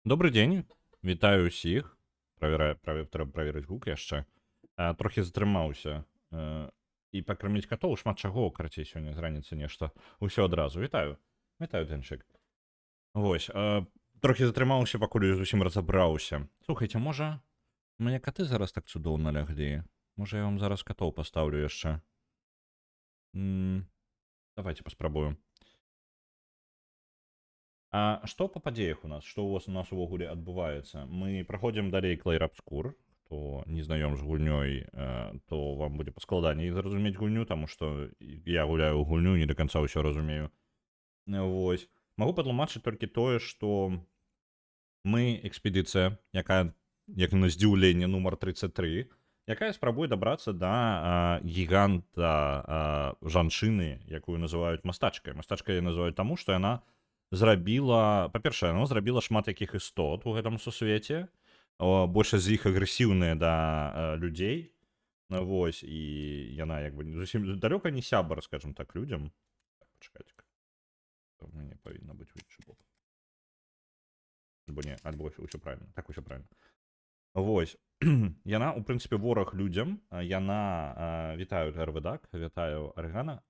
Добрый дзень, вітаю ўсіх. Трэба праверыць гук яшчэ. Трохі затрымаўся. І пакарміць катоў шмат чаго, карацей, сёння з раніцы нешта. Усё адразу. Вітаю. Вітаю, Дэнчык. Вось, трохі затрымаўся, пакуль зусім разабраўся. Слухайце, можа, мне каты зараз так цудоўна ляглі. Можа, я вам зараз катоў пастаўлю яшчэ. Давайте паспрабую. А што па падзеях у нас? Што у нас увогуле адбываецца? Мы праходзім далей Clair Obscur. Хто не знаём з гульнёй, то вам будзе паскладаней зразумець гульню, таму што я гуляю ў гульню, не да канца ўсё разумею. Вось. Магу патлумачыць толькі тое, што мы экспедыцыя, якая, як на здзіўленне, нумар 33, якая спрабуе дабрацца да гіганта жанчыны, якую называюць мастачкай. Мастачкай называюць таму, што яна зрабіла, па-першае, яна зрабіла шмат якіх істот у гэтым сусвеце, большасць з іх агрэсіўныя да людзей. Вось, і яна як бы зусім далёка не сябар, скажем так, людзям. Так, пачакайце. У мяне павінна быць іншы бок. Альбо ўсё правильно. Так, усё правильно. Вось. Яна, у прынцыпе, вораг людзям. Яна, вітаю, РВДак, вітаю, Аргана.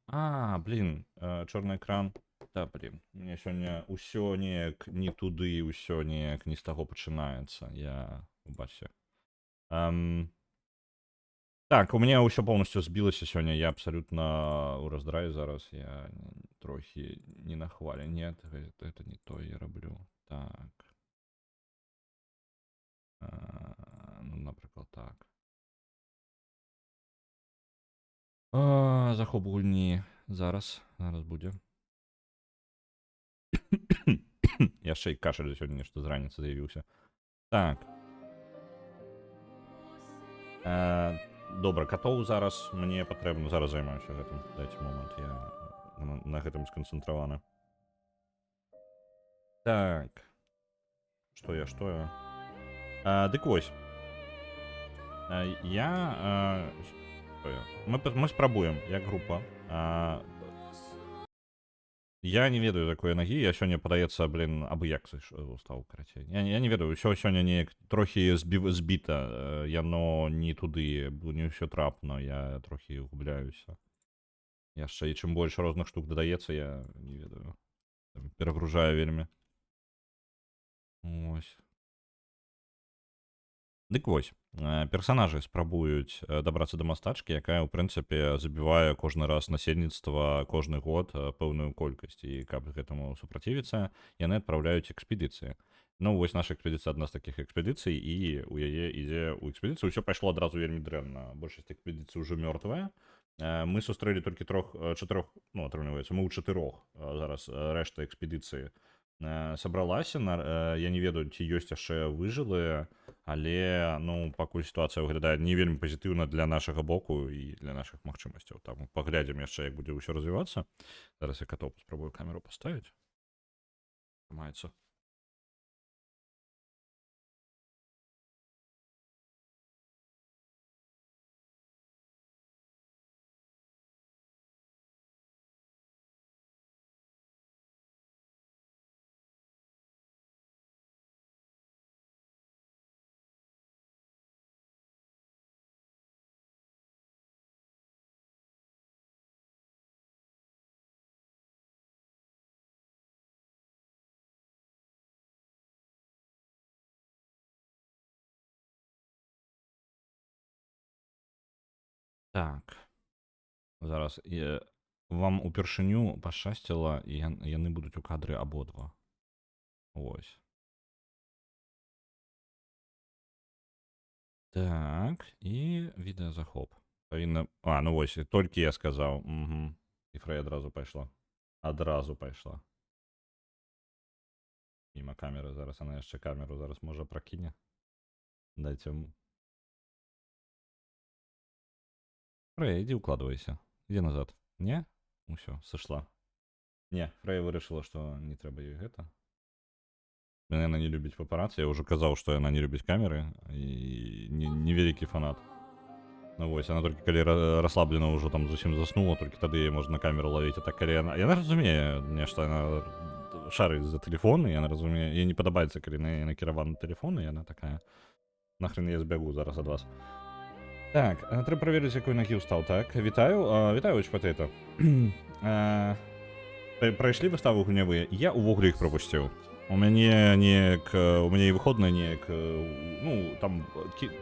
Блін, чорны экран. Да, блін, мне сёння ўсё неяк не туды, ўсё неяк не з таго пачынаецца. Я, убачце. Так, у меня ўсё полностью збілася сёння, я абсолютно ў раздраі зараз, я трохі не на хвале. Нет, это не то я раблю. Так. Ну, напрыклад, так. Захоп гульні. Зараз будзе. Яшчэ і кашаль сёння нешта з раніцы з'явіўся. Так. Добра, катоў зараз мне патрэбна. Зараз займаюся гэтым. Дайце момант, я на гэтым сканцэнтраваны. Так. Што я? Дык вось. Мы спрабуем, як група. Я не ведаю такой нагі, я сёння, падаецца, блін, абы-як стаў, карацей. Я не ведаю, ўсё сёння неяк трохі збіта, яно не туды, не ўсё трапна, я трохі губляюся. Яшчэ і чым больш розных штук дадаецца, я не ведаю, перагружаю вельмі. Вось. Дык вось, персанажы спрабуюць дабрацца да мастачкі, якая, ў прынцыпе, забівае кожны раз насельніцтва кожны год пэўную колькасць. І каб гэтаму супрацівіцца, яны адпраўляюць экспедыцыі. Ну, вось наша экспедыцыя адна з такіх экспедыцый, і у яе ідзе ў экспедыцыю. Усё пайшло адразу вельмі дрэнна. Большасць экспедыцый ўжо мёртвая. Мы сустрэлі толькі чатырох, ну, атрымліваецца, мы ў чатырох зараз рэшта экспедыцыі сабралася. Я не ведаю, ці ёсць яшчэ выжылыя, але, ну, пакуль сітуацыя выглядае не вельмі пазітыўна для нашага боку і для нашых магчымасцяў. Там паглядзім яшчэ, як будзе ўсё развівацца. Зараз я катоў паспрабую камеру паставіць. Маецца. Так. Зараз вам упершыню пашчасціла, і яны будуць у кадры абодва. Вось. Так, і відэазахоп. Павінна... ну вось, толькі я сказаў. І Фрэй адразу пайшла. Міма камеры, зараз она яшчэ камеру зараз можа пракіне. Дайце... Фрэй, ідзі укладвайся. Ідзі назад. Не? Усё, сышла. Не, Фрэй вырашыла, што не трэба ёй гэта. Яна не любіць папарацы. Я ўжо казаў, што яна не любіць камеры. І невялікі фанат. Ну вось, она толькі калі расслаблена ўжо там зусім заснула, толькі тады яе можна на камеру лавіць. А так, калі яна разумее нешта, яна шарыць за тэлефоны, яна разумее, ёй не падабаецца, калі на яе накіраваны тэлефоны, яна такая: "Нахрен я збягу зараз ад вас". Так, трэба праверыць, якой нагі ўстаў. Так, вітаю, вітаю, Potato. Прайшлі выставы гульнявыя? Я ўвогуле іх прапусціў. У мяне і выходныя неяк, ну, там,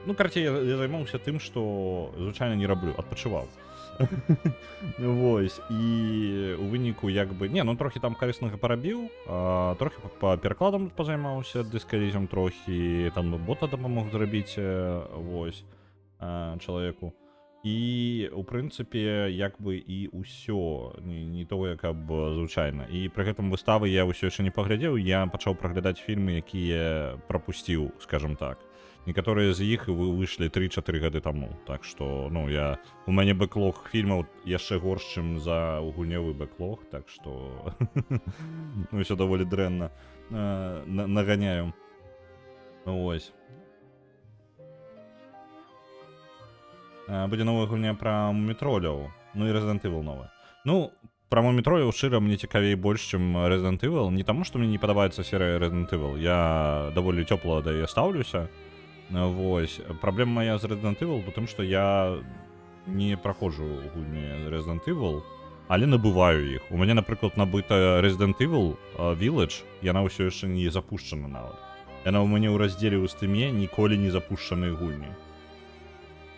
ну, карацей, я займаўся тым, што звычайна не раблю, адпачываў. Вось, і у выніку як бы, не, ну, трохі там карыснага парабіў, трохі па перакладам пазаймаўся, дыскалізм трохі, там бота дапамог зрабіць, вось, чалавеку. І, у прынцыпе, як бы і ўсё, не то, як звычайна. І пры гэтым выставы я ўсё яшчэ не паглядзеў, я пачаў праглядаць фільмы, якія прапусціў, скажам так. Некаторыя з іх выйшлі 3-4 гады таму. Так што, ну, у мяне бэклог фільмаў яшчэ горш, чым за гульнявы бэклог, так што ну, ўсё даволі дрэнна наганяю. Вось. Будзе новая гульня пра мумітроляў, ну і Resident Evil новая. Ну, пра мумітроляў шчыра мне цікавей больш, чым Resident Evil. Не таму, што мне не падабаецца серыя Resident Evil. Я даволі цёпла да яе стаўлюся. Вось. Праблема моя з Resident Evil, тым, што я не праходжу гульні Resident Evil, але набываю іх. У мяне, напрыклад, набыта Resident Evil Village, яна ўсё яшчэ не запушчана нават. Яна ў мяне ў раздзеле ў Steam ніколі не запушчаныя гульні.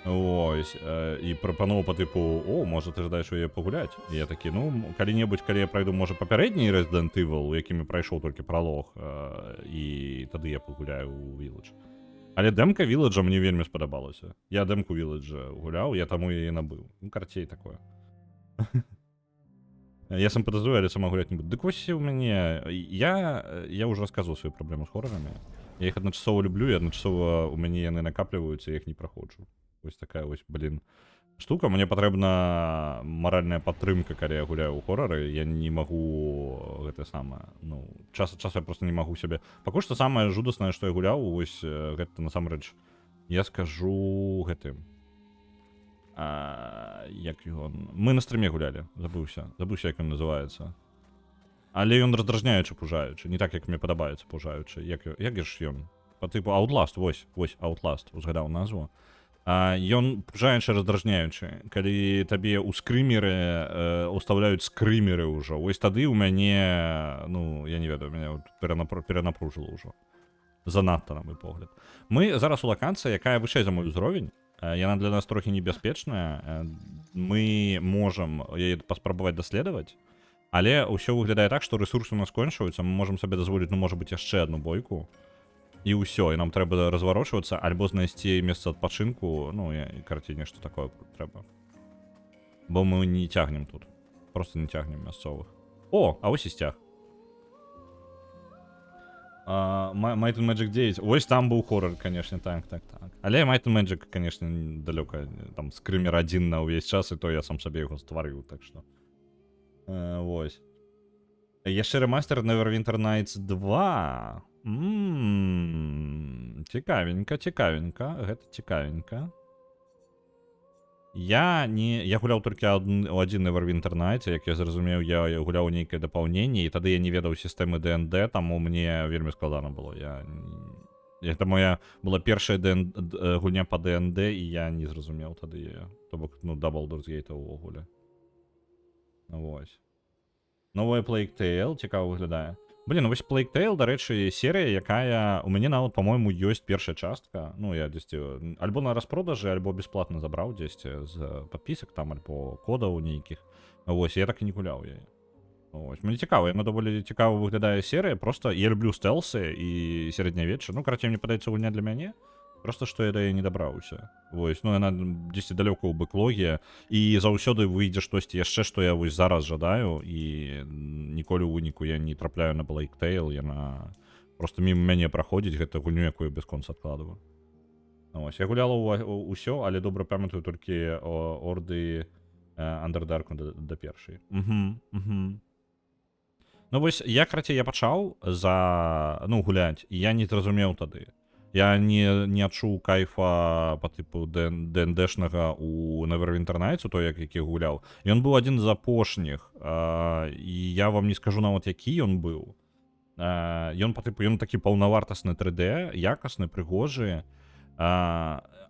Ось, і прапанова па тыпу: "О, можа ты жадаеш у яе пагуляць?" І я такі: "Ну, калі-небудзь, калі я прайду, можа, папярэдні Resident Evil, у якімі прайшоў толькі пралог, і тады я пагуляю ў Village". Але дэмка Village мне вельмі спадабалася. Я дэмку Village гуляў, я таму яе набыў. Ну, карцей такое. Я сімпатызую, але сама гуляць не буду. Дык вось у мяне... Я ўжо расказваў свае праблемы з хорарамі. Я іх адначасова люблю, і адначасова у мяне яны накапліваюцца, я іх не праходжу. Вось такая вось, штука. Мне патрэбна маральная падтрымка, калі я гуляю ў хорары. Я не магу гэта самае, ну, час я просто не магу сябе. Пакуль што самае жудаснае, што я гуляў, вось гэта насамрэч, я скажу гэтым. Як ён? Мы на стрыме гулялі, забыўся, як ён называецца. Але ён раздражняючы, пужаючы, не так, як мне падабаецца пужаючы. Як ж ён? Па тыпу Outlast, вось Outlast, узгадаў назву. Ён пужаючы, раздражняючы. Калі табе ў скрымеры ўстаўляюць скрымеры ўжо, вось тады ў мяне, ну, я не ведаю, мяне перанапружыла ўжо. Занадта, на мой погляд. Мы зараз у лаканцыі, якая вышэй за мой узровень. Яна для нас трохі небяспечная. Мы можам яе паспрабаваць даследаваць, але ўсё выглядае так, што рэсурсы у нас кончаюцца, мы можам сабе дазволіць, ну, можа быць, яшчэ адну бойку. І ўсё, і нам трэба разварочвацца, альбо знайсці месца адпачынку, ну, карацей, нешта такое трэба. Бо мы не цягнем тут. Просто не цягнем мясцовых. О, а вось і сцяг. Might and Magic 9. Вось там быў хорор, канешне, так. Але Might and Magic, канешне, далёка. Там скрымер адзін на ўвесь час, і то я сам сабе яго стварыў, так што. Вось. Яшчэ ремастер Neverwinter Nights 2. Цікавенька. Гэта цікавенька. Я гуляў толькі у адзін Neverwinter Nights, як я зразумеў, я гуляў нейкае дапаўненне, і тады я не ведаў сістэмы D&D, таму мне вельмі складана было. Гэта моя была першая гульня па D&D, і я не зразумеў тады яе. То бок, ну, Baldur's Gate ўвогуле. Вось. Новая Plague Tale цікава выглядае. Блін, вось Plague Tale, дарэчы, серыя, якая у мяне нават, па-мойму, ёсць першая частка. Ну, я дзесьці альбо на распродажы, альбо бесплатна забраў дзесьці з падпісак там, альбо кодаў нейкіх. Вось, я так і не гуляў яе. Вось, мне цікава, яна даволі цікава выглядае серыя, просто я люблю стэлсы і сярэднявечча. Ну, карацей, мне падаецца гульня для мяне. Просто што я да яе не дабраўся. Вось, ну, яна дзесьці далёка ў бэклоге, і заўсёды выйдзе штосьці яшчэ, што я вось зараз жадаю, і ніколі ў выніку я не трапляю на Plague Tale, яна просто міма мяне праходзіць, гэта гульню, якую бясконца адкладваю. Вось, я гуляла ўсё, але добра памятаю толькі орды Underdark да першай. Ну вось, я пачаў гуляць, і я не зразумеў тады. Я не адчуў кайфа па тыпу ДНДшнага у Neverwinter Nights, той, які гуляў. Ён быў адзін з апошніх, і я вам не скажу нават, які ён быў. Ён па тыпу, ён такі паўнавартасны 3D, якасны, прыгожы.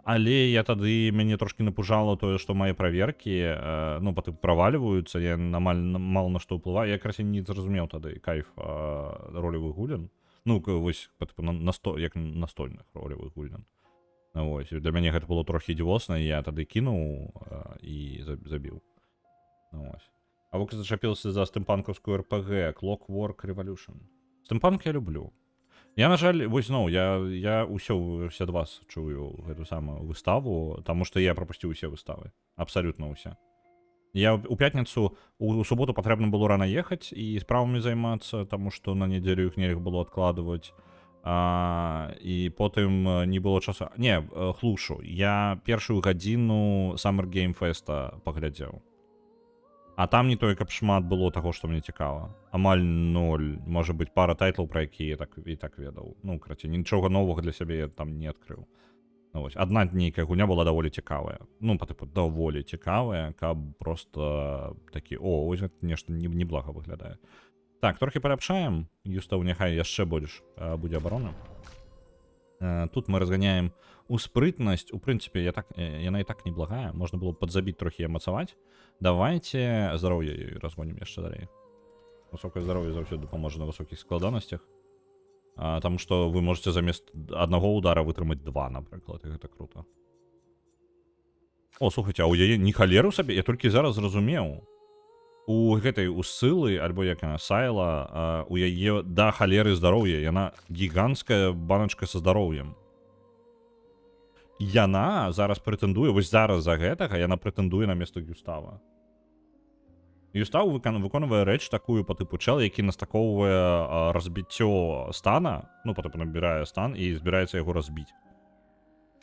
Але я тады, мяне трошкі напужала тое, што мае праверкі, ну, па тыпу, правальваюцца, я мала на што ўплываю. Я якраз не зразумеў тады кайф ролевых гульнян. Ну, вось, па тыпу, як настольных ролевых гульнян. Вось, для мяне гэта было трохі дзівосна, я тады кінуў і забіў. Вось. А вы зачапілася за стымпанкаўскую RPG Clockwork Revolution. Стымпанк я люблю. Я, на жаль, вось зноў, я ўсё ад вас чую гэту самую выставу, таму што я прапусціў усе выставы. Абсалютна ўсе. Я у пятніцу, у суботу патрэбна было рана ехаць і справамі займацца, таму што на нядзелю іх нельга было адкладваць. І потым не было часу. Не, хлушу. Я першую гадзіну Summer Game Fest'a паглядзеў. А там не тое, каб шмат было таго, што мне цікава. Амаль 0. Можа быць, пара тайтлаў, пра якія і так ведаў. Ну, карацей, нічога новага для сябе я там не адкрыў. Ну, вось. Адна нейкая гульня была даволі цікавая. Ну, па тыпу, даволі цікавая, каб просто такі, ось гэта нешта неблага выглядае. Так, трохі парапшаем. Юстаў, няхай яшчэ будзе абарона. Тут мы разганяем у спрытнасць. У прынцыпе, яна і так неблагая. Можна было падзабіць трохі і амацаваць. Давайте здароўе разгонім яшчэ далей. Высокае здароўе заўсёды дапаможа на высокіх складанасцях. Таму што вы можете замест аднаго удара вытрымаць 2, напрыклад, і гэта круто. О, слухайце, а ў яе не халеру сабе? Я толькі зараз зразумеў. У гэтай усылы, альбо як яна, Сайла, у яе да халеры здароўя. Яна гіганцкая баначка са здароўем. Яна зараз прэтэндуе, вось зараз за гэтага яна прэтэндуе на место Гюстава. Гюстав выконвае рэч такую па тыпу чэл, які настакоўвае разбіццё стана, ну, потым набірае стан і збіраецца яго разбіць.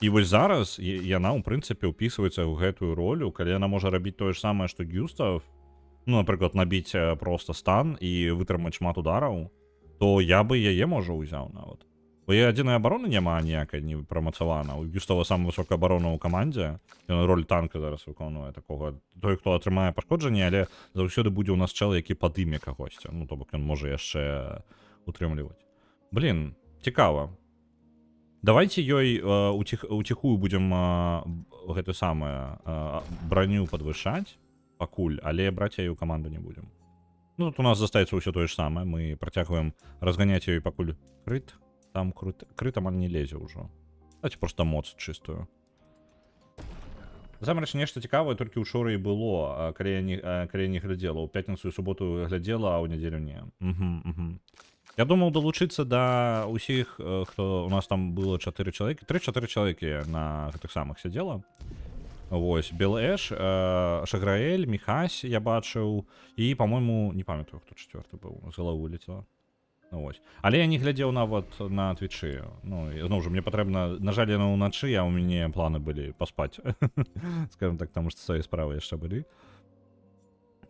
І вось зараз яна, у прынцыпе, ўпісваецца ў гэтую ролю, калі яна можа рабіць тое ж самае, што Гюстав, ну, напрыклад, набіць проста стан і вытрымаць шмат удараў, то я бы яе, можа, узяў нават. Бо яе адзінай абароны няма ніякай не прамацавана. У Гюстава самая высокая абарона ў камандзе. Ён роль танка зараз выконвае такога. Той, хто атрымае пашкоджанне, але заўсёды будзе ў нас чэл, які падыме кагосьці. Ну, то бок ён можа яшчэ утрымліваць. Блін, цікава. Давайте ёй уціхую будзем гэту самую броню падвышаць пакуль, але браць яе ў каманду не будзем. Ну, тут у нас застаецца ўсё тое ж самае. Мы працягваем разганяць ёй пакуль крыт. Там крыт амаль не лезе ўжо. Давайте просто моц чыстую. Насамрэч, нешта цікавае толькі ўчора і было, калі я не глядзела. У пятніцу і суботу глядзела, а ў нядзелю не. Я думаў далучыцца да ўсіх, хто у нас там было 4 чалавекі. 3-4 чалавекі на гэтых самых сядзела. Вось, Белэш, Шаграэль, Міхась я бачыў. І, па-мойму, не памятаю, хто чацвёрты быў. З галавы вылецела. Ось. Але я не глядзеў нават на твічы. Ну, зноў жа, мне патрэбна, на жаль, яно ўначы, а ў мяне планы былі паспаць. Скажем так, таму што свае справы яшчэ былі.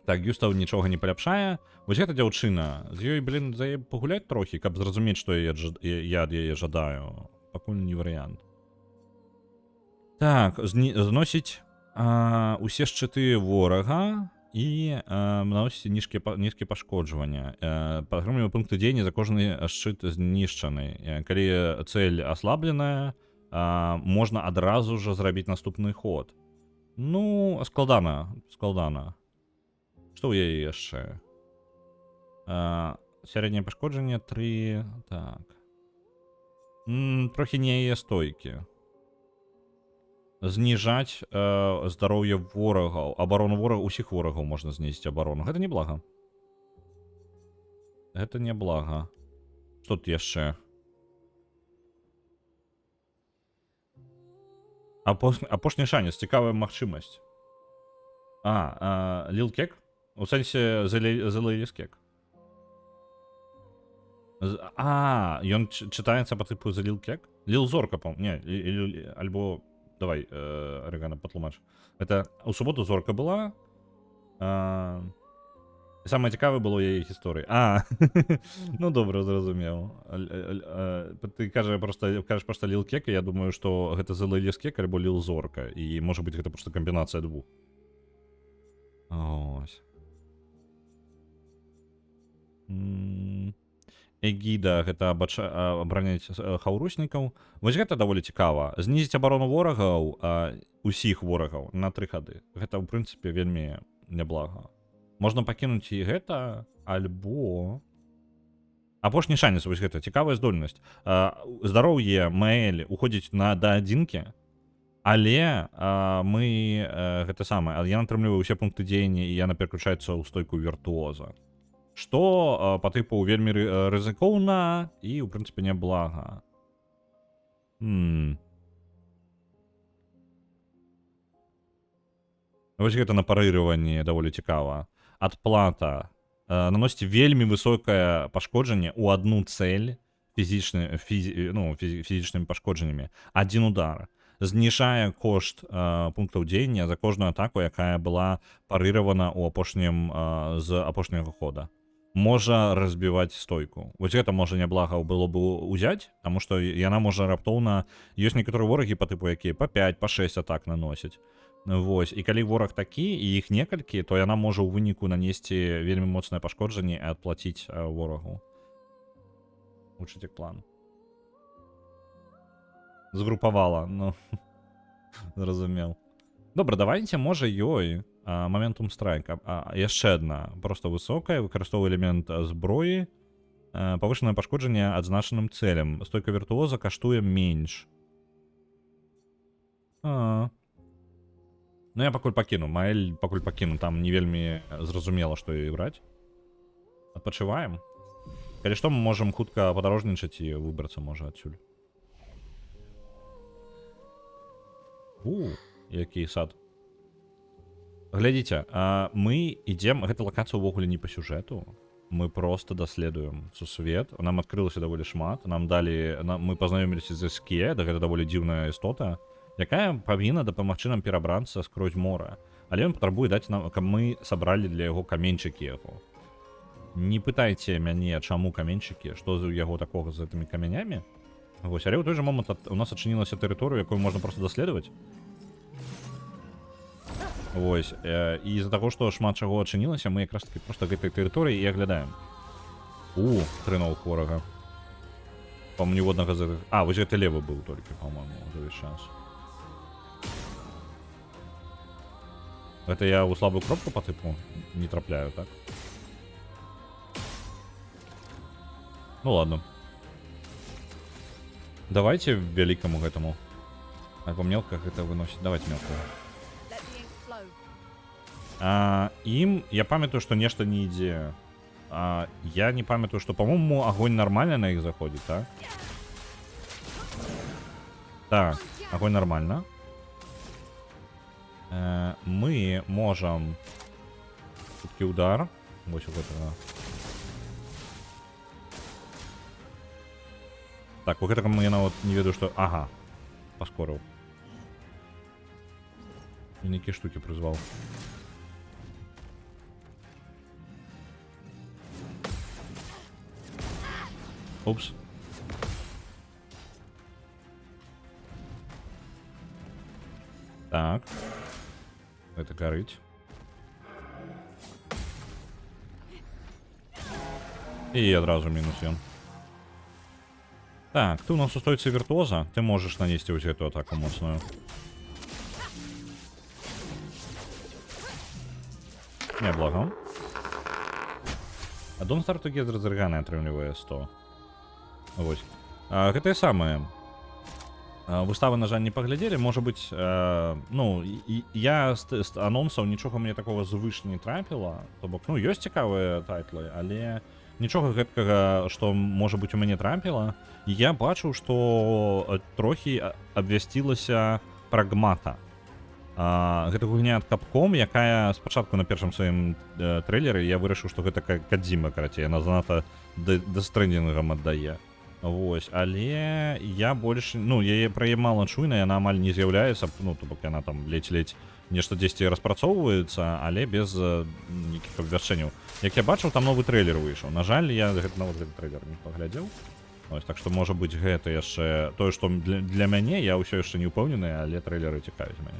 Так, Гюстав нічога не паляпшае. Вось гэта дзяўчына. З ёй, блін, за яе пагуляць трохі, каб зразумець, што я ад яе жадаю. Пакуль не варыянт. Так, зносіць усе шчыты ворага. І наносіць нізкія пашкоджвання. Праграмлівае пункты дзеяння за кожны шчыт знішчаны. Калі цэль аслабленая, можна адразу ж зрабіць наступны ход. Ну, складана. Што ў яе яшчэ? Сярэдняе пашкоджанне 3. Так. Трохі не яе стойкі. Зніжаць здароўе ворагаў. Абарону ворагаў, усіх ворагаў можна знізіць абарону. Гэта неблага. Гэта неблага. Што тут яшчэ? Апошні шанец, цікавая магчымасць. Ліл Кек? У сэнсе The Latest Cake. Ён чытаецца па тыпу The Lil Cake? Ліл Зорка, не, альбо... Давай, Арыгана, патлумач. Это у суботу Зорка была. Самае цікавае было яе гісторыі. А, ну добра, зразумеў. Ты кажаш проста Lil Kek, я думаю, што гэта The Lil Kek альбо Lil Zorka, і можа быць гэта проста камбінацыя двух. Ось. Эгіда гэта абараняць хаўруснікаў. Вось гэта даволі цікава. Знізіць абарону ворагаў, усіх ворагаў на 3 хады. Гэта ў прынцыпе вельмі няблага. Можна пакінуць і гэта, альбо апошні шанец, вось гэта цікавая здольнасць. Здароўе Маэль уходзіць да адзінкі, але мы гэта самае, яна атрымлівае ўсе пункты дзеяння і яна пераключаецца ў стойку віртуоза. Што па тыпу вельмі рызыкоўна і ў прынцыпе няблага. Вось гэта на парыраванні даволі цікава. Адплата. Наносіць вельмі высокае пашкоджанне ў адну цэль фізічнымі пашкоджаннямі. Адзін удар. Зніжае кошт пунктаў дзеяння за кожную атаку, якая была парыравана з апошняга хода. Можа разбіваць стойку. Вось гэта можа няблага было бы ўзяць, таму што яна можа раптоўна... Ёсць некаторыя ворагі па тыпу, якія па 5, па 6 атак наносяць. Вось, і калі вораг такі, і іх некалькі, то яна можа ў выніку нанесці вельмі моцнае пашкоджанне і адплаціць ворагу. Вучыць як план. Згрупавала, ну, зразумеў. Добра, давайце, можа, ёй Momentum Strike. Яшчэ адна, проста высокая, выкарыстоўвае элемент зброі, павышанае пашкоджанне адзначаным цэлям. Стойка віртуоза каштуе менш. Ну, я пакуль пакіну, Маэль пакуль пакіну, там не вельмі зразумела, што ёй браць. Адпачываем. Калі што, мы можам хутка падарожнічаць і выбрацца, можа, адсюль. Які сад. Глядзіце, мы ідзем, гэта лакацыя ўвогуле не па сюжэту. Мы проста даследуем сусвет. Нам адкрылася даволі шмат. Мы пазнаёміліся з Эске, гэта даволі дзіўная істота, якая павінна дапамагчы нам перабрацца скрозь мора. Але ён патрабуе даць нам, каб мы сабралі для яго каменьчыкі яго. Не пытайце мяне, чаму каменьчыкі, што з яго такога з гэтымі камянямі. Вось, але ў той жа момант у нас адчынілася тэрыторыя, якую можна проста даследаваць. Вось, і з-за таго, што шмат чаго адчынілася, мы якраз таки проста гэтай тэрыторыі і аглядаем. 3 новых ворага. Па-моему, ніводнага з гэтых... Вось гэта левы быў толькі, па-моему, за весь час. Гэта я ў слабую кропку па тыпу не трапляю, так? Ну ладно. Давайте вялікаму гэтаму. Альбо мелка гэта выносіць. Давайте мелкую. Ім я памятаю, што нешта не ідзе. Я не памятаю, што, па-моему, агонь нармальна на іх заходзіць, так? Так, агонь нормально. Мы можам хуткі удар. Вось у гэтага. Так, у гэтага я нават не ведаю, што... Ага, паскорыў. І нейкія штукі прызваў. Упс. Так. Это горыть. И одразу минус ён. Так, ты у нас устойцы виртуоза. Ты можешь нанести вот эту атаку моцную. Неблаго. А Don't Start Together з Ргана атрымлівае 100. Вось. Гэтае самае. Выставы, на жаль, не паглядзелі. Можа быць, ну, я з анонсаў нічога мне такого звыш не трапіла. То бок, ну, ёсць цікавыя тайтлы, але нічога гэткага, што, можа быць, у мяне трапіла. Я бачыў, што трохі абвясцілася прагмата. Гэта гульня ад Capcom, якая спачатку на першым сваім трэйлеры я вырашыў, што гэта Кадзіма, карацей, яна занадта Death Stranding'ам аддае. Вось, але я больш, ну, яе прае мала чуйна, яна амаль не з'яўляецца, ну, то бок яна там ледзь-ледзь нешта дзесьці распрацоўваецца, але без нейкіх абвяшчэнняў. Як я бачыў, там новы трэйлер выйшаў. На жаль, я нават гэты трэйлер не паглядзеў. Ось, так што можа быць гэта яшчэ тое, што для мяне, я ўсё яшчэ не ўпэўнены, але трэйлеры цікавяць мяне.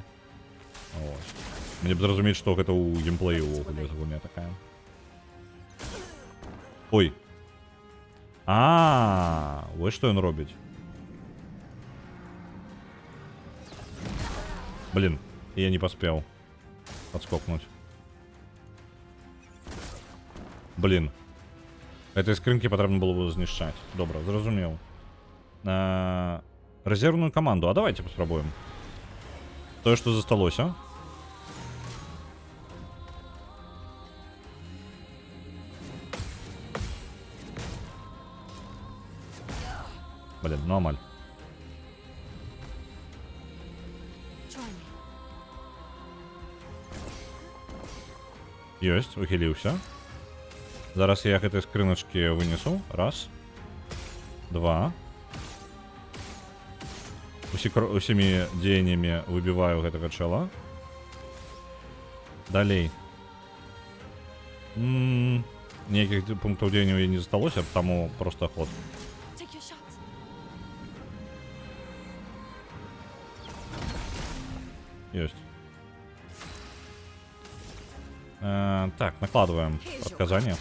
Ось. Мне б зразумець, што гэта ў геймплеі ўвогуле гульня такая. Ой. Вось што ён робіць. Блин, я не поспел подскокнуть. Блин. Этой скрынки потрібно було б знищати. Добре, зрозумів. Резервную команду. А давайте попробуем. То, что засталося. Блин, ну амаль. Ёсть, ухилился. Зараз я этой скрыночки вынесу. Раз. Два. Усімі дзеяннями выбиваю гэтага чела. Далей. Ніякіх пунктаў дзеянняў я не засталося, таму просто ход. Есть. Так, накладываем предсказания.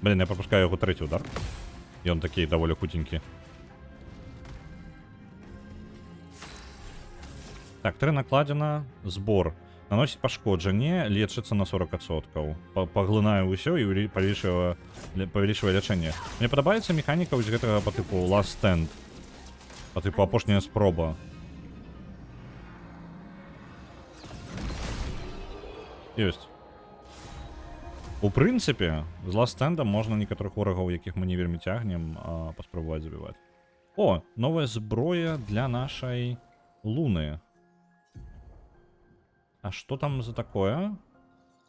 Блин, я пропускаю его третий удар. И он такие довольно худенький. Так, 3 накладина. Сбор. Наносит пошкоджение, лечится на 40%. Поглинаю усё и павялічвае лячэнне. Мне падабаецца механіка вось гэтага по типу Last Stand. По типу апошняя спроба. Ёсць. У прынцыпе, з Last Stand можна некаторых ворагаў, якіх мы не вельмі цягнем, паспрабаваць забіваць. О, новая зброя для нашай Луны. А что там за такое?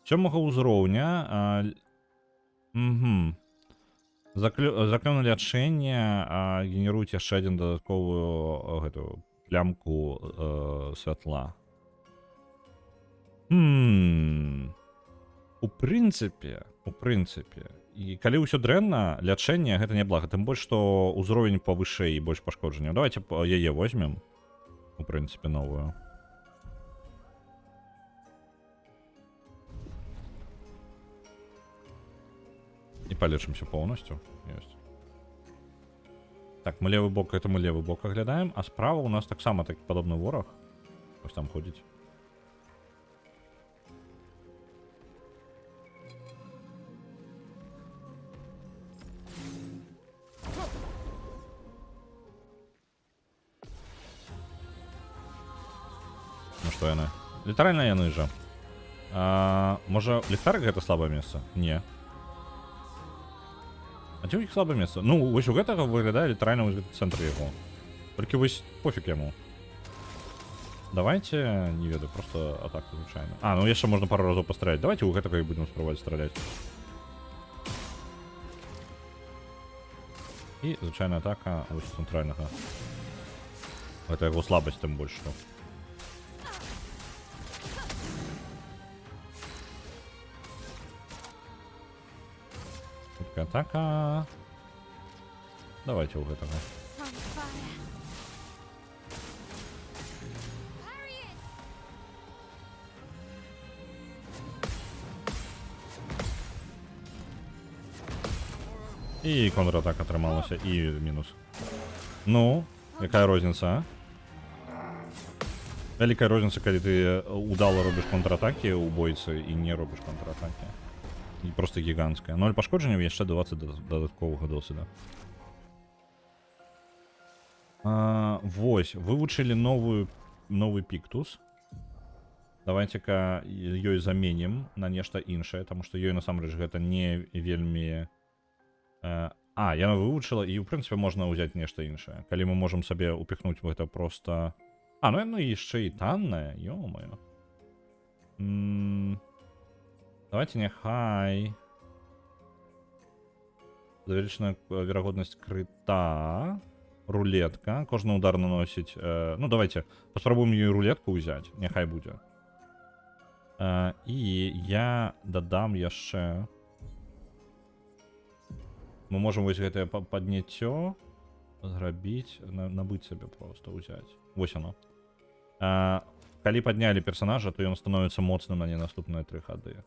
7 ўзроўня. Заклён лячэння генеруюць яшчэ адзін дадатковую гэтую плямку святла. У прынцыпе. І калі ўсё дрэнна, лячэнне гэта не блага. Тым больш, што ўзровень павышэй і больш пашкоджанняў. Давайте яе возьмем. У прынцыпе, новую. И полечимся полностью. Есть. Так, мы левый бок, это мы левый бок оглядаем. А справа у нас так само таки подобный ворог. Пусть там ходить. Ну что, яны? Літаральна яны жа. Можа, ліхтарик гэта слабое место? Не. А ці ў іх слабае месца? Ну, вось у гэтага выглядае літаральна вось гэты цэнтр яго. Толькі вось пофіг яму. Давайте, не ведаю, просто атаку звычайна. Ну яшчэ можна пару разоў пастраляць. Давайте у гэтага і будзем спрабаваць страляць. І звычайная атака вось цэнтральнага. Гэта яго слабасць, тым больш што. Атака. Давайте у гэтага. І контратака атрымалася, і мінус. Ну, якая розніца, а? Вялікая розніца, калі ты удала робіш контратакі у бойцы і не робіш контратакі. І просто гігантская. 0 пашкодженняў, яшчэ 20 дадатковага досвіда. Вось, вывучылі новы піктус. Давайте-ка ёй заменім на нешта іншае, таму што ёй насамрэч гэта не вельмі... яна вывучыла, і ў прынцыпе можна ўзяць нешта іншае. Калі мы можам сабе ўпіхнуць гэта проста... ну яно яшчэ і таннае, ё-моё. Давайте няхай. Завелічана верагоднасць крыта. Рулетка. Кожны удар наносіць... Ну, давайте паспрабуем ёй рулетку ўзяць. Няхай будзе. І я дадам яшчэ... Мы можам вось гэтае падняццё зрабіць, набыць сабе просто ўзяць. Вось оно. Калі паднялі персонажа, то ён становіцца моцным на не наступныя 3 хады.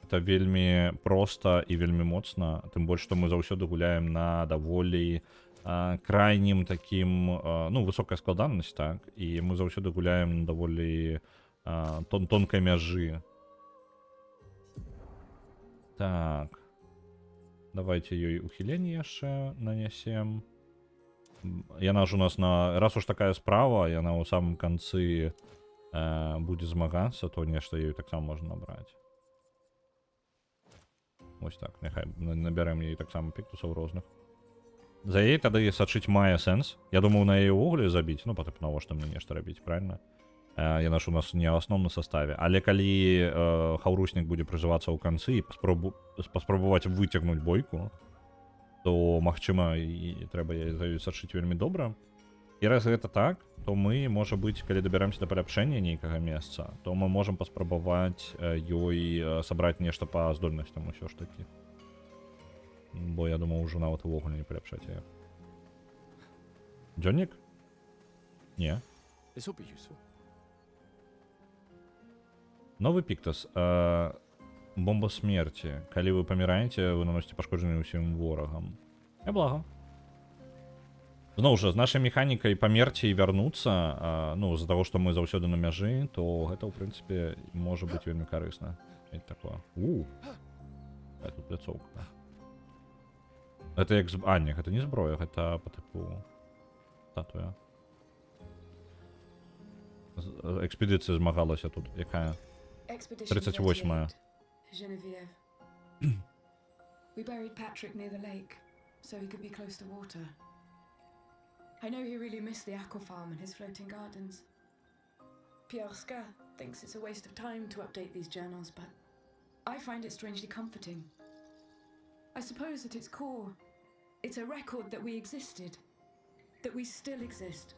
Это вельмі проста і вельмі моцна, тым больш, што мы заўсёды гуляем на даволі крайнім такім, ну, высокая складанасць, так, і мы заўсёды гуляем на даволі тонкай мяжы. Так. Давайте ёй ухіленне яшчэ нанясем. Яна ж у нас на... Раз уж такая справа, яна ў самым канцы будзе змагацца, то нешта ёй таксама можна набраць. Вось так, няхай набярэм ёй таксама піктусаў розных. За яе тады сачыць мае сэнс. Я думаў на яе ўвогуле забіць, ну, потым навошта мне нешта рабіць, правильно? Яна ж у нас не ў асноўным составе. Але калі хаўруснік будзе прыжывацца ў канцы і паспрабаваць выцягнуць бойку, то, магчыма, і трэба за ёй сачыць вельмі добра. І раз гэта так, то мы, можа быць, калі дабяремся да паляпшэння нейкага месца, то мы можам паспрабаваць ёй сабраць нешта па здольнасцям усё ж такі. Бо я думаў, ужо нават увогуле не паляпшаць яе. Дзённік? Не. Новы піктас. Бомба смерти. Калі вы паміраеце, вы наносіце пашкоджанне ўсім ворагам. Няблага. Зноў жа, з нашай механікай памерці і вярнуцца, ну, з-за таго, што мы заўсёды на мяжы, то гэта, ў прынцыпе, можа быць вельмі карысна. Такое. Какая тут пляцоўка. Гэта як... не, гэта не зброя, гэта па тыпу статуя. Экспедыцыя змагалася тут. Якая? 38-я. Genevieve. We buried Patrick near the lake, so he could be close to water. I know he really missed the aqua farm and his floating gardens. Piorska thinks it's a waste of time to update these journals, but I find it strangely comforting. I suppose at its core, it's a record that we existed, that we still exist.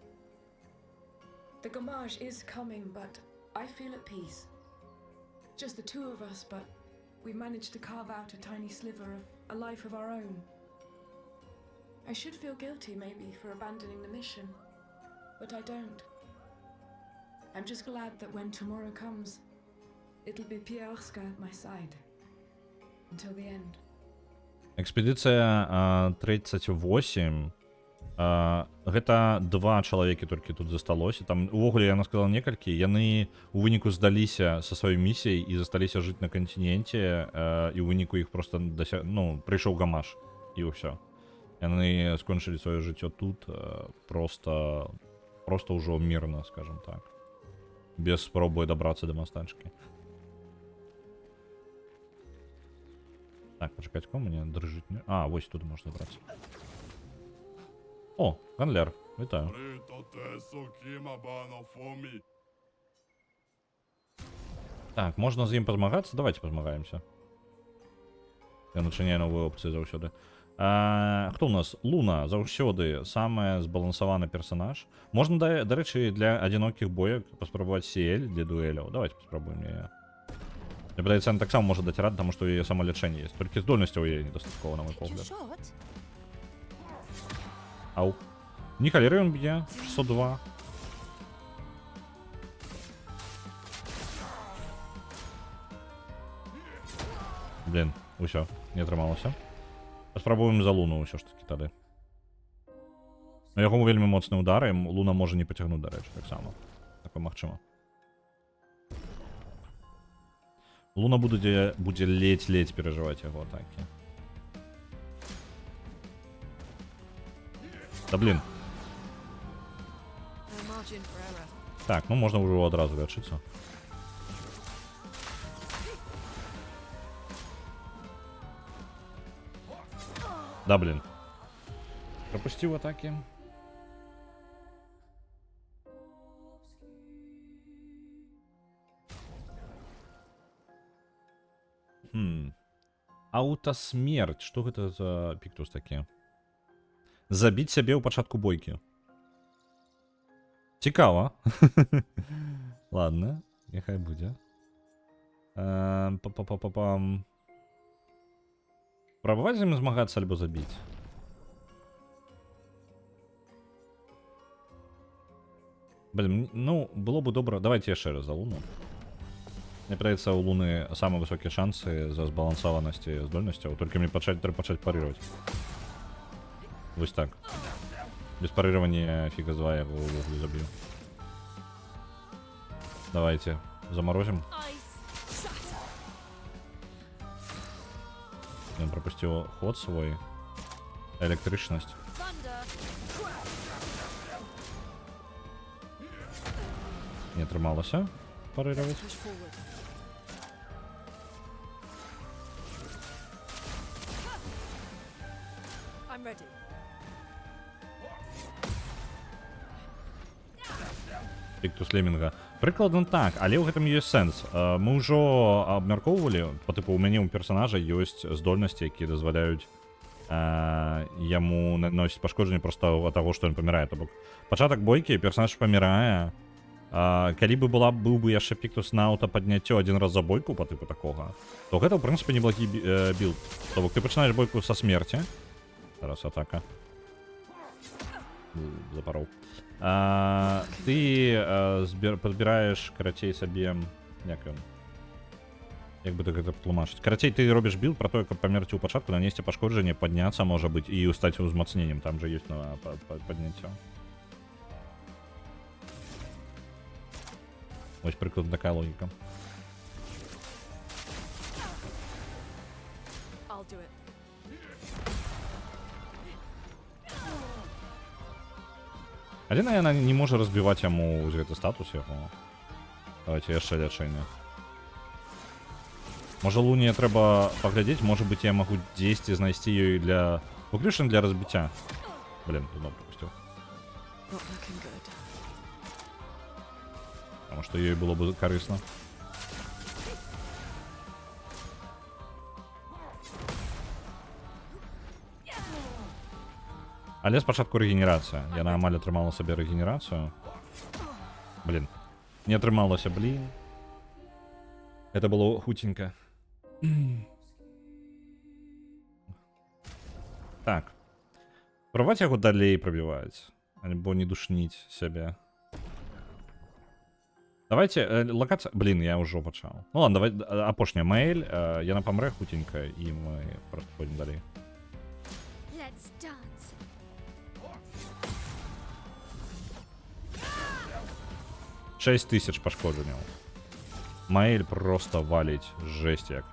The Gamage is coming, but I feel at peace. Just the two of us, but we managed to carve out a tiny sliver of a life of our own. I should feel guilty, maybe, for abandoning the mission, but I don't. I'm just glad that when tomorrow comes, it'll be Piorska at my side. Until the end. Экспедыцыя 38. Гэта 2 чалавекі толькі тут засталося. Там увогуле яна сказала некалькі. Яны у выніку здаліся са сваёй місіяй і засталіся жыць на кантиненце, і ў выніку іх просто прыйшоў Гамаш і ўсё. Яны скончылі сваё жыццё тут просто ўжо мірна, скажем так. Без спробы дабрацца да мастачкі. Так, пачакаць, кому мне дрыжыць? Вось тут можна забрацца. О, гандлер, вітаю. Так, можна з ім пазмагацца? Давайте пазмагаемся. Я начиняю новую опцыю заўсёды. Хто у нас? Луна, заўсёды самая збалансаваны персонаж. Можна, дарэчы, для адзінокіх боек паспрабаваць Сиэль для дуэляў. Давайте паспрабуем яе. Мне падаецца, она таксама можа даць рад, таму што яе самалячэнне ёсць. Толькі здольнасцяў яе недастаткова, на мой погляд. Ау. Не халеры ён б'е. 602. Блин, усё, не атрымалася. Паспрабуем за Луну ўсё ж такі тады. Но яго вельмі моцны удар, і Луна можа не пацягнуць, дарэчы, таксама. Такое магчыма. Луна будзе ледзь-ледзь перажываць яго атакі. Да блин. Так, ну можна ўжо адразу лячыцца. Да блин. Пропусціў атакі. Аўтасмерць. Што гэта за піктус такі? Забіць сябе ў пачатку бойкі. Цікава. Ладно, няхай будзе. Па-па-па-па-пам. Пробаваць з ім змагацца альбо забіць? Блин, ну, было бы добра. Давайте яшчэ раз за Луну. Мне падаецца, у Луны самыя высокія шансы за збалансаванасці здольнасцяў. Толькі мне трэба пачаць парировать. Вось так. Без парирования фига з 2 я его забью. Давайте заморозим. Он пропустил ход свой. Электричность. Не атрымалася парировать. Піктус Лемінга. Прыкладна так, але ў гэтым ёсць сэнс. Мы ўжо абмяркоўвалі, па тыпу, у мяне ў персонажа ёсць здольнасці, якія дазваляюць яму наносіць пашкоджанне проста ад таго, што ён памірае. То бок, пачатак бойкі, персонаж памірае. Калі бы быў бы яшчэ піктус на аўтападняццё один раз за бойку, па тыпу такога, то гэта, ў прынцыпе, неблагі білд. То бок, ты пачынаеш бойку са смерці. Зараз атака. Запароў. Ты падбіраеш, карацей, сабе... Як бы так гэта патлумачыць? Карацей, ты робіш білд пра тое, каб памерці ў пачатку, нанесці пашкоджанне, падняцца, можа быць, і стаць узмацненнем. Там жа ёсць падняццё. Вось прыкладна такая логіка. Адзіна, яна не можа разбіваць яму гэты статус яго. Давайте яшчэ лячэнне. Можа, Луне трэба паглядзець, можа быць, я магу дзесьці знайсці ёй для... Выключна для разбіцця. Блин, зноў пропусціў. Потому што ёй было бы карысна. Але спачатку рэгенерацыя. Яна амаль атрымала сабе рэгенерацыю. Блин. Не атрымалася, блин. Это было хутенько. Так. Спрабаваць яго далей прабіваць. Альбо не душніць сябе. Давайте, локацыя... Блин, я ўжо пачаў. Ну ладно, давай, апошняя Мэйль. Яна памрэ хутенька, і мы просто пойдем далей. 6000 пашкоджанняў. Мэйль просто валіць жесть як.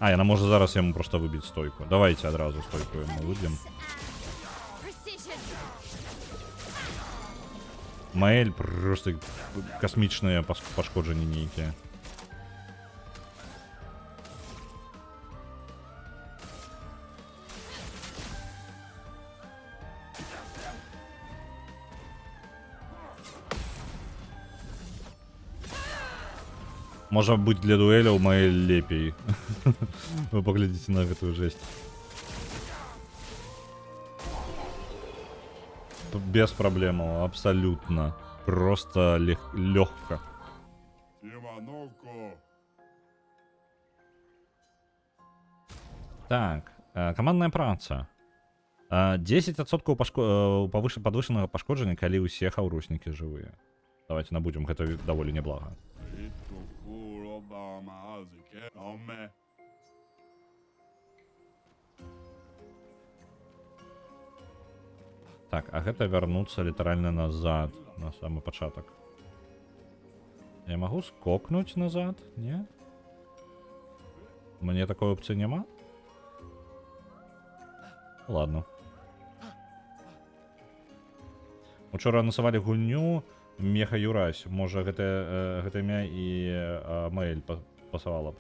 Яна можа зараз яму просто выбіць стойку. Давайте адразу стойку яму выб'ем. Мэйль просто касмічныя пашкоджанні нейкія. Можа быць, для дуэляў Мэйль лепей. Вы паглядзіце на гэтую жесть. Без проблемаў, абсолютно. Просто легко. Так, командная праца. 10% подвышенага пашкоджання, калі ўсе хаўруснікі жывыя. Давайте набудзем, гэта даволі неблага. Так, а гэта вярнуцца літаральна назад, на самы пачатак. Я магу скокнуць назад, не? Мне такой опцыі няма? Ладно. Учора анансавалі гульню Меха Юрась. Можа, гэта імя і Мэйль пасавала б.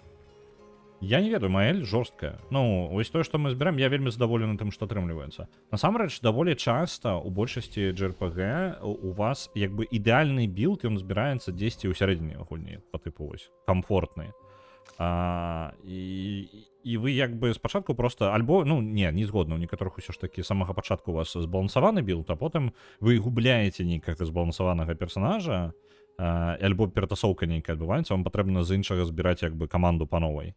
Я не ведаю, Маэль жорсткая. Ну, вось тое, што мы збіраем, я вельмі задаволены тым, што атрымліваецца. Насамрэч, даволі часта у большасці JRPG у вас як бы ідэальны білд, ён збіраецца дзесьці ў сярэдзіне гульні, па тыпу вось, камфортны. І вы як бы спачатку просто, альбо, ну, не згодна, у некаторых усё ж такі самага пачатку у вас збалансаваны білд, а потым вы губляеце нейкага збалансаванага персонажа, альбо ператасоўка нейкая адбываецца, вам патрэбна з іншага збіраць як бы каманду па новай.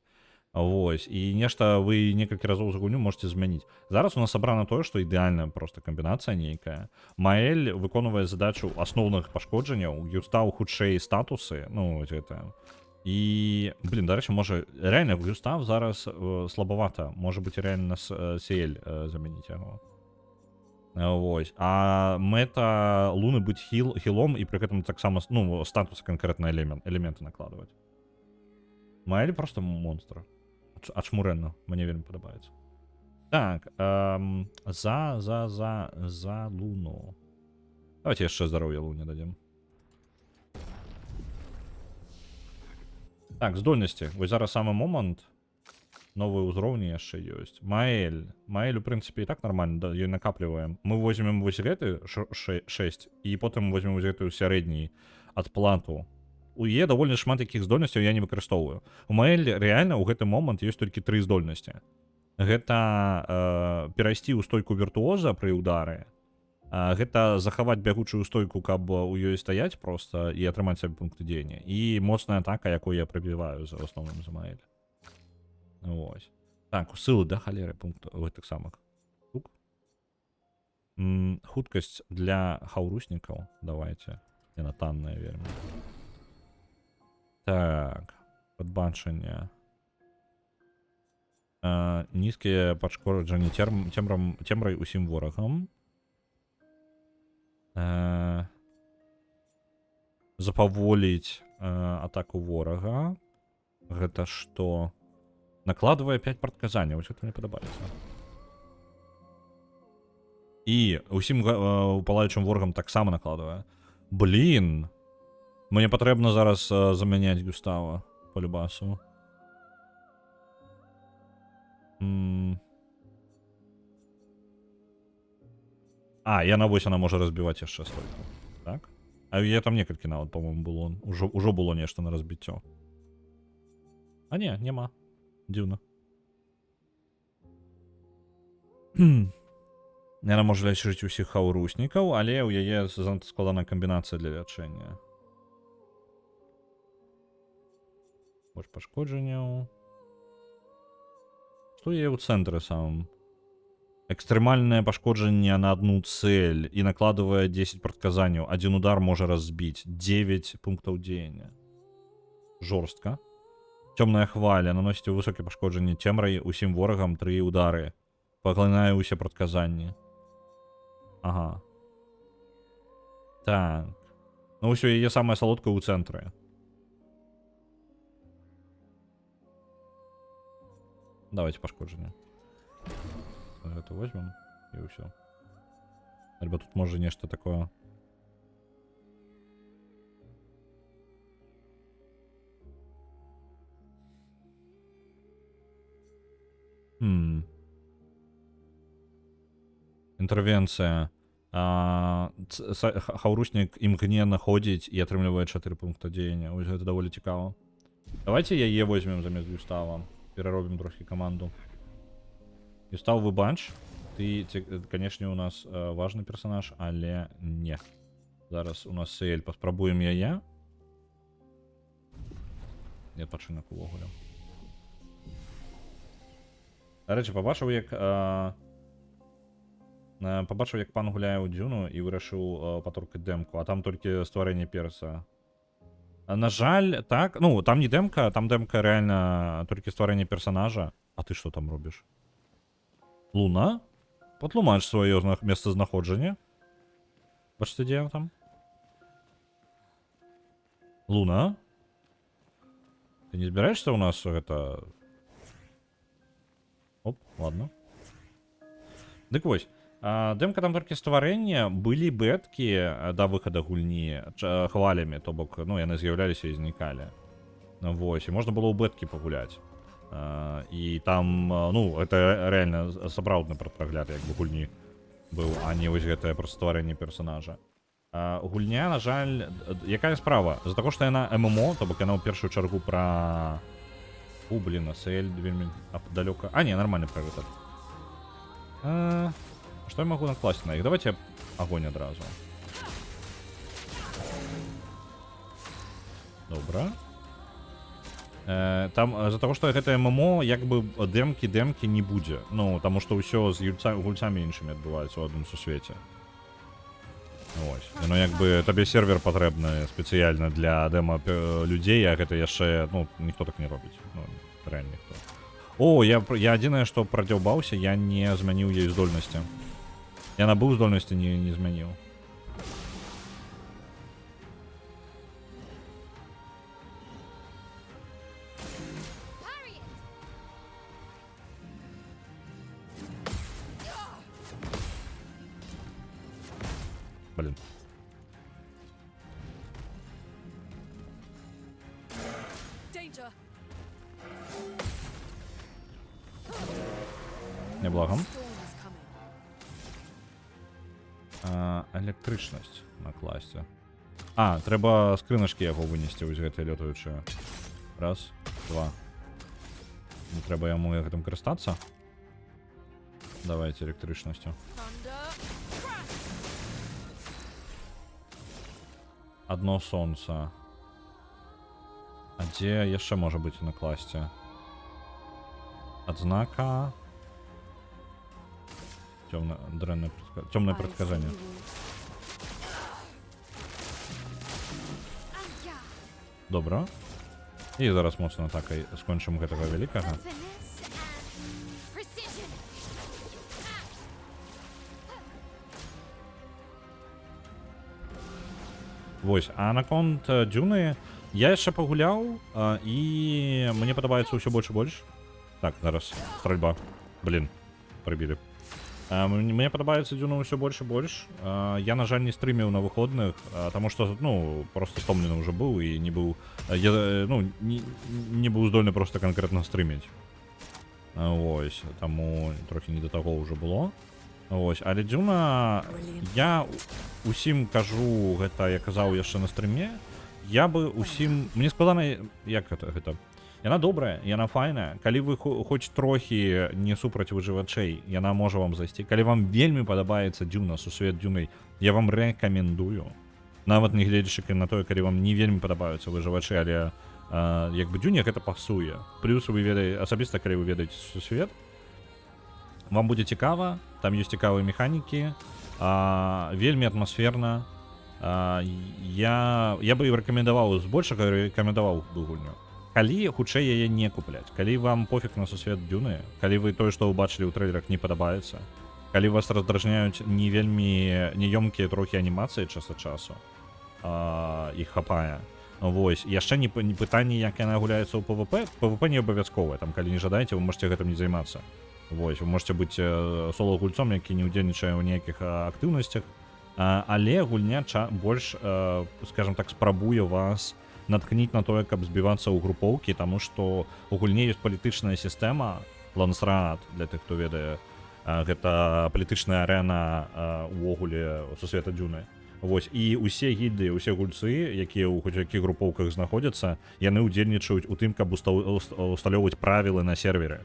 Вось, і нешта вы некалькі разоў за гульню можете змяніць. Зараз у нас сабрана тое, што ідэальная просто камбінацыя нейкая. Маэль выконвае задачу асноўных пашкоджанняў, Гюстаў хутчэй статусы, ну, вось гэта. І, блин, дарэчы, можа, реально Гюстав зараз слабавата. Можа быць, реально Сиэль замяніць яго. Вось. А мэта Луны быць хілом і пры гэтым таксама, ну, статусы канкрэтна элементы накладваць. Маэль просто монстр. Ачмурэнна, мне вельмі падабаецца. Так, за Луну. Давайте яшчэ здароўя Луне дадзім. Так, здольнасці. Вось зараз самы момант. Новыя ўзроўні яшчэ ёсць. Маэль, у прынцыпе, і так нармальна, да, ёй накапліваем. Мы возьмем вось гэты 6, і потым возьмем вось гэтую сярэдні адплату. У Е даволі шмат якіх здольнасцяў я не выкарыстоўваю. У Маэль рэальна ў гэты момант ёсць толькі 3 здольнасці. Гэта перайсці ў стойку віртуоза пры ўдары. Гэта захаваць бягучую стойку, каб у ёй стаяць проста і атрымаць сабе пункты дзеяння. І моцная атака, якую я прабіваю за асноўным за Маэль. Вось. Так, усылы да халеры пункт гэтых самых штук. Хуткасць для хаўруснікаў. Давайте. Яна танная вельмі. Так, падбачанне. Нізкія пашкоджанні цемрай усім ворагам. Запаволіць атаку ворага. Гэта што? Накладвае 5 прадказанняў. Вось гэта мне падабаецца. І усім палаючым ворагам таксама накладвае. Блін! Мне патрэбна зараз замяняць Гюстава па любасу. Яна вось она можа разбіваць яшчэ стойку. Так? А я там некалькі нават, по-моему, было. Ужо было нешта на разбіццё. А не, няма. Дзіўна. Яна можа лячыць усіх хаўруснікаў, але ў яе занадта складаная камбінацыя для лячэння. Больш пашкоджанняў. Што яе ў цэнтры самым? Экстрэмальнае пашкоджанне на одну цель і накладвае 10 прадказанняў. Один удар можа разбіць 9 пунктаў дзеяння. Жорстка. Цёмная хваля наносіць высокае пашкоджанне цемрай усім ворагам 3 удары. Паглынае ўсе прадказанні. Ага. Так. Ну ўсё, яе самая салодкая ў цэнтры. Давайте пашкоджанне. Это возьмем и все. Альбо тут может нечто такое. Интервенция. Хаўруснік імгненна ходзіць і атрымлівае 4 пункта дзеяння. Ось гэта даволі цікава. Давайте яе возьмем замест Гюстава. Переробим трохи команду. Гюстав Выбанч. Ты, конечно, у нас важный персонаж, але не. Зараз у нас Сиэль. Паспрабуем яе. Не пачынак увогуле. Дарэчы, пабачыў, як пан гуляе ў Дзюну і вырашыў патуркаць дэмку, а там толькі стварэнне перса. На жаль, так, ну, там не демка, там демка реально толькі стварэнне персонажа. А ты что там робіш? Луна? Патлумач сваё месцазнаходжанне. Бачыце, дзе там? Луна? Ты не збіраешься у нас гэта... Оп, ладно. Дык вось. Дэмка там толькі стварэння, былі бэткі да выхада гульні хвалямі, то бок, ну, яны з'яўляліся і знікалі. Вось, і можна было ў бэткі пагуляць. І там, ну, гэта реально сапраўдны прагляд як бы гульні быў, а не вось гэтае проста стварэнне персонажа. Гульня, на жаль, якая справа? З-за таго, што яна ММО, то бок яна ў першую чаргу пра... блін, ASL вельмі далёка. Не, нормальны прыгатар. Што я магу накласці на іх? Давайте агонь адразу. Добра. Там з-за таго, што гэта ММО, як бы дэмкі не будзе. Ну, таму што ўсё з гульцамі іншымі адбываецца ў адным сусвеце. Ось. Ну, як бы табе сервер патрэбны спецыяльна для дэма людзей, а гэта яшчэ, ну, ніхто так не робіць. Ну, реально ніхто. О, я адзінае, што прадзяўбаўся, я не змяніў ёй здольнасці. Я набыў здольнасці, не змяніў. Блин. Неблаго. Электрычнасць на класе. Трэба скрыначкі яго вынесці, вось гэтыя лётаючыя. Раз, два. Не трэба яму гэтым карыстацца. Давайте электрычнасцю. Одно сонца. А дзе яшчэ можа быць на класце? Адзнака. Тёмное предсказание. Добра. І зараз моцна атакай скончым гэтага вялікага. Вось, а наконт Дзюны я яшчэ пагуляў, і мне падабаецца ўсё больш і больш. Так, зараз стральба. Блин, прыбілі. Мне падабаецца Дзюна ўсё больш і больш. Я, на жаль, не стрыміў на выходных, таму што, ну, просто стомлены ўжо быў і не быў, не быў здольны просто канкрэтна стрыміць. Вось, таму трохі не да таго ўжо было. Вось, але Дзюна, я усім кажу, гэта я казаў яшчэ на стрыме, я бы усім, мне складана, як гэта? Яна добрая, яна файная. Калі вы хоць трохі не супраць выжывачэй, яна можа вам зайсці. Калі вам вельмі падабаецца Дзюна, сусвет Дзюны, я вам рэкамендую. Нават не гледзячы на тое, калі вам не вельмі падабаюцца выжывачы, але як бы Дзюне гэта пасуе. Плюс вы ведаеце, асабіста калі вы ведаеце сусвет, вам будзе цікава, там ёсць цікавыя механікі, вельмі атмасферна. Я бы рэкамендаваў, збольшага рэкамендаваў бы гульню. Калі хутчэй яе не купляць, калі вам пофіг на сусвет Дзюны, калі вы тое, што вы бачылі ў трэйлерах, не падабаецца, калі вас раздражняюць не вельмі няёмкія трохі анімацыі час ад часу, іх хапае. Вось, яшчэ не пытанне, як яна гуляецца ў PvP. PvP не абавязковае, там калі не жадаеце, вы можете гэтым не займацца. Вось, вы можете быць соло-гульцом, які не ўдзельнічае ў ніякіх актыўнасцях, але гульня больш, скажем так, спрабуе вас наткніць на тое, каб збівацца ў групоўкі, таму што у гульні ёсць палітычная сістэма, Лансраат, для тых, хто ведае, гэта палітычная арэна увогуле сусвета Дзюны. Вось, і ўсе гільдыі, усе гульцы, якія ў хоць якіх групоўках знаходзяцца, яны ўдзельнічаюць у тым, каб усталёўваць правілы на сервере.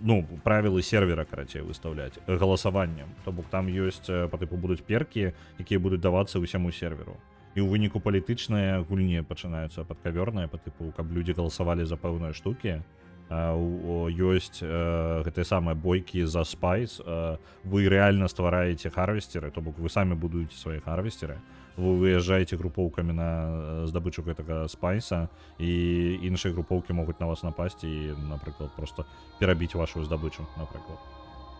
Ну, правілы сервера, карацей, выстаўляць галасаваннем. То бок там ёсць, па тыпу, будуць перкі, якія будуць давацца ўсяму серверу. І ў выніку палітычныя гульні пачынаюцца падкавёрныя, па тыпу, каб людзі галасавалі за пэўныя штукі. Ёсць гэтыя самыя бойкі за спайс. Вы рэальна ствараеце харвестеры, то бок вы самі будуеце свае харвестеры. Вы выязджаеце групоўкамі на здабычу гэтага спайса, і іншыя групоўкі могуць на вас напасці і, напрыклад, просто перабіць вашу здабычу, напрыклад.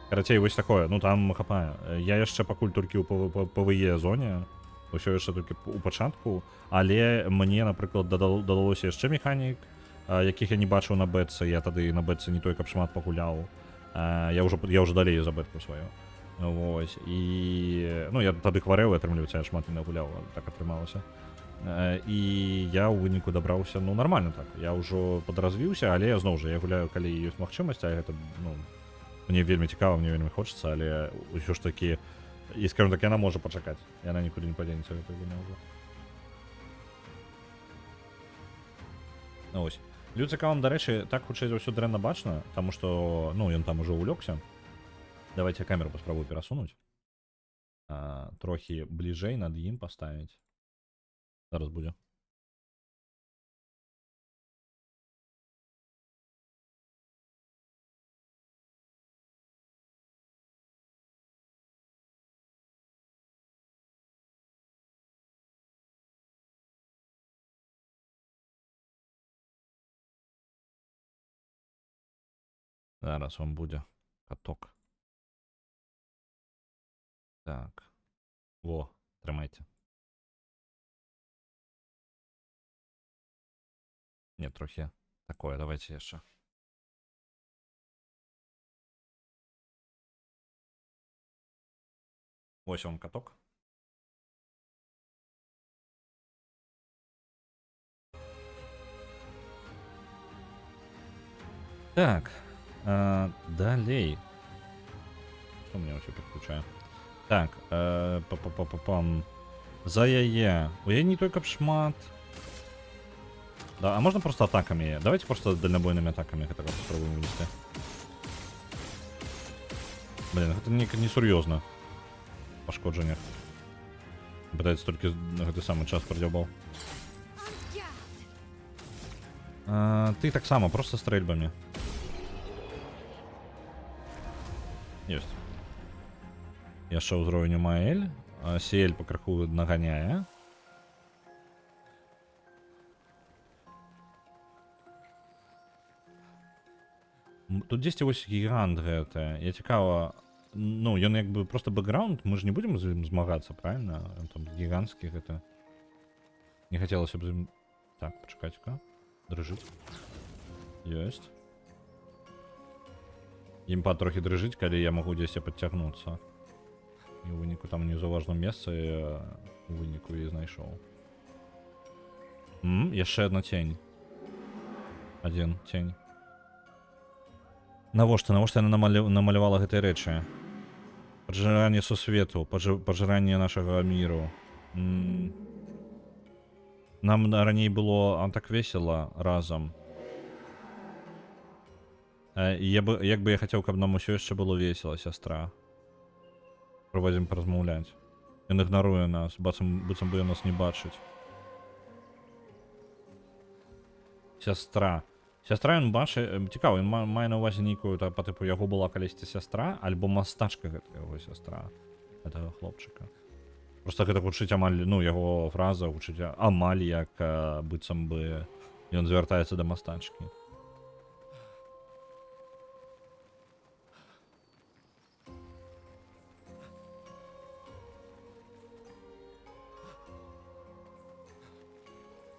Карацей, вось такое, ну там хапае. Я яшчэ пакуль толькі ў PvE зоне, усё яшчэ толькі ў пачатку, але мне, напрыклад, дадалося яшчэ механік, якіх я не бачыў на бэтцы. Я тады на бэтцы не той, каб шмат пагуляў. Я ўжо далей за бэтку сваю. Вось, і... Ну, я тады хварэў, і атрымліваецца, я шмат не нагуляў, так атрымалася. І я ў выніку дабраўся, ну, нормально так. Я ўжо падразвіўся, але зноў жа, я гуляю, калі ёсць магчымасць, а гэта, ну, мне вельмі цікава, мне вельмі хочацца, але ўсё ж такі, і, скажем так, яна можа пачакаць. Яна нікуды не падзенецца, гэта гуня ўжо. Ну, ось. Людзі аккаунт, дарэчы, так хутчэй за ўсё дрэнна бачна, таму што, ну, ён там ужо ўлёгся. Давайте камеру паспрабую перасунуць. Трохі бліжэй над ім паставіць. Зараз будзе. Зараз вам будзе каток. Так. Во, трымайце. Не, трохи такое, давайте яшчэ. Ось вам каток. Так, далей. Что у меня вообще подключаю? Так, па-па-па-па-пам. За яе. У яе не только шмат. Да, а можно просто атаками? Давайте просто дальнобойными атаками это попробуем вынести. Блин, это не серьезно. Пошкодження. Пытается только на гэты самый час продёбал. Ты так само, просто стрельбами. Есть. Яшчэ ўзровень Маэль. Сиэль по краху нагоняя. Тут 10 вось гігант гэта. Я цікава, ну, ён як бы просто бэкграунд, мы ж не будем з ім змагацца, правильно? Он там гіганцкі гэта. Не хацелася б з ім... Так, пачакайце-ка. Дрыжыць. Ёсць. Імпа трохі дрыжыць, калі я магу дзесьці падцягнуцца. І ў выніку там не заўважным месцы, у выніку і знайшоў. Яшчэ одна тень. Один тень. Навошта яна намалявала гэтыя рэчы? Пажыранне сусвету, пажыранне нашага міру. Нам раней было так весела разам. Як бы я хацеў, каб нам усё яшчэ было весела, сястра. Проводзім паразмаўляць. Ён ігнаруе нас, быццам бы ён нас не бачыць. Сястра. Сястра ён бачыць, цікава, ён мае на ўвазе нейкую, па тыпу, яго была калісьці сястра, альбо мастачка гэта яго сястра, гэтага хлопчыка. Просто гэта гучыць амаль, ну, яго фраза гучыць амаль як быццам бы ён звяртаецца да мастачкі.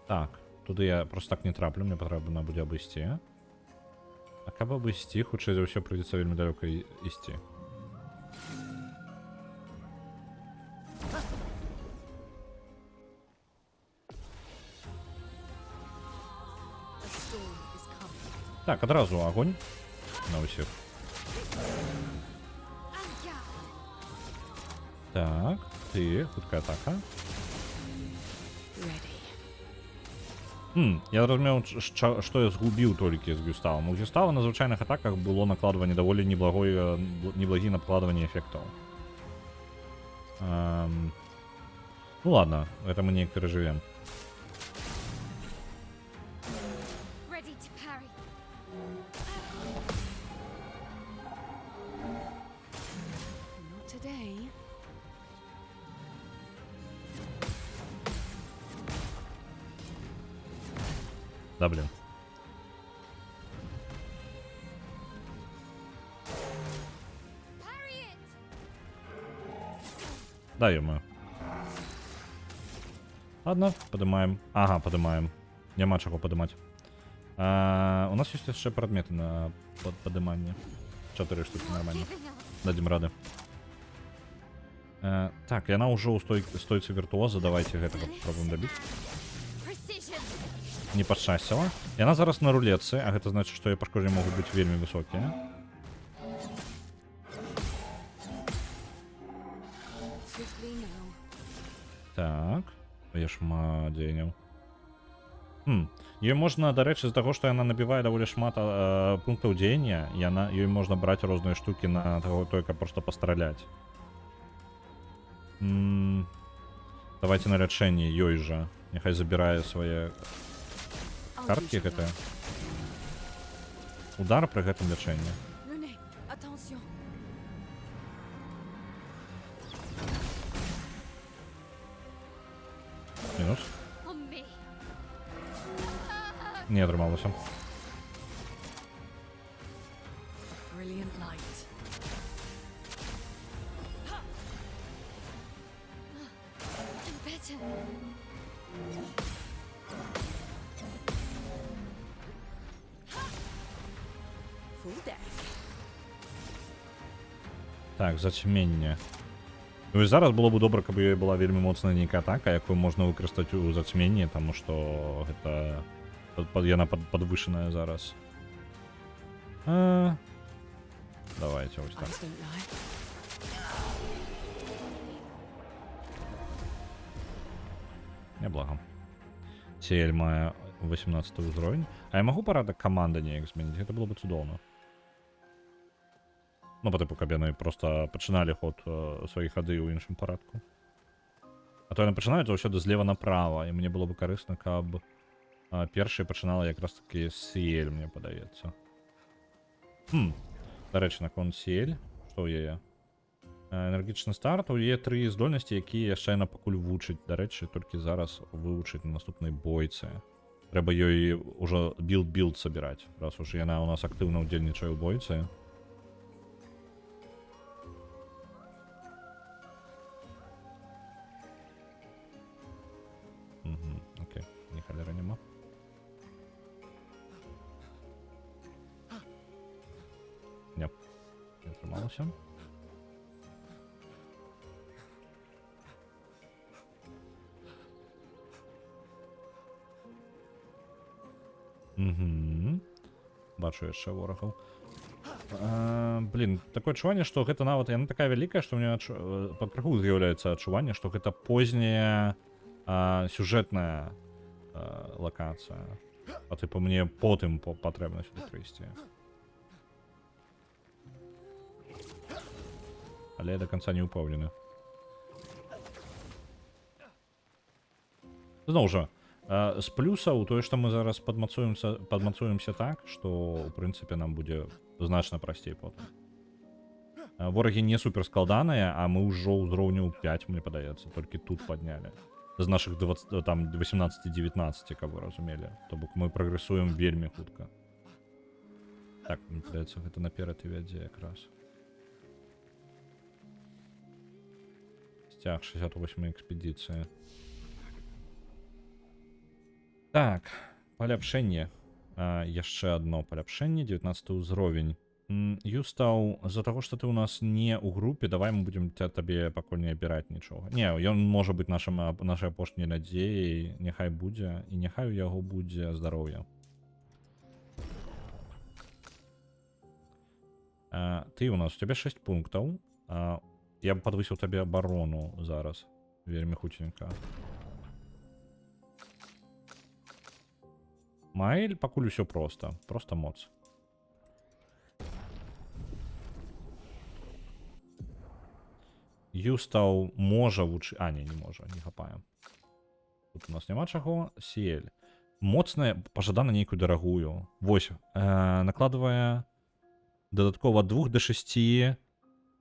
Так, туды я просто так не траплю, мне патрэбна будзе абысці. А каб абысці, хутчэй за ўсё прыйдзецца вельмі далёка ісці. Так, адразу агонь на ўсіх. Так, ты, хуткая атака. Я разумеў, што я згубіў толькі з Гюставам. У Гюстава на звычайных атаках было накладванне даволі неблагі накладванне эфектаў. Ну ладно, гэта мы неяк перажывем. Да, блин. Да, ё-моё. Ладно, поднимаем. Ага, поднимаем. Няма чаго падымаць. У нас есть яшчэ прадметы на падыманне. 4 штуки нормально. Дадзім рады. Так, яна ўжо ў стойцы віртуоза, давайте гэтага попробуем дабіць. Не пашчасціла. Яна зараз на рулетцы, а гэта значыць, што яе пашкоджанні могуць быць вельмі высокія. Так, я шмат дзеянняў. Ёй можна, дарэчы, з таго, што яна набівае даволі шмат пунктаў дзеяння, ёй можна браць розныя штукі на таго, каб проста пастраляць. Давайте на лячэнне ёй жа. Няхай забірае свае карткі гэтыя. Удар пры гэтым лячэнні. Мінус. Не атрымалася. Так, зацьменне. Ну і зараз было б добра, каб ёй была вельмі моцная нейкая атака, якую можна выкарыстаць у зацьменні, таму што гэта яна падвышаная зараз. Давайте ось так. Неблаго. Сіэль мае 18 ўзровень. А я магу парадак каманды неяк змяніць? Гэта было бы цудоўна. Ну, по типу, каб яны просто пачыналі ход свае хады ў іншым парадку. А то яны пачынаюць заўсёды злева направа, і мне было бы карысна, каб першай пачынала якраз такі Сіэль, мне падаецца. Дарэчы, наконт Сіэль, што ў яе? Энергічны старт, у яе 3 здольнасці, якія яшчэ яна пакуль вучыць. Дарэчы, толькі зараз вывучыць на наступнай бойцы. Трэба ёй ужо билд сабіраць, раз уж яна у нас актыўна ўдзельнічае ў бойцы. Окей, ні халера нема. Не, не атрымалася. Бачу яшчэ ворагаў. Блин, такое адчуванне, што гэта нават яна такая вялікая, што мне пакрыху з'яўляецца адчуванне, што гэта позняя сюжэтная лакацыя. А тыпу мне потым патрэбна сюды прыйсці. Але я до конца не упэўнены. Зноў жа, з плюсаў тое, што мы зараз падмацуемся так, што ў прынцыпе нам будзе значна прасцей потым. Ворагі не супер складаныя, а мы ўжо ўзроўню 5, мне падаецца, толькі тут паднялі. З нашых 18-19, каб вы разумелі. То бок мы прагрэсуем вельмі хутка. Так, мне падаецца, гэта наперад і вядзе якраз. Сцяг 68 экспедыцыі. Так, паляпшэнне. Яшчэ адно паляпшэнне, 19 ўзровень. Юстаў, з-за таго, што ты ў нас не ў групе, давай мы будзем табе пакуль не абіраць нічога. Не, ён можа быць нашай апошняй надзеяй, няхай будзе, і няхай у яго будзе здароўе. Ты у нас, у цябе 6 пунктаў. Я б падвысіў табе абарону зараз, вельмі хуценька. Маэль, пакуль усё проста моц. Юстаў можа вучыць... не можа, не хапае. Тут у нас няма чаго. Сіэль. Моцная, пажадана нейкую дарагую. Вось, накладвае дадаткова 2 до 6,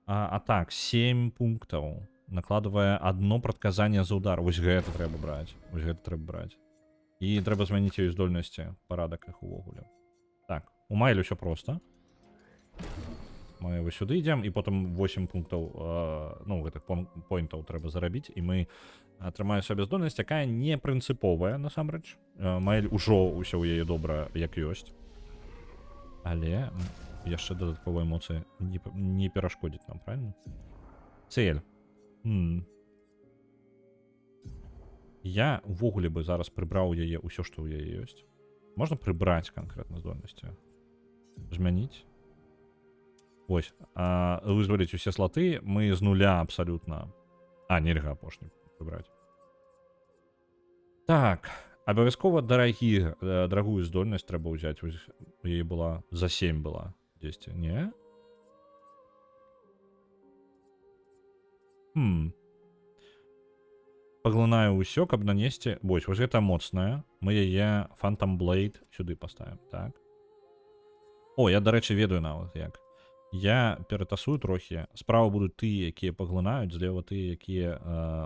так, 7 пунктаў. Накладвае одно прадказанне за удар. Вось гэта трэба браць. Вось гэта трэба браць. І трэба змяніць ёй здольнасці, парадак іх увогуле. Так, у Маэль усё проста. Мы вось сюды ідзем, і потым 8 пунктаў, ну, гэтых поінтаў трэба зарабіць, і мы атрымаем сабе здольнасць, якая не прынцыповая, насамрэч. Маэль ужо ўсё ў яе добра, як ёсць. Але яшчэ дадатковыя эмоцыі не перашкодзіць нам, правильно? Цэль. Я увогуле бы зараз прыбраў яе ўсё, што ў яе ёсць. Можна прыбраць канкрэтна здольнасці. Змяніць. Вось. Вызваліць усе слоты. Мы з нуля абсалютна. Нельга апошні прыбраць. Так. Абавязкова дарагую здольнасць трэба ўзяць. У яе была за 7 была. Дзесьці. Не? Паглынаю ўсё, каб нанесці. Вось гэта моцная. Мы яе Phantom Blade сюды паставім. Так. О, я, дарэчы, ведаю нават як. Я ператасую трохі. Справа будуць тыя, якія паглынаюць, злева тыя, якія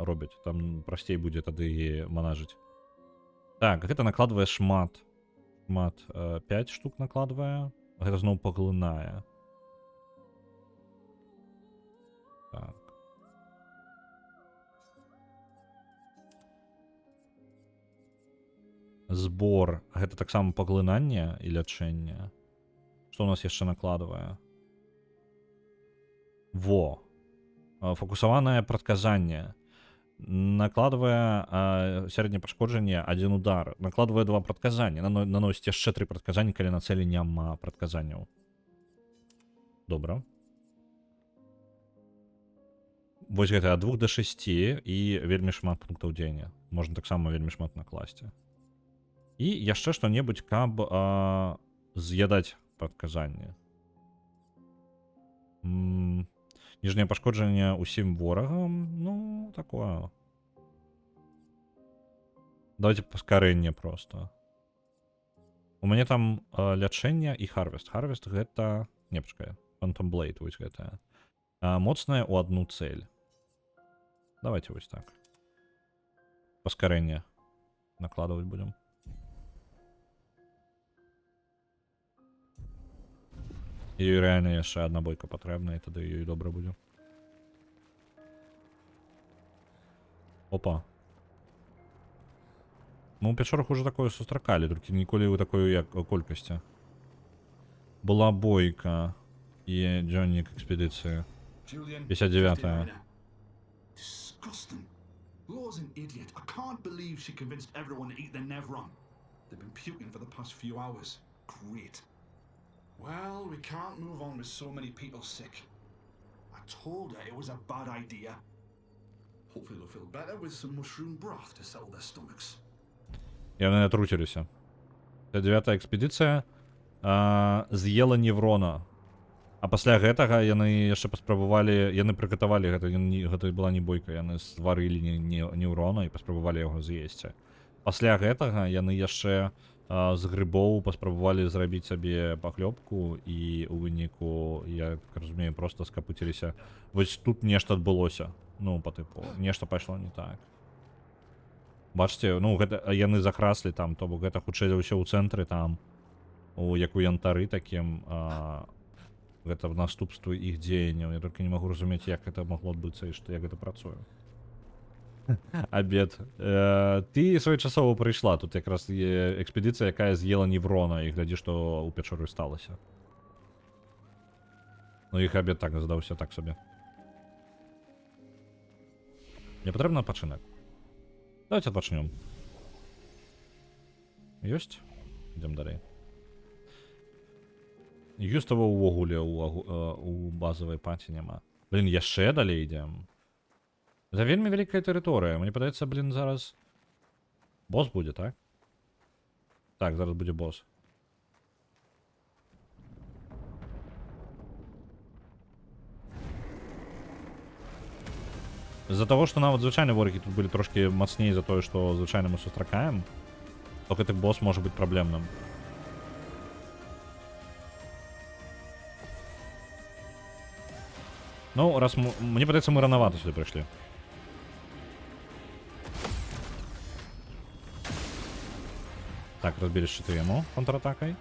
робяць. Там прасцей будзе тады манажыць. Так, гэта накладвае шмат. 5 штук накладвае. Гэта зноў паглынае. Так. Збор. Гэта таксама паглынанне і лячэнне. Што ў нас яшчэ накладвае? Во. Фокусаванае прадказанне. Накладвае сярэдняе пашкоджанне 1 удар. Накладвае 2 прадказання. Наносіць яшчэ 3 прадказанні, калі на цэлі няма прадказанняў. Добра. Вось гэта ад 2 до 6 і вельмі шмат пунктаў дзеяння. Можна таксама вельмі шмат накласці. І яшчэ што-небудзь, каб з'ядаць прадказанне. Ніжняе пашкоджанне ўсім ворагам. Ну, такое. Давайте паскарэнне просто. У мяне там лячэнне і Harvest. Harvest гэта... Не, пачакай. Phantom Blade, вось гэтая. Моцная ў адну цэль. Давайте вось так. Паскарэнне накладваць будем. Ёй реально яшчэ одна бойка патрэбна, і тады ёй добра будзе. Опа. Мы ў пячорах уже такое сустракалі, толькі ніколі ў такой колькасці. Была бойка і дзённік экспедыцыі. 59-я. Disgusting. Law's an idiot. I can't believe she convinced everyone to eat the Nevron. They've been puking for the past few hours. Great. Well, we can't move on with so many people sick. I told her it was a bad idea. Hopefully they'll feel better with some mushroom broth to settle their stomachs. Яны натруціліся. 59-я экспедыцыя з'ела Неврона. А пасля гэтага яны яшчэ паспрабавалі, яны прыгатавалі гэта была не бойка, яны стварылі Неврона і паспрабавалі яго з'есці. Пасля гэтага яны яшчэ з грыбоў паспрабавалі зрабіць сабе пахлёбку і ў выніку, я так разумею, просто скапуціліся. Вось тут нешта адбылося. Ну, па тыпу, нешта пайшло не так. Бачыце, ну, гэта яны захраслі там, то бок гэта хутчэй за ўсё ў цэнтры там, як у янтары такім, гэта наступствы іх дзеянняў. Я толькі не магу разумець, як гэта магло адбыцца і што як гэта працуе. Абед. Ты своечасова прыйшла. Тут якраз экспедыцыя, якая з'ела Неврона, і глядзі, што ў пячоры сталася. Ну, іх абед так задаўся так сабе. Мне патрэбна адпачынак. Давайте адпачнём. Ёсць? Ідём далей. Юстава ўвогуле у базавай паці няма. Блін, яшчэ далей ідзем. Это вельмі вялікая тэрыторыя. Мне падаецца, блін, зараз босс будзе, так? Так, зараз будзе босс. З-за таго, што нават звычайныя ворагі тут былі трошкі мацней за тое, што звычайна мы сустракаем, то гэты босс можа быць праблемным. Ну, раз мне падаецца, мы ранавата сюды прыйшлі. Так, разбілі шчыты яму контратакай.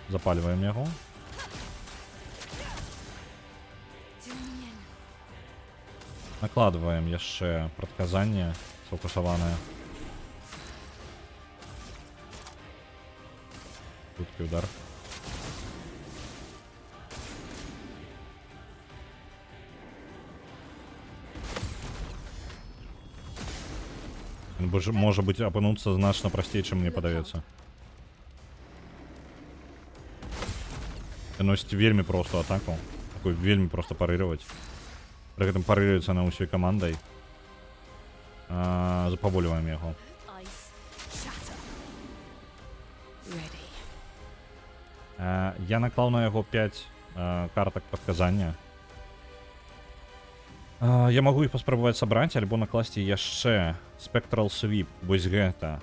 Запальваем яго. Накладваем яшчэ прадказанне сфокусаванае. Хуткі удар. Може бути апануцца значна прасцей, чым мне падаецца. Носіць вельмі простую атаку. Такую вельмі просто парыраваць. Пры гэтым парыруецца на ўсёй камандай. Запаволіваем яго. Я наклаў на яго 5 картак падказання. Я магу іх паспрабаваць сабраць, альбо накласці яшчэ Spectral Sweep, вось гэта.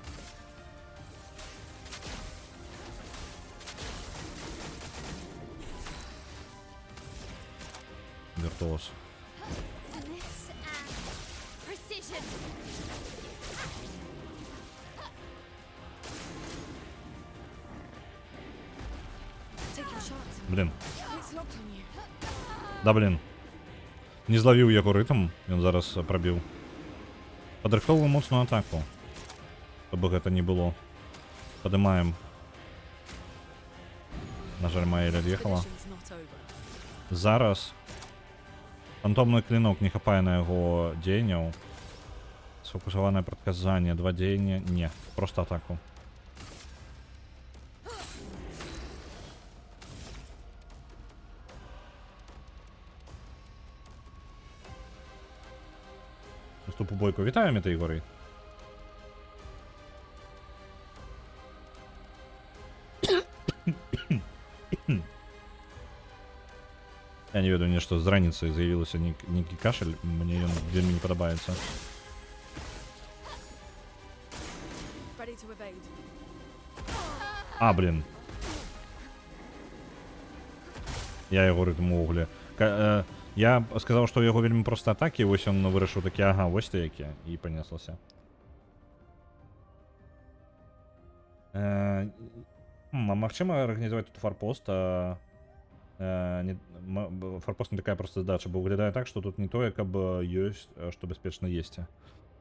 Віртуоз. Блін. Да, блін. Не зловіў яго рытм, ён зараз прабіў. Падрыхтоўваю моцную атаку. Каб гэта не было. Падымаем. На жаль, Маэль ад'ехала. Зараз фантомны клинок не хапае на яго дзеянняў. Сфокусаванае прадказанне, 2 дзеяння, не, просто атаку. Наступ у бойку. Вітаю, Метеігори. Я не ведаю, нешта з раніцы з'явілася нейкі кашель, мне ён вельмі не падабаецца. Блін. Я яго рытм увогуле. Я сказаў, што ў яго вельмі проста атакі, вось ён вырашыў такі, ага, вось ты які, і панеслася. Магчыма арганізаваць тут фарпост. Фарпост не такая проста задача, бо выглядае так, што тут не тое, каб ёсць, што бяспечна есці.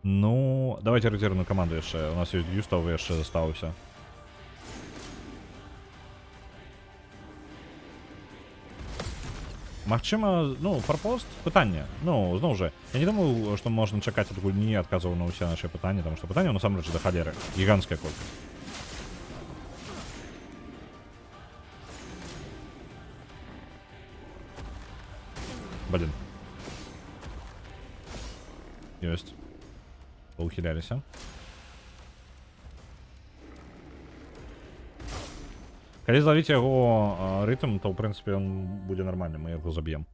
Ну, давайте рэзервную каманду яшчэ. У нас ёсць Гюстав яшчэ застаўся. Магчыма, ну, фарпост, пытанне. Ну, зноў жа, я не думаю, што можна чакаць ад гульні адказаў на ўсе нашы пытанні, таму што пытанняў насамрэч да халеры. Гіганцкая колькасць. Блин. Ёсць. Паўхіляліся. Калі злавіць яго рытм, то, ў прынцыпе, ён будзе нармальны, мы яго заб'ем.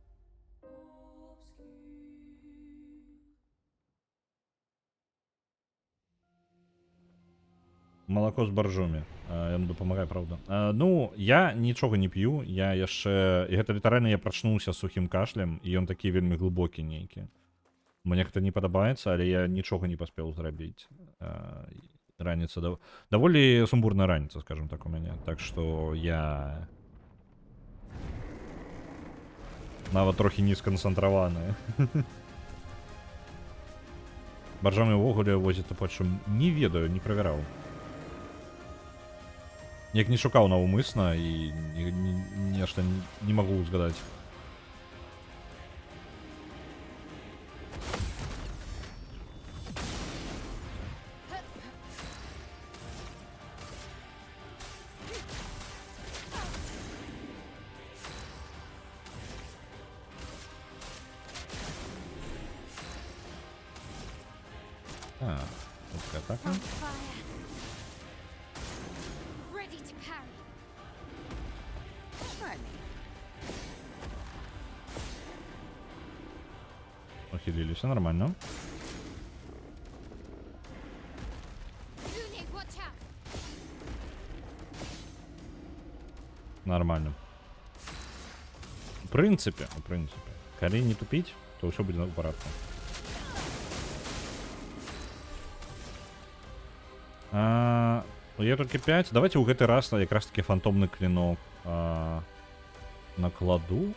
Малако з баржомі. Яно дапамагае, правда. Ну, я нічога не п'ю, я яшчэ... І гэта літаральна я прачнуўся сухім кашлем, і ён такі вельмі глыбокі нейкі. Мне гэта не падабаецца, але я нічога не паспеў зрабіць. Раніца даволі сумбурная раніца, скажем так, у мяне. Так што я нават трохі не сканцэнтраваны. Баржамі ўвогуле возіць тапочым не ведаю, не правяраў. Як не шукаў наўмысна і нешта не магу згадаць. Атака. Похилились, нормально. Нормально. В принципе. Калі не тупить, то все будет на порядку. Я толькі 5. Давайте ў гэты раз якраз таки фантомны клинок накладу.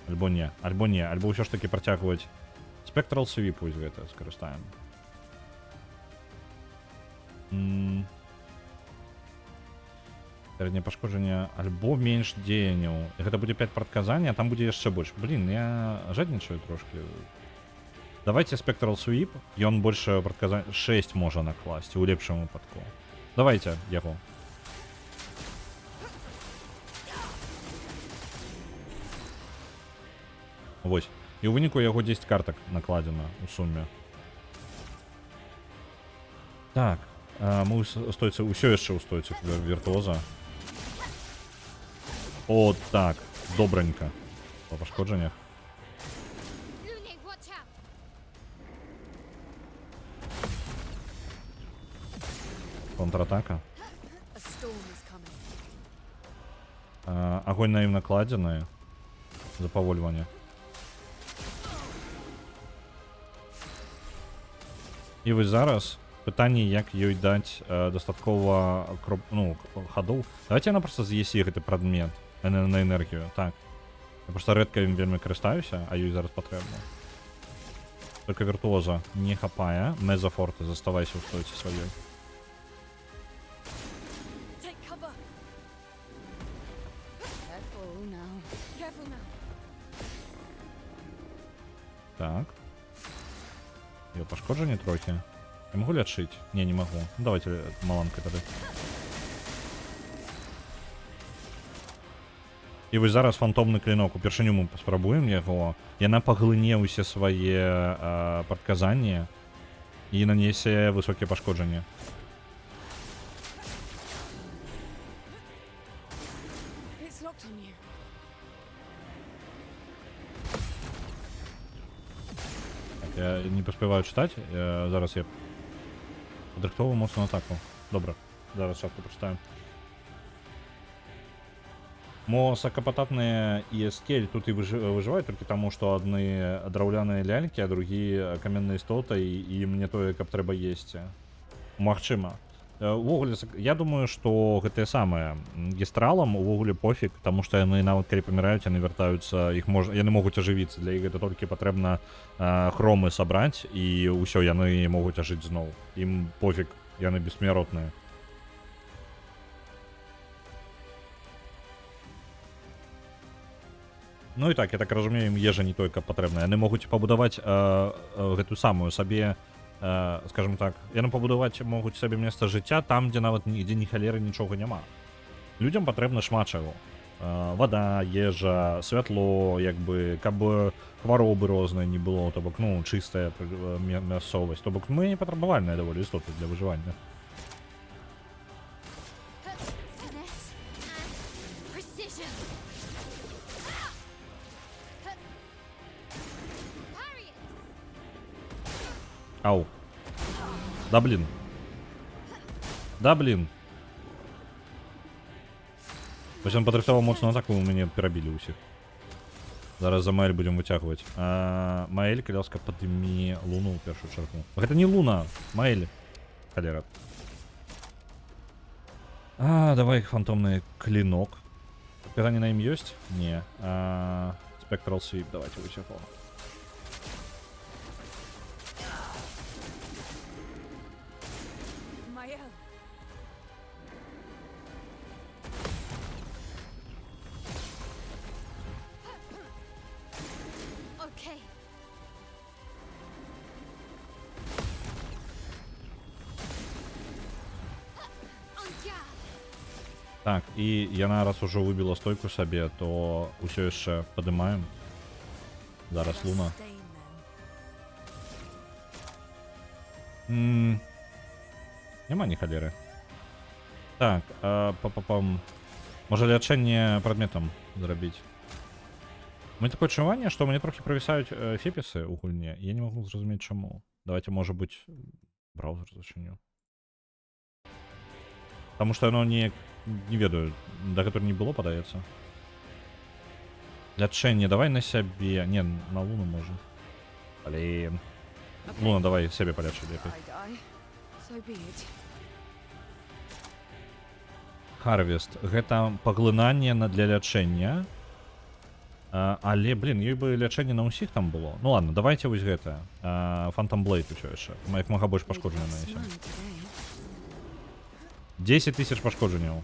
Альбо не, альбо ўсё ж таки працягваць Spectral Sweep, вось гэта скарыстаем. Сярэдняе пашкоджанне альбо менш дзеянняў. Гэта будзе 5 прадказанняў, а там будзе яшчэ больш. Блін, я жаднічаю трошки. Давайте Spectral Sweep, ён больше прадказань 6 можа накласці у лепшым выпадку. Давайте яго. Вось. І ў выніку яго 10 картак накладзена у суме. Так, мы ў стойцы, ўсё яшчэ ў стойцы віртуоза. О, так, добранька. По пашкоджаннях. Контратака. Огонь на ім накладзены. Запавольванне. І вось зараз пытанне, як ёй даць дастаткова хадоў. Давайте яна проста з'есі гэты прадмет на энергію. Так. Я просто рэдка ім вельмі карыстаюся, а ёй зараз патрэбна. Только віртуоза не хапае. Мезафорты, заставайся ў стойцы сваёй. Так. Её пашкоджанне трохі. Я могу лячыць? Не могу. Ну, давайте маланкай тады. І вось зараз фантомны клінок. Упершыню мы паспрабуем яго. Яна паглыне ўсе свае прадказанні і нанесе высокія пашкоджанні. Я не паспяваю чытаць. Зараз я падрыхтовую моцную атаку. Добра, зараз шапку прачытаем. Мо сакапататныя і скель тут і выжываюць толькі таму, што адны драўляныя лялькі, а другі каменныя істоты, і мне тое, каб трэба есці. Магчыма. Увогуле, я думаю, што гэтыя самыя гестралам увогуле пофіг, таму што яны нават калі паміраюць, яны вяртаюцца, яны могуць ажывіцца. Для іх гэта толькі патрэбна хромы сабраць, і ўсё, яны могуць ажыць зноў. Ім пофіг, яны бессмяротныя. Ну і так, я так разумею, ім ежа не толькі патрэбна. Яны могуць пабудаваць гэтую самую сабе, скажем так, яны пабудаваць могуць сабе месца жыцця там, дзе нават нідзе ні халеры нічога няма. Людзям патрэбна шмат чаго. Вада, ежа, святло, як бы, каб хваробы розныя не было, то бок, ну, чыстая мясцовасць. То бок, мы не патрабавальныя даволі істоты для выжывання. Ау. Да блин. Да блин. Вось ён падрыхтаваў моцную атаку, у мяне перабілі ўсіх. Зараз за Маэль будзем выцягваць. Маэль, калі ласка, падымі луну ў першую чаргу. Гэта не луна, Маэль. Халера. Давай фантомны клінок. Пытанне на ім ёсць? Не. Spectral Sweep, давайте выцягваў. Так, і яна раз ужо выбіла стойку сабе, то ўсё яшчэ падымаем. Зараз луна. Няма ні халеры. Так, па-па-пам. Можа лячэнне прадметам зрабіць. У мяне такое адчуванне, што мне трохі правісаюць фепісы ў гульне. Я не магу зразумець чаму. Давайте, можа быць, браузер зачыню. Таму што яно не ведаю, дагэтуль не было, падаецца. Лячэнне, давай на сябе. Не, на луну можа. Блин. Луна, давай сябе палячы лепей. Харвест. Гэта паглынанне для лячэння. Але, блин, ёй бы лячэнне на ўсіх там было. Ну ладно, давайте вось гэта. Phantom Blade усё яшчэ. Як мага больш пашкоджання нанесем. 10 000 пашкоджанняў.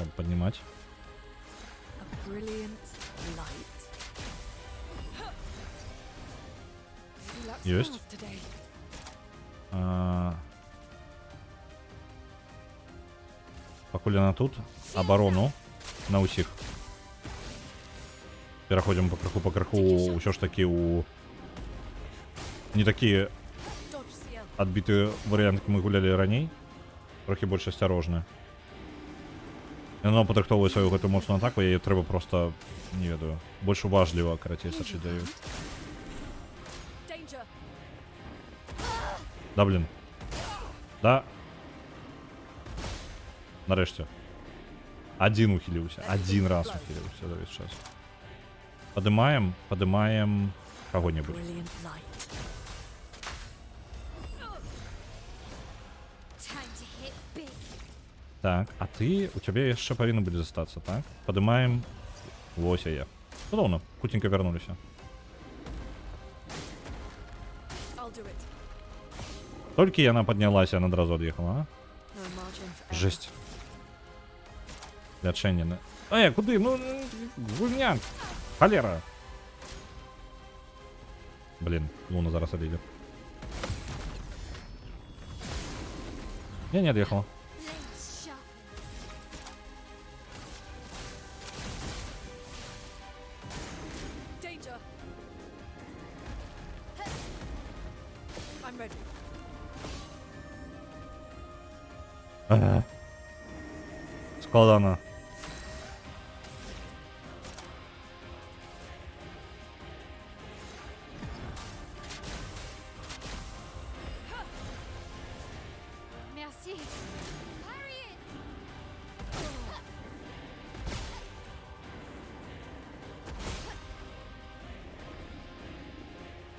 Треба поднимать. A brilliant light. Есть. Пакуль яна тут. Оборону. На усіх. Пераходзім па крыху ўсё ж такі у не такі адбіты варыянт, як мы гулялі раней. Трохі больш асцярожны. Яно падрыхтоўвае сваю гэту моцную атаку, яе трэба проста, не ведаю, больш уважліва, карацей, сачыць за ёй. Да, блін. Да. Нарэшце. Адзін ухіліўся. Адзін раз ухіліўся за весь час. Падымаем каго-небудзь. Brilliant light. Time to hit big. Так, а ты, у цябе яшчэ павінна будзе застацца, так? Падымаем. Вось яе. Цудоўна, хутенька вярнуліся. I'll do it. Толькі яна паднялася, яна адразу ад'ехала, а? No margin for error. Жесть. Лячэнне. Куды? Ну, гульня. Холера. Блин, Луна зараз обидит. Я не отъехал. Blades sharpen. Danger. I'm ready. Складано. Merci. Hurry it.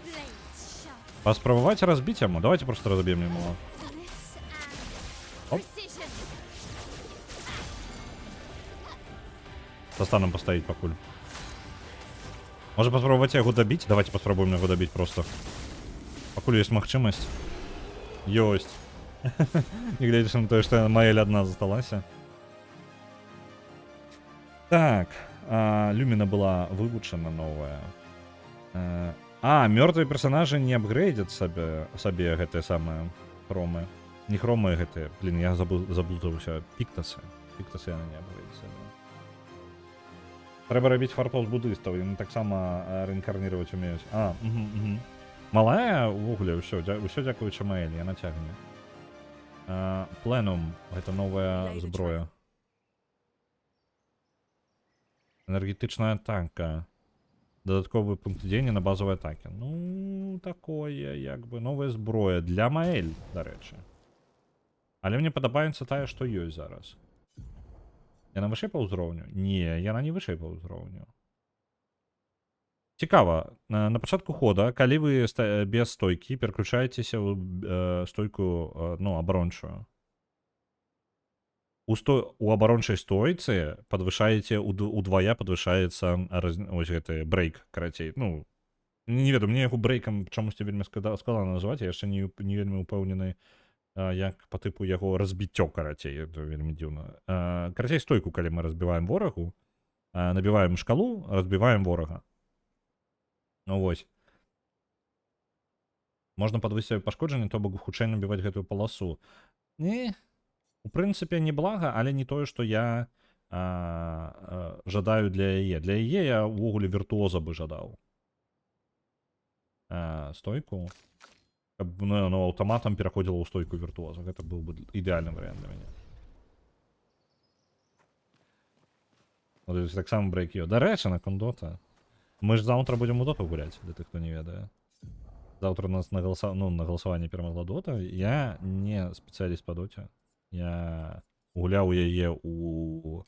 Blades sharpen. Поспробовать разбить ему? Давайте просто разобьем ему. Bliss and Оп. precision. Со станом поставить покуль. Может попробовать его добить? Давайте попробуем его добить просто. Покуль есть махчимость. Есть. Не глядишь на то, что Маэль одна засталась. Так. Люмина была вылучена новая. Мертвые персонажи не апгрейдят себе гэтые самые хромы. Не хромы гэтые. Блин, я заблудился. Пиктасы. Пиктасы яны не апгрейдят себе. Трэба рабіць фартоў з будыстаў, яны таксама рэінкарніраваць умеюць. Малая ўвогуле ўсё дзякуючы Маэлі, яна цягне. Пленум, гэта новая зброя. Энергетычная атака. Дадатковы пункт дзеяння на базовай атаке. Ну, такое, як бы, новая зброя для Маэль, дарэчы. Але мне падабаецца тая, што ёсць зараз. Яна вышэй па ўзроўню? Не, яна не вышэй па ўзроўню. Цікава, на пачатку хода, калі вы без стойкі пераключаецеся ў стойку, ну, абарончую. У абарончай стойцы падвышаеце, удвая падвышаецца ось гэты брейк, карацей. Ну, не ведаю, мне яго брейкам чамусьці вельмі складана называць, я яшчэ не вельмі ўпэўнены, як по типу яго разбіццё, карацей, это вельмі дзіўна. Карацей, стойку, калі мы разбіваем ворагу, набіваем шкалу, разбіваем ворага. Ну вось. Можна падвысіць пашкоджанне, то бок хутчэй набіваць гэтую паласу. Не, у прынцыпе, не блага, але не тое, што я жадаю для яе. Для яе я ўвогуле віртуоза бы жадаў. Стойку. Каб ну, аўтаматам пераходзіла ў стойку віртуоза. Гэта быў бы ідэальны варыянт для мяне. Таксама брейк ёсць. Дарэчы, наконт дота. Мы ж заўтра будзем у доту гуляць, для тых, хто не ведае. Заўтра у нас на галасаванне перамагла дота. Я не спецыяліст па доце. Я гуляў яе у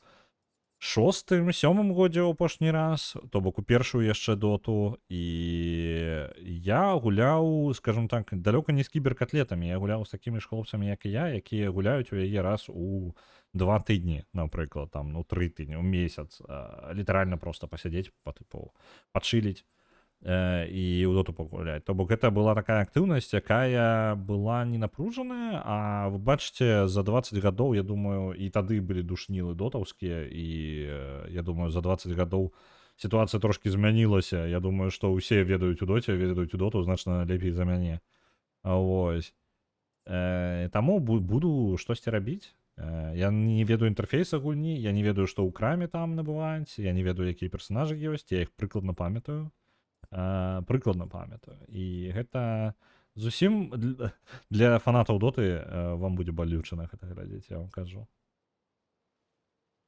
6-7 годзе ў апошні раз, то бок у першую яшчэ доту, і я гуляў, скажем так, далёка не з кіберкатлетамі, я гуляў з такімі ж хлопцамі, як і я, якія гуляюць у яе раз у 2 тыдні, напрыклад, там, ну, 3 тыдні, у месяц, літаральна проста пасядзець, па тыпу, пачыліць. і ў доту пагуляць. То бок гэта была такая актыўнасць, якая была не напружаная, а вы бачыце, за 20 гадоў, я думаю, і тады былі душнілы дотаўскія, і я думаю, за 20 гадоў сітуацыя трошкі змянілася. Я думаю, што ўсе ведаюць у доце, ведаюць у доту значна лепей за мяне. Вось. Таму буду штосьці рабіць. Я не ведаю інтэрфейса гульні, я не ведаю, што ў краме там набываць, я не ведаю, якія персанажы ёсць, я іх прыкладна памятаю. І гэта зусім для фанатаў доты вам будзе балюча на гэта глядзець, я вам кажу.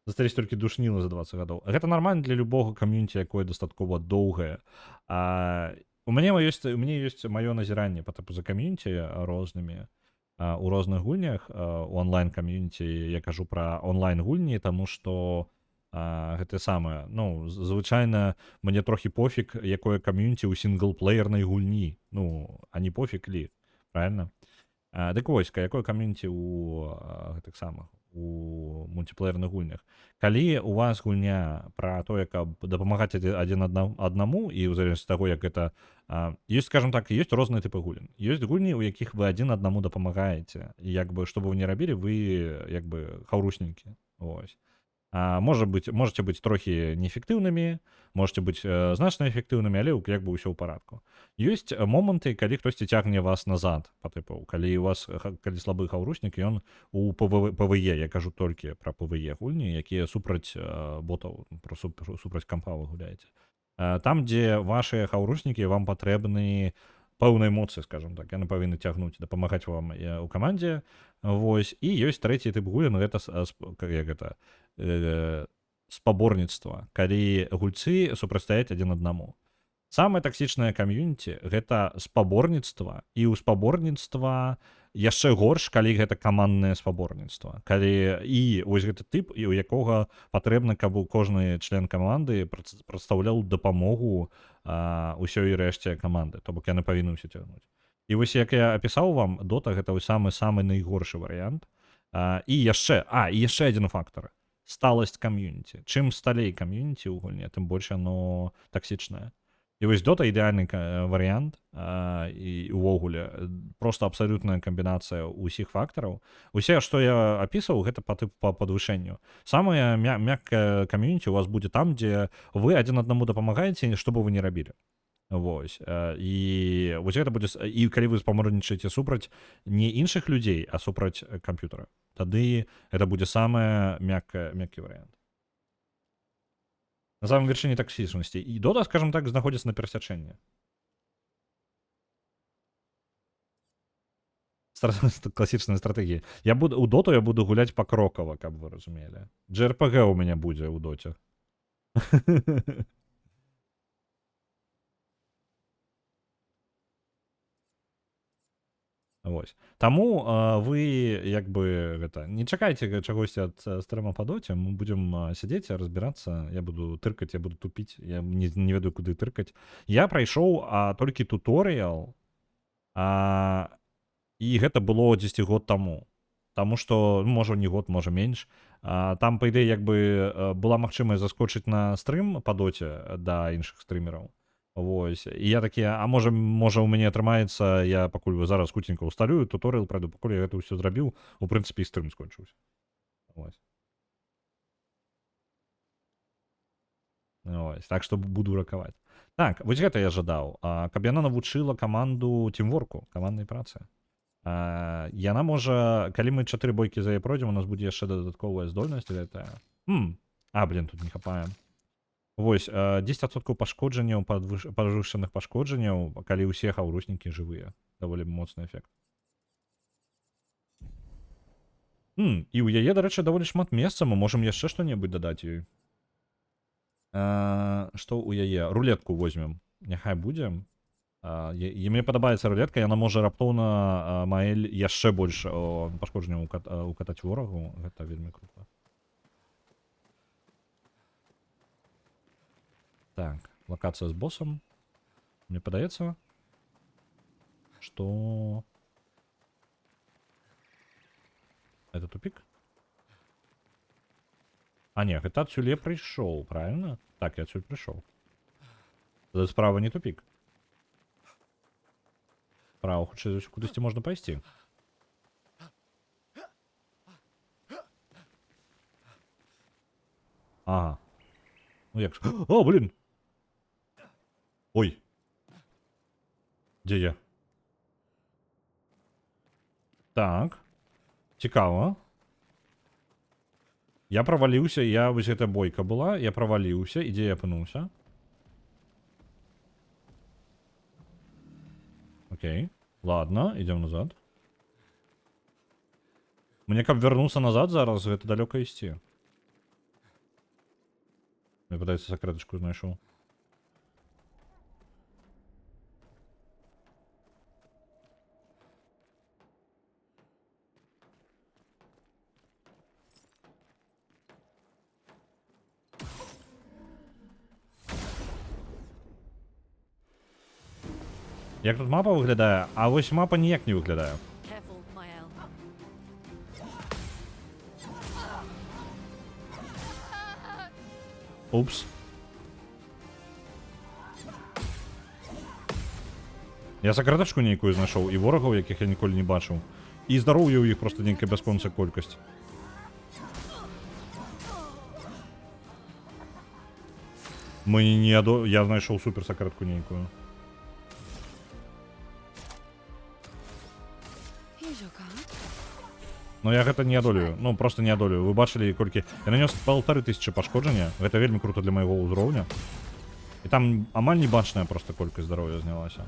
Засталіся толькі душнілы за 20 гадоў. Гэта нармальна для любога кам'юніці, якое дастаткова доўгае. У мяне ёсць маё назіранне па тыпу за кам'юніці рознымі у розных гульнях, у онлайн-кам'юніці. Я кажу пра онлайн-гульні, таму што гэта самае, ну, звычайна мне трохі пофіг, якое кам'юніці ў сінглплеернай гульні. Ну, а не пофіг ли, правильно? Дык вось, якое кам'юніці у гэтых самых, у мультиплеерных гульнях. Калі у вас гульня пра тое, каб дапамагаць адзін аднаму, і ў залежнасці ад таго, як гэта... Ёсць, скажем так, ёсць розныя тыпы гульні. Ёсць гульні, у якіх вы адзін аднаму дапамагаеце. І як бы, што бы вы не рабілі, вы як бы хаўруснікі. Ось. Можете быць трохі неэфектыўнымі, можете быць значна эфектыўнымі, але як бы ўсё ў парадку. Ёсць моманты, калі хтосьці цягне вас назад, па тыпу, калі слабы хаўруснік, ён у ПВЕ, я кажу толькі пра ПВЕ гульні, якія супраць ботаў, супраць кампа вы гуляеце. Там, дзе вашыя хаўруснікі вам патрэбны пэўнай моцы, скажем так, яны павінны цягнуць, дапамагаць вам у камандзе. Вось. І ёсць трэці тып гульн, гэта спаборніцтва, калі гульцы супрацьстаяць адзін аднаму. Самае таксічнае кам'юніці гэта спаборніцтва, і ў спаборніцтва яшчэ горш, калі гэта каманднае спаборніцтва. І вось гэты тып, і у якога патрэбна, каб кожны член каманды прадстаўляў дапамогу ўсёй рэшце каманды, то бок яны павінны ўсе цягнуць. І вось як я апісаў вам, дота гэта самы найгоршы варыянт. І яшчэ адзін фактар. Сталасць кам'юніці. Чым сталей кам'юніці ў гульні, тым больш яно таксічнае. І вось дота ідэальны варыянт, і увогуле проста абсалютная камбінацыя ўсіх фактараў. Усе, што я апісваў, гэта па падвышэнню. Самае мяккае кам'юніці у вас будзе там, дзе вы адзін аднаму дапамагаеце, што бы вы не рабілі. Вось. І вось гэта будзе, і калі вы спаморнічаеце супраць не іншых людзей, а супраць камп'ютара, тады гэта будзе самы мяккі варыянт. На самом вершыні таксічнасці. І дота, скажем так, знаходзіцца на перасячэнні. Класічная стратэгія. У доту я буду гуляць пакрокава, каб вы разумелі. JRPG у мяне будзе ў доце. Вось. Таму вы як бы гэта не чакайце чагосьці ад стрыма па доце, мы будзем сядзець, разбірацца, я буду тыркаць, я буду тупіць, я не ведаю, куды тыркаць. Я прайшоў толькі туторыял, і гэта было 10 год таму. Таму што, можа не год, можа менш. Там, па ідэі, як бы была магчымасць заскочыць на стрым па доце да іншых стрымераў. Вось. І я такі, можа ў мяне атрымаецца, я пакуль зараз хуценька усталюю, туторыял пройду, пакуль я гэта ўсё зрабіў, у прынцыпе і стрым скончыўся. Вось. Вось. Так што буду ракаваць. Так, вось гэта я жадаў, каб яна навучыла каманду тімворку, каманднай працы. Яна можа, калі мы 4 бойкі за яе пройдзем, у нас будзе яшчэ дадатковая здольнасць гэтая. Тут не хапаем. Вось, 10% пашкоджанняў, падвышаных пашкоджанняў, калі ўсе хаўруснікі жывыя. Даволі моцны эфект. І ў яе, дарэчы, даволі шмат месца, мы можам яшчэ што-небудзь дадаць ёй. Што ў яе? Рулетку возьмем. Няхай будзем. Мне падабаецца рулетка, яна можа раптоўна Маэль яшчэ больш пашкоджанняў укатаць ворагу. Гэта вельмі крута. Так, локация с боссом. Мне падаецца, что это тупик? Не, гэта адсюль я прыйшоў, правильно? Так, я адсюль прыйшоў. Але справа не тупік. Справа, хоч кудись можна пайсці. Ага. Ну як? О, блін! Ой. Де я? Так. Цікаво. Я проваліўся, вось гэта бойка была, я проваліўся, і дзе я апынуўся? Окей. Ладно, идем назад. Мне каб вернуться назад зараз, гэта далёка ісці. Мне пытаецца сакрэтачку знайшоў. Як тут мапа выглядае? А вось мапа ніяк не выглядае. Careful, Mael. Упс. Я сакрэтачку нейкую знайшоў, і ворагаў, якіх я ніколі не бачыў. І здароўе ў іх проста нейкая бясконцая колькасць. Я знайшоў супер сакрэтку нейкую. Here's your card. Но я гэта не адолею. Ну, просто не адолею. Вы бачылі, колькі... Я нанёс 1500 пашкоджання. Гэта вельмі круто для майго ўзроўня. І там амаль небачная просто колькасць здароўя знялася.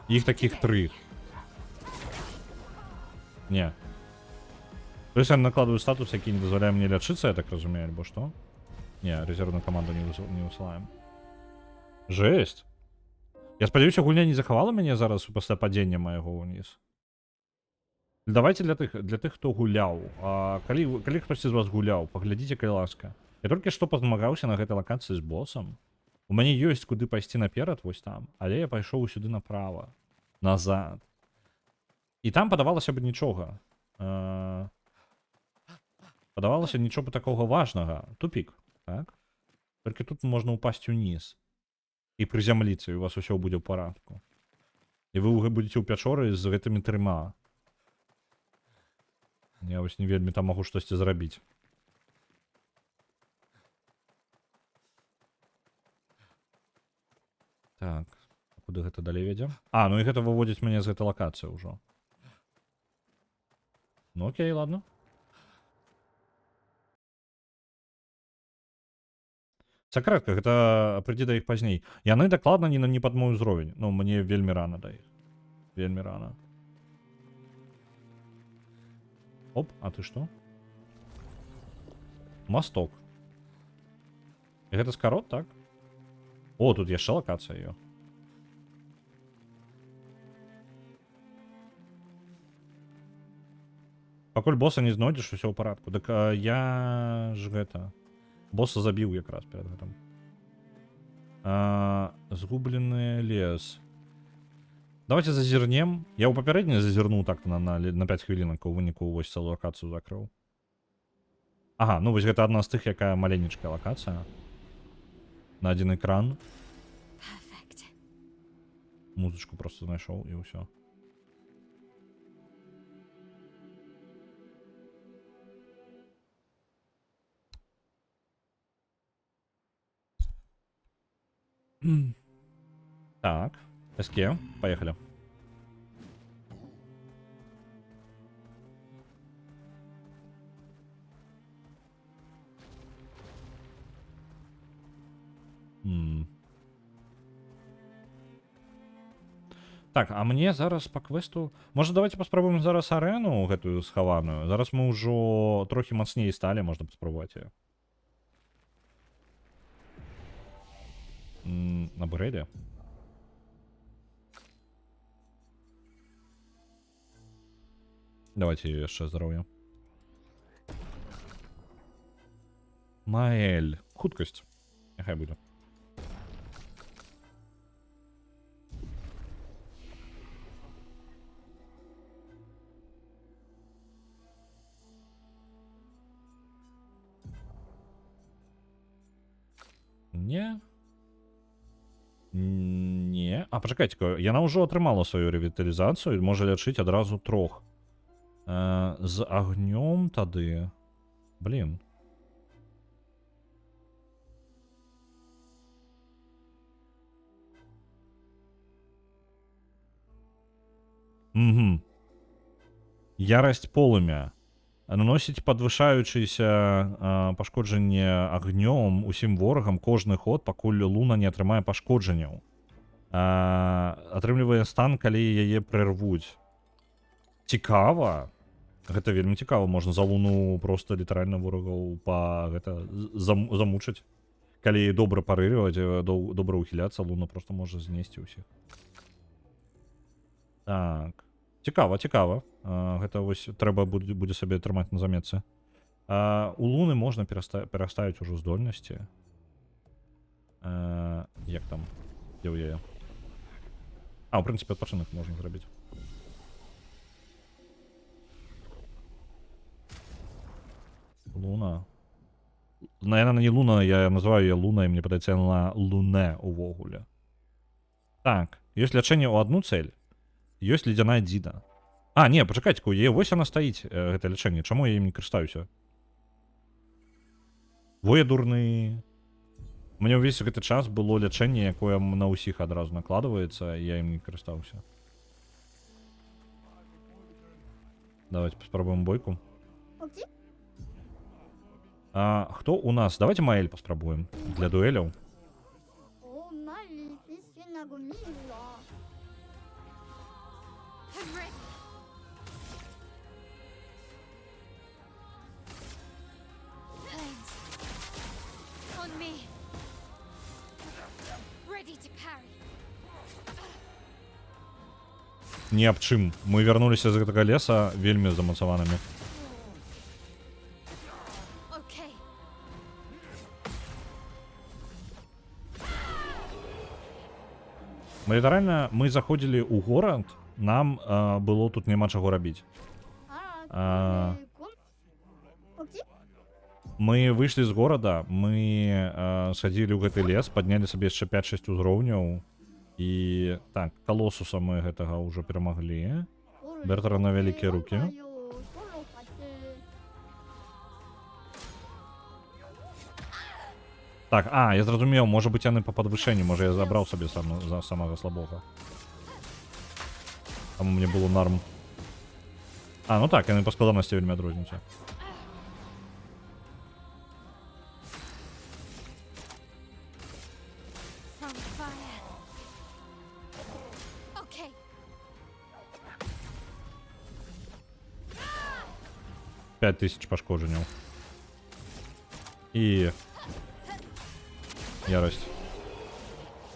Іх такіх 3. Не. То есть я накладываю статус, які не дазваляе мне лячыцца, я так разумею, альбо што? Не, резервную каманду не высылаем. Жесть. Я спадзяюся, гульня не захавала мяне зараз пасля падзення майго ўніз. Давайте для тых, хто гуляў. Калі хтосьці з вас гуляў, паглядзіце, калі ласка. Я толькі што пазмагаўся на гэтай лакацыі з босам. У мяне ёсць куды пайсці наперад, вось там, але я пайшоў сюды направа. Назад. І там падавалася б нічога. Падавалася нічога такога важнага. Тупік, так? Толькі тут можна ўпасці ўніз. І прызямліцца, і у вас усё будзе ў парадку. І вы будзеце ў пячоры з гэтымі 3. Я вось не вельмі там магу штосьці зрабіць. Так, а куды гэта далей вядзе? А, ну і гэта выводзіць мяне з гэтай лакацыі ўжо. Ну окей, ладно. Сакрэтка, гэта прыйдзе да іх пазней. Яны дакладна не пад мой узровень. Ну, мне вельмі рана да іх. Вельмі рана. Оп, а ты што? Масток. І гэта скарот, так? О, тут яшчэ лакацыя ёё. Пакуль боса не знойдзеш, усё ў парадку. Дык я ж гэта... Босса забіў якраз перад гэтым. Згублены лес. Давайте зазірнем. Я ў папярэдні зазірнуў так на 5 хвілінак, у выніку вось цэлую лакацыю закрыў. Ага, ну вось гэта адна з тых, якая маленечкая лакацыя. На один экран. Perfect. Музычку просто знайшоў і ўсё. Так, эске, поехали. Так, а мне зараз по квесту... Может, давайте паспрабуем зараз арену гэтую схаваную? Зараз мы ўжо трохі мацней сталі, можна паспрабаваць яе. На Брэде? Давайте яшчэ здароўе. Маэль. Хуткасць. Няхай будзе. Не. Не. А, пачакайце, яна ўжо атрымала сваю рэвіталізацыю і можа лячыць адразу 3. З агнём тады. Блін. Угу. Ярасць полымя. Наносіць падвышаючыся пашкоджанне агнём усім ворагам кожны ход, пакуль луна не атрымае пашкоджанняў. Атрымлівае стан, калі яе прырвуць. Цікава. Гэта вельмі цікава. Можна за луну просто літаральна ворагаў замучыць. Калі добра парырываць, добра ухіляцца, луна просто можа знесці ўсіх. Так. Цікава, цікава. Гэта вось трэба будзе сабе трымаць на заметцы. У луны можна пераставіць ужо здольнасці. Як там? Дзе ў яе? У прынцыпе, адпачынак можна зрабіць. Луна. Наверное, не луна, я называю ее луной, мне падаецца на луне увогуле. Так, ёсць лячэнне ў одну цель. Ёсць ледзяная дзіда. Не, пачакайце, у яе вось яна стаіць, гэта лячэнне. Чаму я ім не карыстаюся? Во я дурны. Мне ўвесь гэты час было лячэнне, якое на ўсіх адразу накладваецца, і я ім не карыстаўся. Давайте паспрабуем бойку. Хто у нас? Давайте Маэль паспрабуем для дуэляў. Ні аб чым. Мы вярнуліся з гэтага леса вельмі замацаванымі. Літаральна, мы заходзілі ў горад, нам было тут няма чаго рабіць. Мы выйшлі з горада, мы садзілі ў гэты лес, паднялі сабе яшчэ 5-6 узроўняў. І так, Калосуса мы гэтага ўжо перамаглі. Бертара на вялікія рукі. Так, я зразумеў, можа быць яны па падвышэнні, можа я забраў сабе за самага слабога. Таму мне было норм. Ну так, яны па складанасці вельмі адрозніваюцца. Пять тысяч пашкоджанняў. І ярость.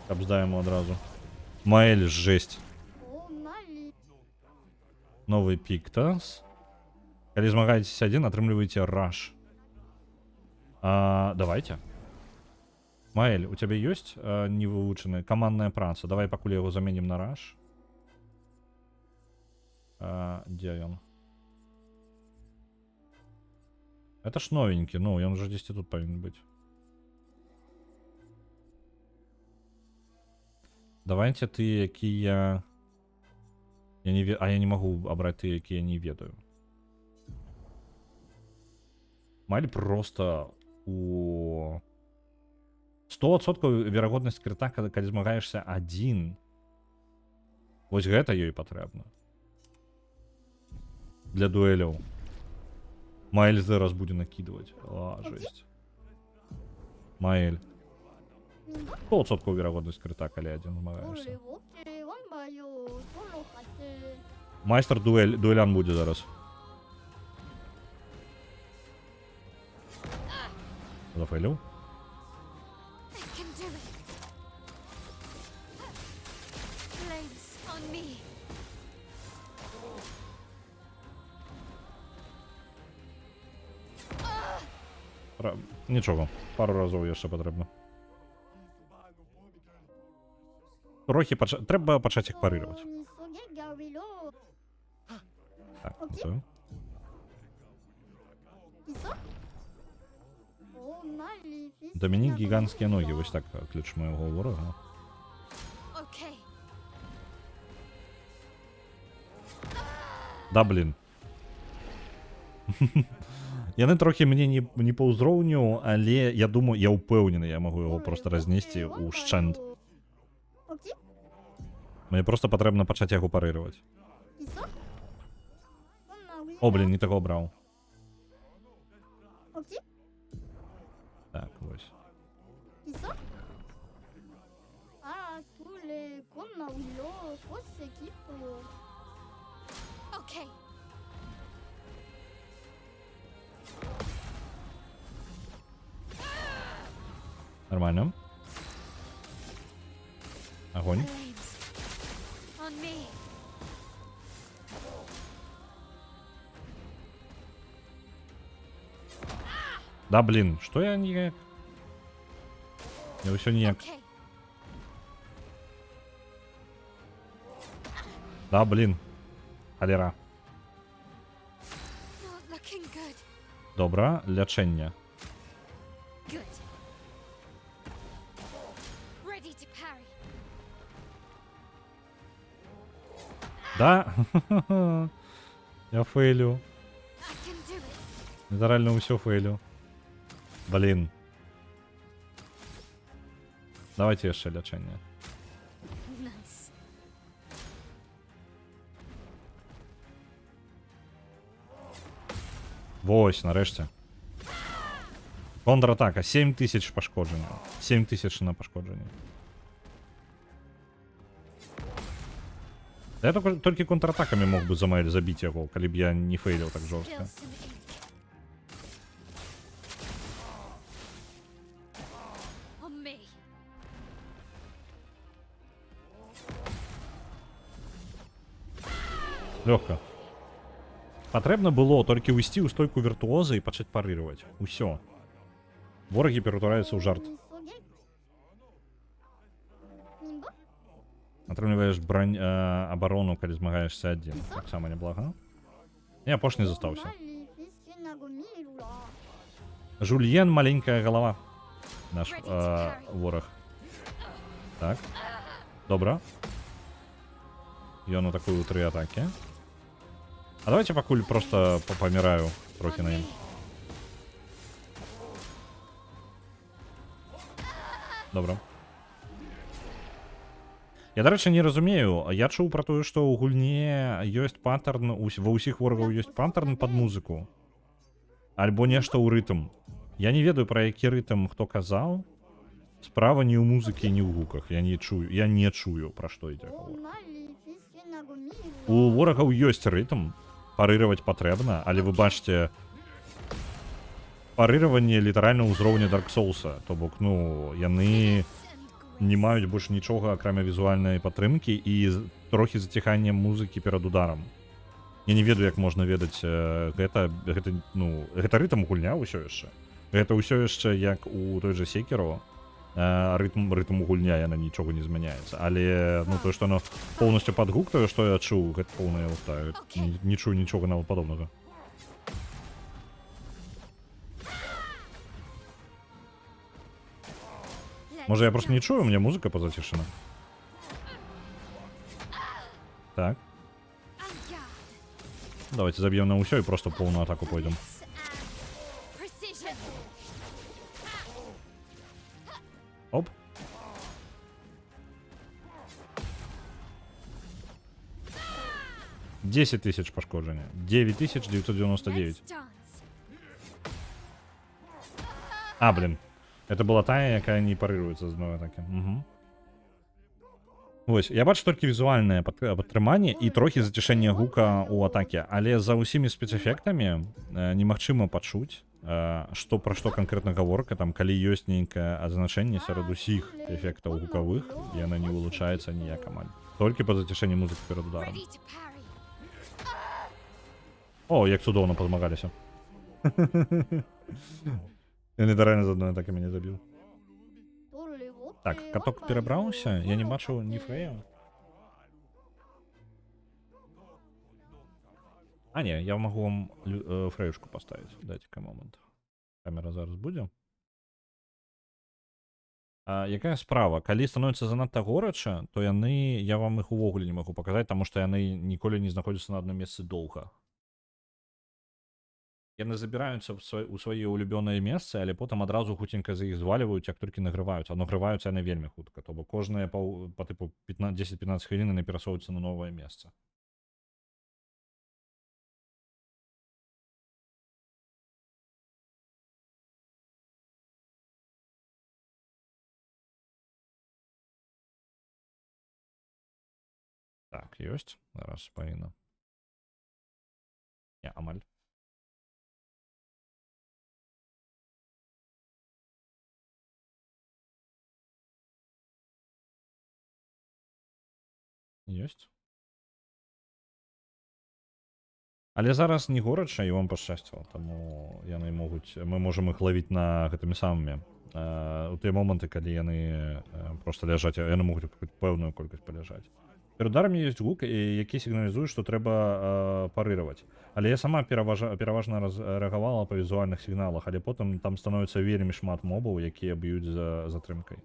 Кабздаємо одразу. Маэль, жесть. Новый Пиктас. Калі змагаетесь один, атрымліваеце раш. Давайте. Маэль, у тебя есть невыученная командная праца? Давай пакуль его заменим на раш. Где он? Это ж новенький, ну, он уже 10 тут повинен быть. Давайте ты, якія... Я не могу обрать ты, якія не ведаю. Маэль просто у 100% верагоднасць крыта, калі змагаешься один. Вось гэта ёй патрэбна. Для дуэляў. Маэль зараз будзе накидывать. Жесть. Маэль. 100% верагоднасць крыта, калі один змагаешься. Майстер дуэлян будзе зараз. Зафейлил? Нічого, пару разів яшчэ патрэбна. Трохи трэба пачаць іх парырваць. Так, готовы. Домінік гігантскія ногі, вось так клічмо його ворога. Да, блін. Яны трохи мне не по ўзроўню, але я думаю, я ўпэўнены, я магу яго просто разнесці ў шчэнд. Мне просто патрэбна пачаць яго парыраваць. О, блін, не таго браў. Так, вось. Okay. Нормально. Огонь. Flames. On me. Да, блин, что я не... Я все ніяк. Okay. Да, блин. Халера. Not looking good. Добра, лячэння. Good. Ready to parry. Да? Я фейлю. I can do it. Літарально ўсё фейлю. Блин. Давайте яшчэ лячэнне. Nice. Вось, нарэшце. Контратака. 7000 пашкоджанняў. 7000 на пашкоджанне. Я толькі контратакамі мог бы забіць яго, калі б я не фейліў так жорстка. Spill some ink. On me. Лёгка. Патрэбна было толькі ўйсці ў стойку віртуоза і пачаць парыраваць. Усё. Ворагі ператвараюцца ў жарт. Атрымліваеш абарону, калі змагаешся адзін. Таксама няблага. І апошні застаўся. Жульен, маленькая галава. Наш вораг. Так. Добра. Ён атакуе 3 атакі. А давайте пакуль просто паміраю трохи на ім. Добра. Я, дарэчы, не разумею. Я чуў пра тое, што ў гульне ёсць паттерн, ва ўсіх ворагаў ёсць паттерн пад музыку. Альбо нешта ў рытм. Я не ведаю, пра які рытм хто казаў. Справа не ў музыкі, не ў гуках. Я не чую, пра што ідзе гаворка. У ворагаў ёсць рытм. Парыраваць патрэбна, але вы бачыце, парыраванне літаральна ўзроўня Dark Souls'а. То бок, ну, яны не маюць больш нічога, акрамя візуальнай падтрымкі і трохі заціхання музыкі перад ударам. Я не ведаю, як можна ведаць гэта рытм гульня ўсё яшчэ. Гэта ўсё яшчэ як у той жа Sekiro. Рытм гульня, яна нічога не змяняецца. Але, ну, тое, што оно поўнасцю пад гук, тое, што я чуў, гэта поўная луфта. Не чую нічога нават падобнага. Можа, я просто не чую, у меня музыка позацішана. Так. Давайте заб'ем на ўсё і просто поўную атаку пойдем. Оп. Десять тысяч пошкодження. 9999. А, блин. Это была тая, якая не парыруецца з новой атаки. Угу. Вось, я бачу толькі візуальнае падтрыманне і трохі зацішэнне гука ў атаке, але за ўсімі спецэфектамі немагчыма пачуць, што пра што канкрэтна гаворка, там, калі ёсць нейкае азначэнне сярод усіх эфектаў гукавых, яна не вылучаецца ніяк амаль. Толькі па зацішэнні музыкі перад ударам. О, як цудоўна пазмагаліся. Я літаральна з адной атакі мяне забіў. Так, каток перабраўся, я не бачыў ні Фрэя. А не, я магу вам Фрэюшку паставіць. Дайце-ка момант. Камера зараз будзе. Якая справа? Калі становіцца занадта горача, то яны, я вам іх увогуле не магу паказаць, таму што яны ніколі не знаходзяцца на адным месцы доўга. Яны забіраюцца ў свае улюбёныя месцы, але потым адразу хуценька за іх зваліваюць, як толькі награваюцца. А награваюцца яны вельмі хутка, то бок кожныя па тыпу 10-15 хвілін яны перасоўваюцца на новае месца. Так, ёсць. Зараз павінна. Не, амаль. Ёсць. Але зараз не горача, і вам пашчасціла, таму яны могуць, мы можам іх лавіць на гэтымі самымі. У тыя моманты, калі яны проста ляжаць, яны могуць пэўную колькасць паляжаць. Перад ударамі ёсць гук, які сігналізуе, што трэба парыраваць. Але я сама пераважна рэагавала па візуальных сігналах, але потым там становіцца вельмі шмат мобаў, якія б'юць за затрымкай.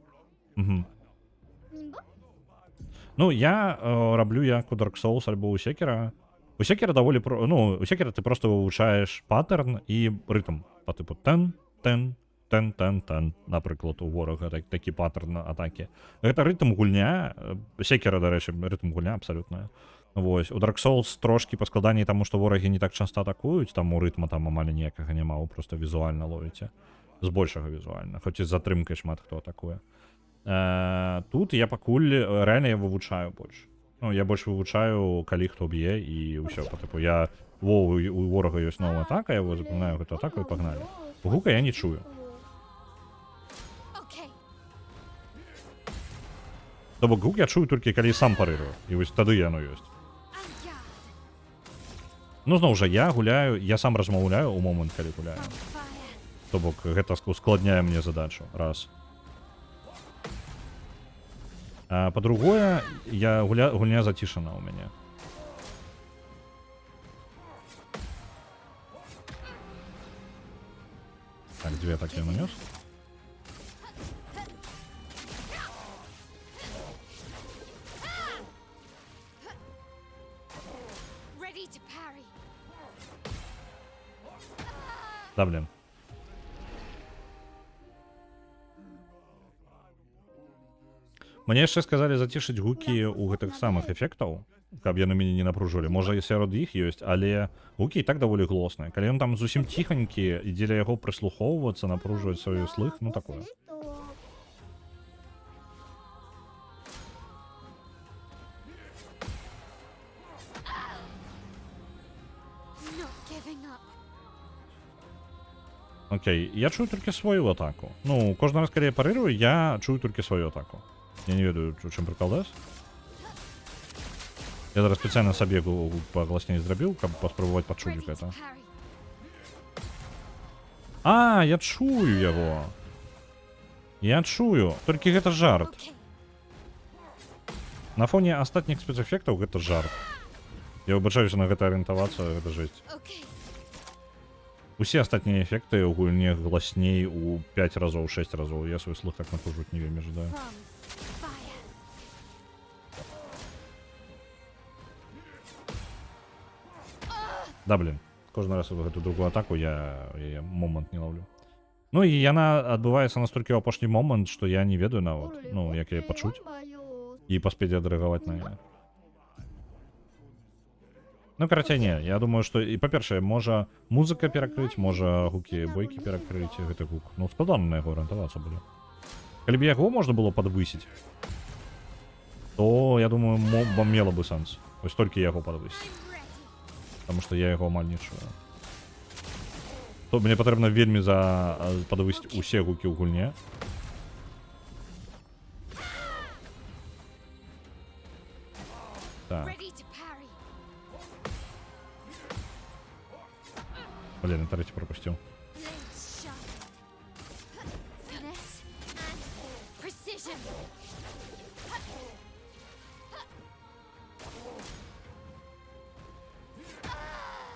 Ну, я раблю як у Dark Souls альбо у Sekiro. У Sekiro даволі у Sekiro ты просто вывучаеш паттерн і рытм па типу тен, напрыклад, у ворага такі паттерн атакі. Гэта рытм гульня, Sekiro, дарэчы, рытм гульня абсалютная. Вось, у Dark Souls трошкі па складанні, таму што ворагі не так часта атакуюць, таму рытма там амаль ніякага няма, вы просто візуальна ловіце. Збольшага візуальна, хоць і з затрымкай шмат хто атакуе. Тут я пакуль рэальна я вывучаю больш. Ну, я больш вывучаю, калі хто б'е і ўсё, тыпу я у ворага ёсць новая атака, я его запамінаю гэту атаку і пагналі. Гука я не чую. То бок гук я чую толькі калі сам парырую, і вось тады яно ёсць. Ну, зноў жа, я гуляю, я сам размаўляю ў момант, калі гуляю. То бок гэта ускладняе мне задачу, раз. А па-другое, гульня зацішана ў мяне. Так, дзве атакі я нанёс. Да, блин. Мне яшчэ сказалі зацішыць гукі ў гэтых самых эфектаў, каб яны мяне не напружвалі. Можа, і сярод іх ёсць, але гукі і так даволі глосныя. Калі ён там зусім ціханькі і дзеля яго прыслухоўвацца, напружваць сваю слых, ну такое. Окей, я чую толькі сваю атаку. Ну, кожны раз, калі я парырую, я чую толькі сваю атаку. Я не ведаю, у чым прыкол. Я зараз спецыяльна сабе пагласней зрабіў, каб паспрабаваць пачуць гэта. А, я чую яго. Я чую, толькі гэта жарт. На фоне астатніх спецэфектаў гэта жарт. Я выбачаюся на гэта арыентавацца, гэта жэсць. Усе астатнія эфекты ў гульне гласней у 5 разоў, 6 разоў. Я свой слух так напружваць не вельмі жадаю. Да, блин. Кожны раз гэту другую атаку я момант не ловлю. Ну і яна адбываецца настолькі ў апошні момант, што я не ведаю нават, ну, як яе пачуць і паспець адрэагаваць на яе. Ну, карацей, не, я думаю, што, і па-першае, можа музыка перакрыць, можа гукі бойкі перакрыць, гэты гук. Ну, складана на яго арыентавацца будзе. Калі б яго можна было падвысіць, то, я думаю, мела бы сэнс. Вось толькі яго падвысіць. Таму што я яго амаль не чую. То мне патрэбна вельмі падвысіць усе гукі ў гульне. Так. Блин, я третий пропустил.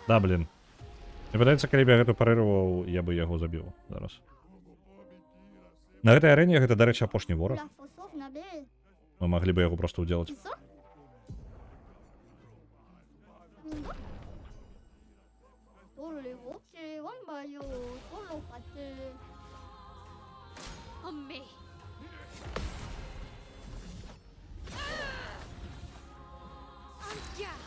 Да, блин. Мне падаецца, калі б я гэту парырваў, я бы яго забіў зараз. На гэтай арэне гэта, дарэчы, апошні вораг. La Fossov Nabel. Мы маглі бы яго проста ўдзелаць. Isso? Mingo? Solo voce, one bayo, solo fate. On me. On guard.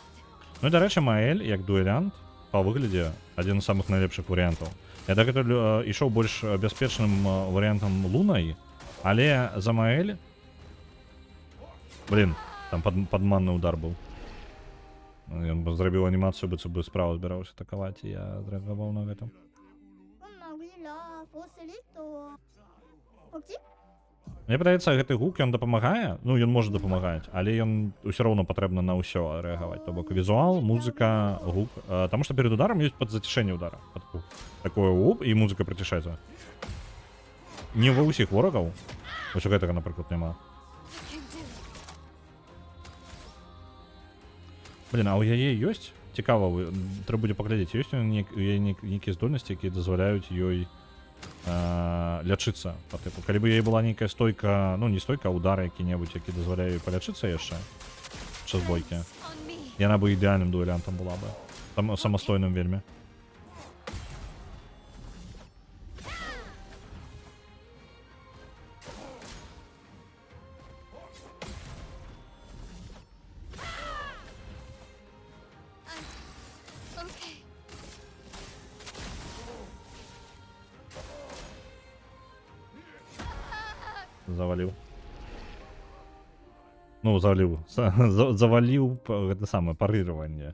Ну і, дарэчы, Маэль, як дуэлянт, па выглядзе адзін з самых найлепшых варыянтаў. Я дагэтуль ішоў больш бяспечным варыянтам Лунай, але за Маэль... Блін, там падманны удар быў. Ён зрабіў анімацыю, быццам бы справа збіраўся атакаваць, і я зрэагаваў на гэта. Mamma Willa, Fossilito. Ok? Мне падаецца, гэты гук, ён дапамагае, ну, ён можа дапамагаць, але ён усё роўна патрэбна на ўсё рэагаваць. То бок візуал, музыка, гук. Таму што перед ударом ёсць падзацішэнне удара. Такое уп, і музыка прыцішаецца. Не ва ўсіх ворагаў. Вось у гэтага, напрыклад, няма. I can do it. Блін, а ў яе ёсць? Цікава, трэба будзе паглядзець, ёсць у яе нейкія здольнасці, якія дазваляюць ёй лячыцца па тыпу. Калі бы яе была нейкая стойка, ну не стойка, а удар які-небудзь, які дазваляе ёй палячыцца яшчэ час бойкі, On me. яна бы ідэальным дуэлянтам была бы. Там самастойным вельмі. Okay. Заваліў. Ну, заваліў. Заваліў гэта самае парыраванне.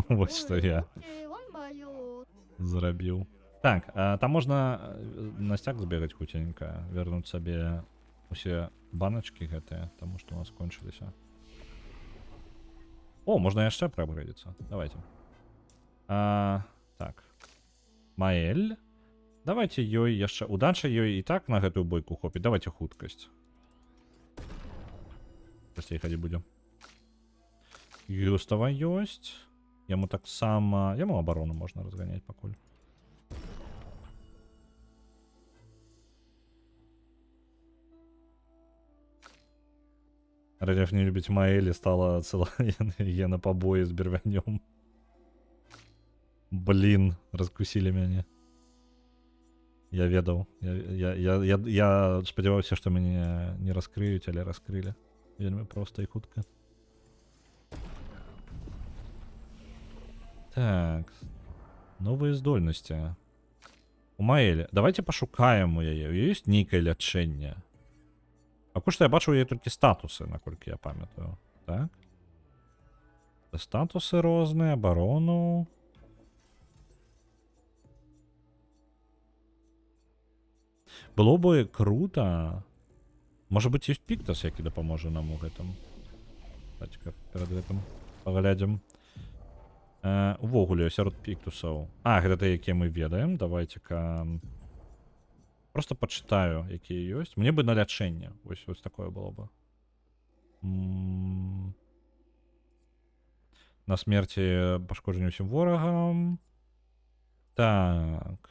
Вось што я Voce, one bayo. зрабіў. Так, там можна на сцяг збегаць хуценька, вернуць сабе усе баначкі гэтыя, таму што у нас кончыліся. О, можна яшчэ прабрэдзіцца. Давайте. Так. Маэль. Давайте ёй яшчэ. Удача ёй і так на гэтую бойку хопіць. Давайте хуткасць. Прасцей хадзіць будзе. Юстава ёсць. Яму таксама... Яму абарону можна разганяць пакуль. Радзяф не любіць Маэлі, стала цэлая гена пабоі з бервянём. Блін, раскусілі мяне. Я ведаў. Я спадзяваўся, што мяне не раскрыюць, але раскрылі. Вельмі проста і хутка. Так. Новыя здольнасці. У Маэлі. Давайте пашукаем у яе. У яе ёсць нейкае лячэнне. Пакуль што я бачу у яе толькі статусы, наколькі я памятаю. Так. Статусы розныя, абарону. Было бы круто. Можа быць, ёсць Піктас, які дапаможа нам у гэтым. Давайте-ка перад гэтым паглядзім. Увогуле, сярод Піктусаў. Гэта тыя, якія мы ведаем. Давайте-ка... Просто пачытаю, якія ёсць. Мне бы на лячэнне. Вось такое было бы. На смерці пашкоджанне ўсім ворагам. Так.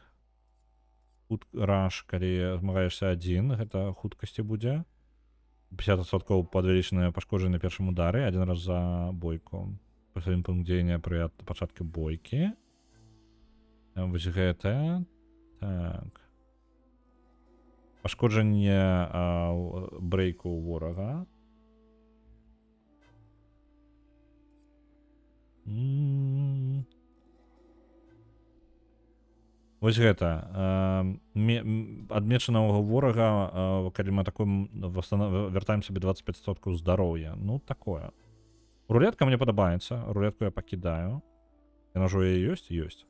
Раш, калі змагаешся адзін, гэта хуткасці будзе. 50% падвялічаныя пашкоджанне на першым удары, адзін раз за бойку. Пасля пункт дзеяння пры пачатку бойкі. Вось гэта. Так. Пашкоджанне брейку ворага. Вось гэта. Адмечанага ворага, калі мы атакуем, вяртаем сабе 25% здароўя. Ну, такое. Рулетка мне падабаецца. Рулетку я пакідаю. Яна ж у яе ёсць? Ёсць.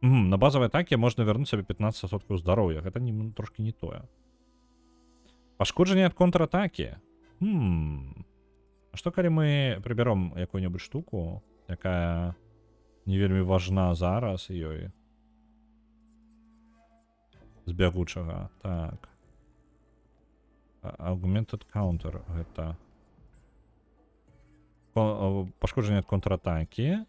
На базавай атаке можна вярнуць сабе 15% здароўя. Гэта трошкі не тое. Пашкоджанне ад контратакі. А што калі мы прыбяром якую-небудзь штуку, якая не вельмі важна зараз ёй? З бягучага. Так. Augmented counter гэта. Пашкоджанне ад контратакі.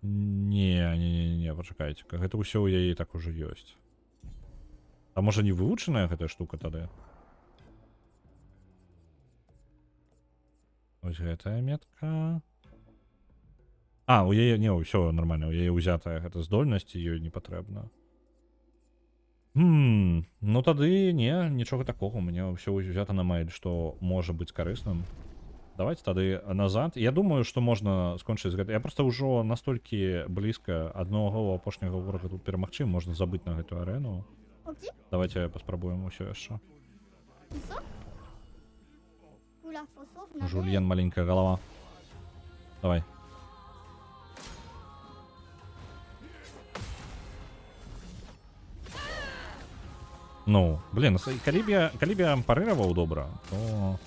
Не, пачакайце, гэта ўсё ў яе так ужо ёсць. А можа не вывучаная гэтая штука тады? Вось гэтая метка. А, у яе, не, ўсё нормально, у яе ўзятая гэта здольнасць, ёй не патрэбна. Ну тады не, нічога такога, у мяне ўсё ўзята на Маэль, што можа быць карысным. Давайте тады назад. Я думаю, што можна скончыць гэта. Я просто ўжо настолькі блізка аднаго апошняга ворага тут перамагчы, можна забыць на гэту арэну. Ok. Давайте паспрабуем усё яшчэ. Tout ça. Oula, faut sauvegarder. Жульен, маленькая голова. Давай. Ну, блин, калі б я парыраваў добра, то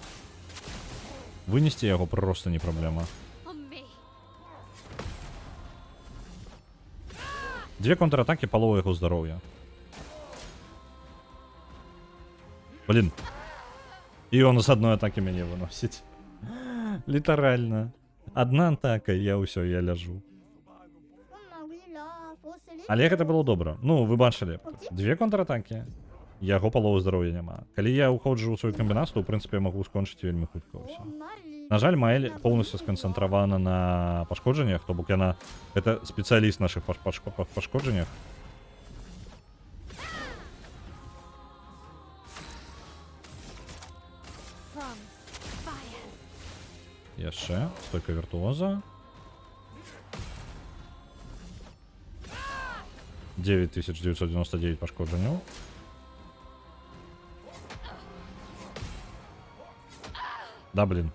вынесці яго просто не праблема. On me. Две контратакі, палова яго здароўя. Блин. І он з адной атакі мяне выносіць. Літаральна. Одна атака, я ўсё, я ляжу. Ah oui, là, faut se laisser. Але гэта было добра. Ну, вы бачылі. Две контратакі. Яго паловы здароўя няма. Калі я ўходжу ў сваю камбінацыю, ў прынцыпе, я магу скончыць вельмі хутка ўсё. На жаль, Маэль поўнасцю сканцэнтравана на пашкоджаннях, то бок яна гэта спецыяліст нашых пашкоджаннях. From fire. Яшчэ стойка віртуоза. 9999 пашкоджанняў. Да, блин.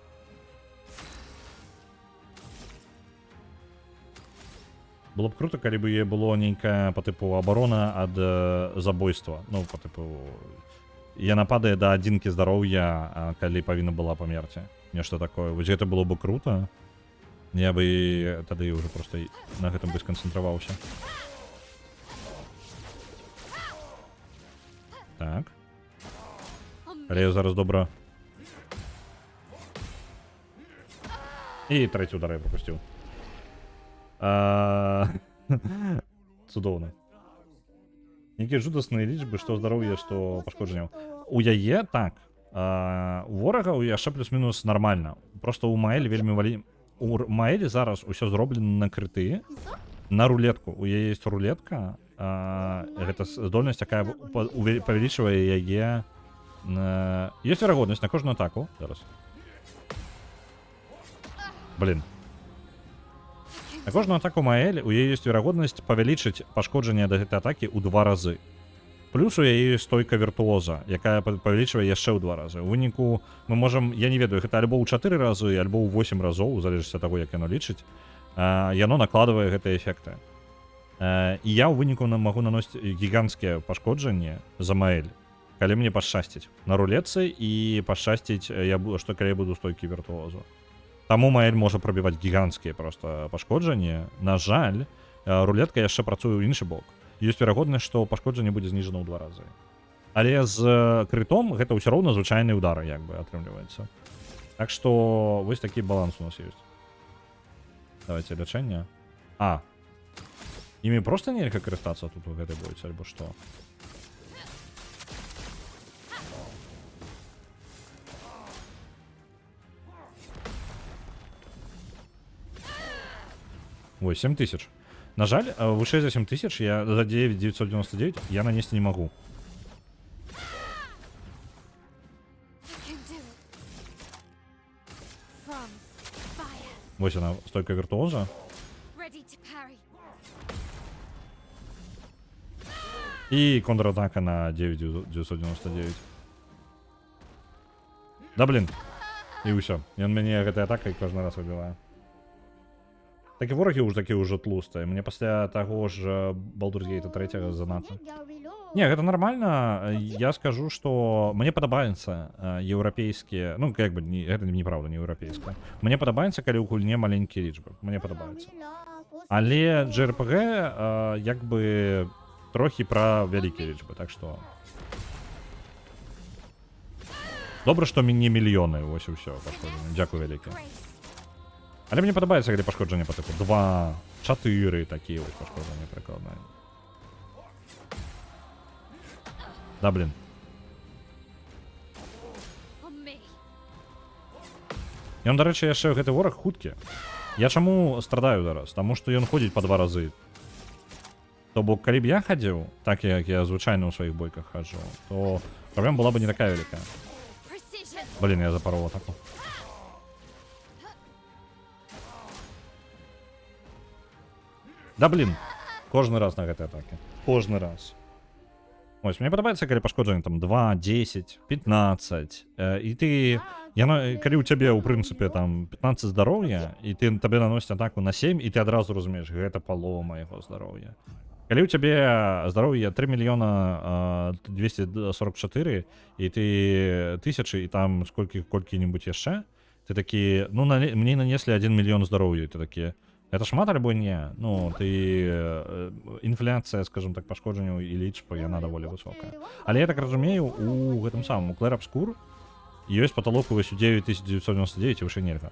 Было б круто, калі бы е было нейкая по типу абарона ад забойства. Ну, по типу яна падае да адзінкі здароўя, калі павінна была памерці. Нешта такое. Вось гэта было бы круто. Я бы тады уже просто на гэтым бы сканцэнтраваўся. Так. Але я зараз добра. І трэці удар я пропусціў. Цудоўна. Нейкія жудасныя лічбы, што здароўе, што пашкоджанняў. У яе так. У ворага яшчэ плюс-мінус нармальна. Просто у Маэль вельмі валі. У Маэлі зараз усё зроблена на крыты, на рулетку. У яе ёсць рулетка. Гэта здольнасць, якая павялічвае яе. Ёсць верагоднасць на кожную атаку. Зараз. Блин. На кожную атаку Маэль у яе ёсць верагоднасць павялічыць пашкоджанне да гэтай атакі ў 2 разы. Плюс у яе ёсць стойка віртуоза, якая павялічвае яшчэ ў 2 разы. У выніку мы можам, я не ведаю, гэта альбо ў 4 разы, альбо ў 8 разоў, у залежнасці ад таго, як яно лічыць. Яно накладвае гэтыя эфекты. І я ў выніку магу наносіць гіганцкія пашкоджанні за Маэль, калі мне пашчасціць на рулетцы і пашчасціць, што калі я буду стойкі віртуозу. Таму Маэль можа прабіваць гіганцкія просто пашкоджанні. На жаль, рулетка яшчэ працуе ў іншы бок. Ёсць верагоднасць, што пашкоджанне будзе зніжана ў 2 разы. Але з крытом гэта ўсё роўна звычайны удар, як бы атрымліваецца. Так што вось такі баланс у нас ёсць. Давайте лячэнне. Імі проста нельга карыстацца тут у гэтай бойцы, альбо што? Ой, 7000. На жаль, вышэй за 7000 я за 9999 я нанесці не магу. Вось она, стойка віртуоза. І контратака на 9999. Да блин. І ўсё. Ён мяне гэтай атакай кожны раз выбівае. Такі ворагі ўжо тлустыя. Мне пасля таго ж Baldur's Gate 3 занадта. Не, гэта нормально. Я скажу, што мне падабаецца еўрапейскія, ну как бы гэта неправда, не еўрапейская. Мне падабаецца, калі ў гульне маленькія лічбы. Мне падабаецца. Але JRPG як бы трохі пра вялікія лічбы, так што добра, што не мільёны, вось і ўсё. Дзякуй вялікі. Але мені подобається, коли пошкодження по типу 2, 4 такі ось пошкодження прикладно. Да, блін. On me. І он, до речі, яшчэ гэты вораг хуткі. Я чаму страдаю зараз? Таму што ён ходзіць па 2 разы. То бок, калі б я хадзіў, так як я звычайна ў сваіх бойках хаджу, то праблема была бы не такая вялікая. Precision. Блін, я запарол атаку. Да блін, кожны раз на гэтай атаке. Кожны раз. Ось, мне падабаецца, калі пашкоджанне там 2, 10, 15. І ты... Калі ў цябе, ў прынцыпе, там 15 здароўя, і ты табе наносіць атаку на 7, і ты адразу разумееш, гэта палова яго здароўя. Калі ў цябе здароўе 3 мільёна 244, і ты 1000, і там колькі-небудзь яшчэ, ты такі, ну, мне нанеслі 1 мільён здароўя, і ты такі, это шмат альбо не? Ну, ты... Інфляцыя, скажем так, пашкоджанняў і лічба, яна даволі высокая. Але я так разумею, у гэтым самым, у Clair Obscur ёсць паталок вось у 9999 і вышэй нельга.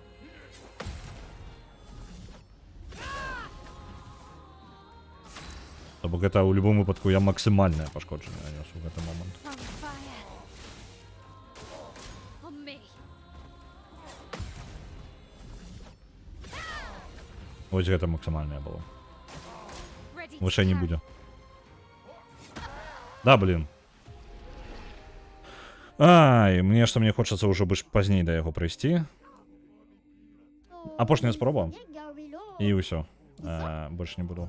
То бок гэта ў любым выпадку я максімальнае пашкоджанне нанёс у гэты момант. From fire. On me. Вось гэта максімальнае было. Ready to Вышэй не carry. будзе. Да, блін. Ай, мне хочацца ўжо больш пазней да яго прыйсці. Апошняя спроба. І ўсё. Больш не буду.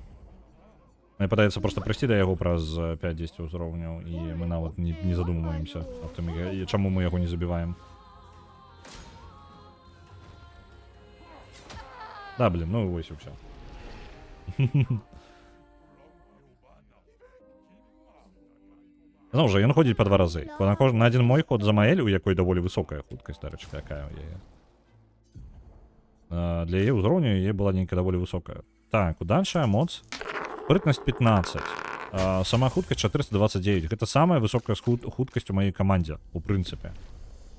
Мне падаецца проста прыйсці да яго праз 5-10 узроўняў, і мы нават не задумваемся аб тым, чаму мы яго не забіваем. Да, блін, ну і вось і ўсё. Зноў жа, ён ходзіць па 2 разы. На адзін мой ход за Маэль, у якой даволі высокая хуткасць, дарэчы, якая ў яе. Для яе ўзроўню яе была нейкая даволі высокая. Так, удача, моц. Спрытнасць 15. Сама хуткасць 429. Гэта самая высокая хуткасць у маёй камандзе, у прынцыпе.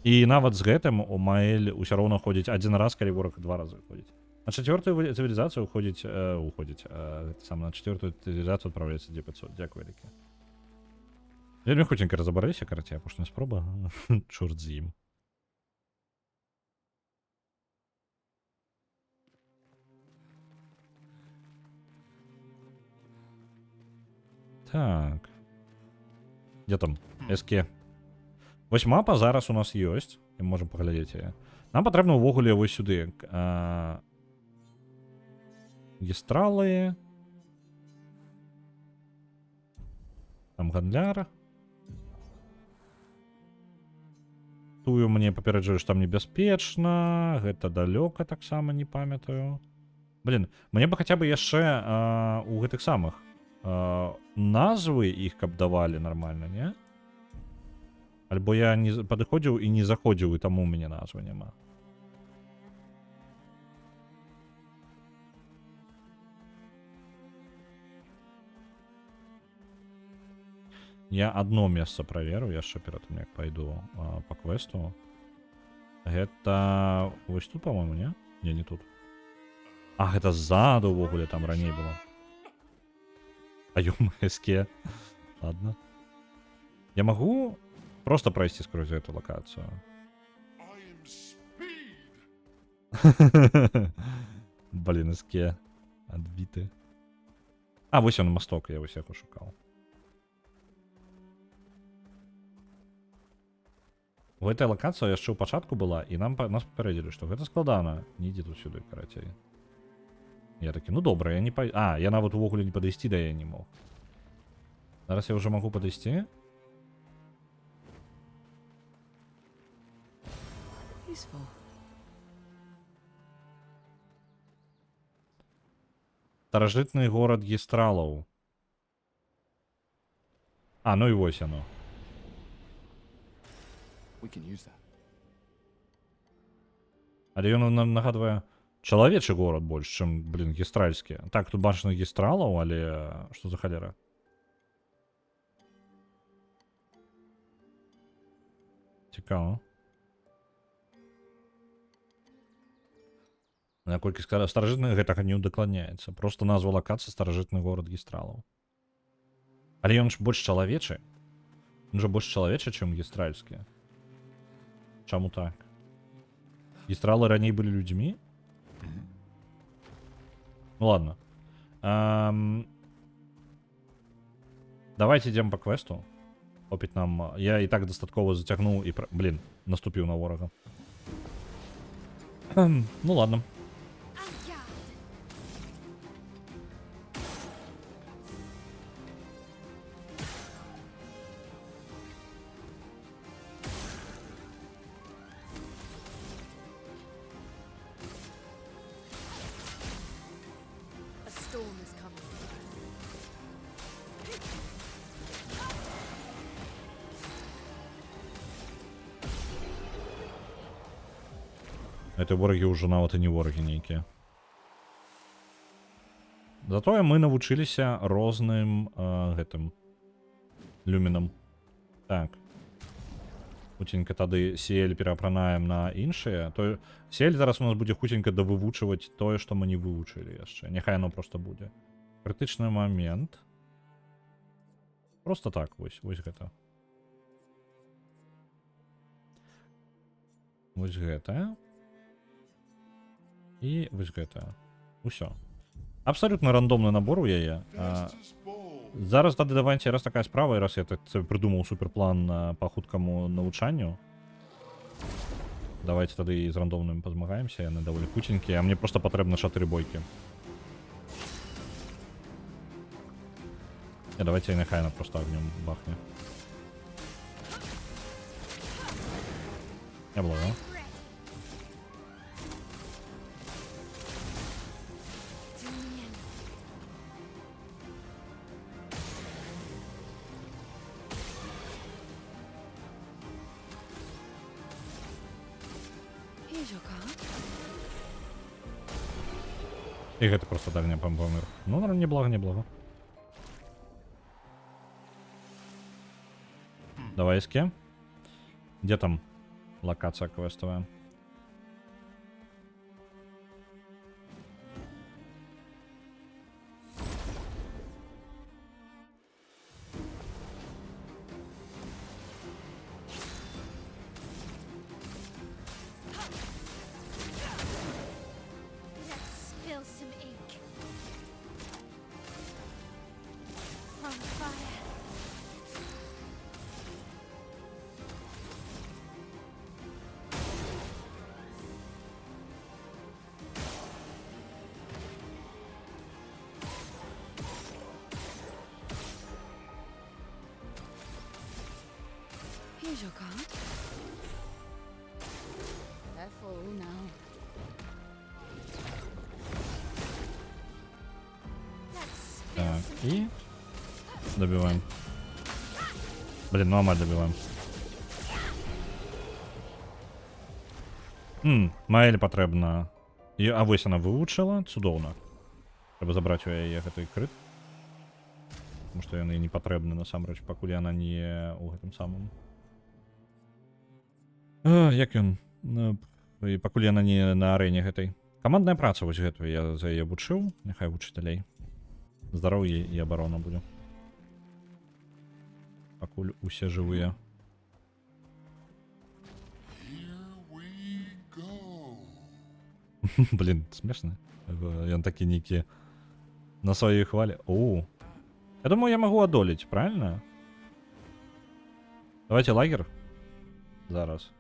І нават з гэтым у Маэль усё роўна ходзіць адзін раз, калі вораг 2 разы ходзіць. На 4-ю цывілізацыю уходзіць, на 4-ю цывілізацыю адпраўляецца 900. Дзякуй вялікі. Вельмі хутенька разабраліся, карацей, апошняя спроба. Чорт з ім. Так. Где там? СК. Вось мапа зараз у нас ёсць. І можам паглядзець яе. Нам патрэбна ўвогуле вось сюды. Гестралы. Там гандляр. Тую мне папереджаю, што там небяспечна. Гэта далёка таксама не памятаю. Блін, мне бы хаця бы яшчэ у гэтых самых назвы іх каб давалі нармальна, не? Альбо я не падыходзіў і не заходзіў, і таму ў мяне назвы няма. Я одно месца праверу яшчэ перад тым, як пайду па квесту. Гэта вось тут, по-моему, не? Не тут. А, гэта ззаду ўвогуле там раней было. А СК. Ладно. Я магу просто пройсці скрозь эту локацию. Блин, СК. Адбіты. А, вось он мосток, я вось яго шукаў. У гэтай локацыя яшчэ ў пачатку была, і нас папярэдзілі, што гэта складана. Не ідзі тут сюды, карацей. Я такі, ну добра, я не я нават увогуле не падысці да я не мог. Зараз я ўжо магу падысці. Старажытны горад Гестралаў. А, ну і вось яно. Але ён нам нагадвае чалавечы горад больш, чым, блін, гестральскі. Так, тут бачна Гестралаў, але што за халера? Цікава. Наколькі старажытны гэтага не удакладняецца. Просто назва лакацыі старажытны горад Гістралаў. Але ён ж больш чалавечы. Ён жа больш чалавечы, чым гістральскі. Чаму так? Гістралы раней былі людзьмі? Ну ладно. Давайте ідзем па квесту. Опіць нам... Я і так дастаткова зацягнуў і... Блін, наступіў на ворага. Ну ладно. A storm is coming. Это ворагі ўжо нават і не ворагі нейкія. Затое мы навучыліся розным гэтым люмінам. Так. Хуценька тады Сіэль пераапранаем на іншыя. Сіэль зараз у нас будзе хуценька давывучваць тое, што мы не вывучылі яшчэ. Няхай оно просто будзе. Крытычны момент. Просто так, вось гэта. Вось гэта. І вось гэта. Усё. Абсолютно рандомны набор у яе. Зараз тады давайте, раз такая справа, і раз я це придумаў суперплан по хуткаму навучанню. Давайте тады з рандомным пазмагаемся, яны даволі хутенькія, а мне просто патрэбна 4 бойкі. Давайте няхай она просто огнем бахне. Я благо. І гэта просто дальня помер. Ну, неблага, неблага. Давай эске. Где там локация квестовая? Spill some ink. On fire. Here's your card. Careful now. Так, и добиваем. Блин, ну амаль добиваем. Маэль патрэбна. А вось она вывучыла, цудоўна. Трэба забраць у яе гэты крыт. Потому што яны не патрэбны насамрэч, пакуль яна не у гэтым самым. Як ён? І пакуль яна не на арэне гэтай. Камандная праца вось гэтую я за яе вучыў, няхай вучыць далей. Здароўе і абарона будзе. Пакуль усе жывыя. Блин, смешно. Ён такі нейкі на сваёй хвале. Оу. Я думаю, я могу одолеть, правильно? Давайте лагер. Зараз.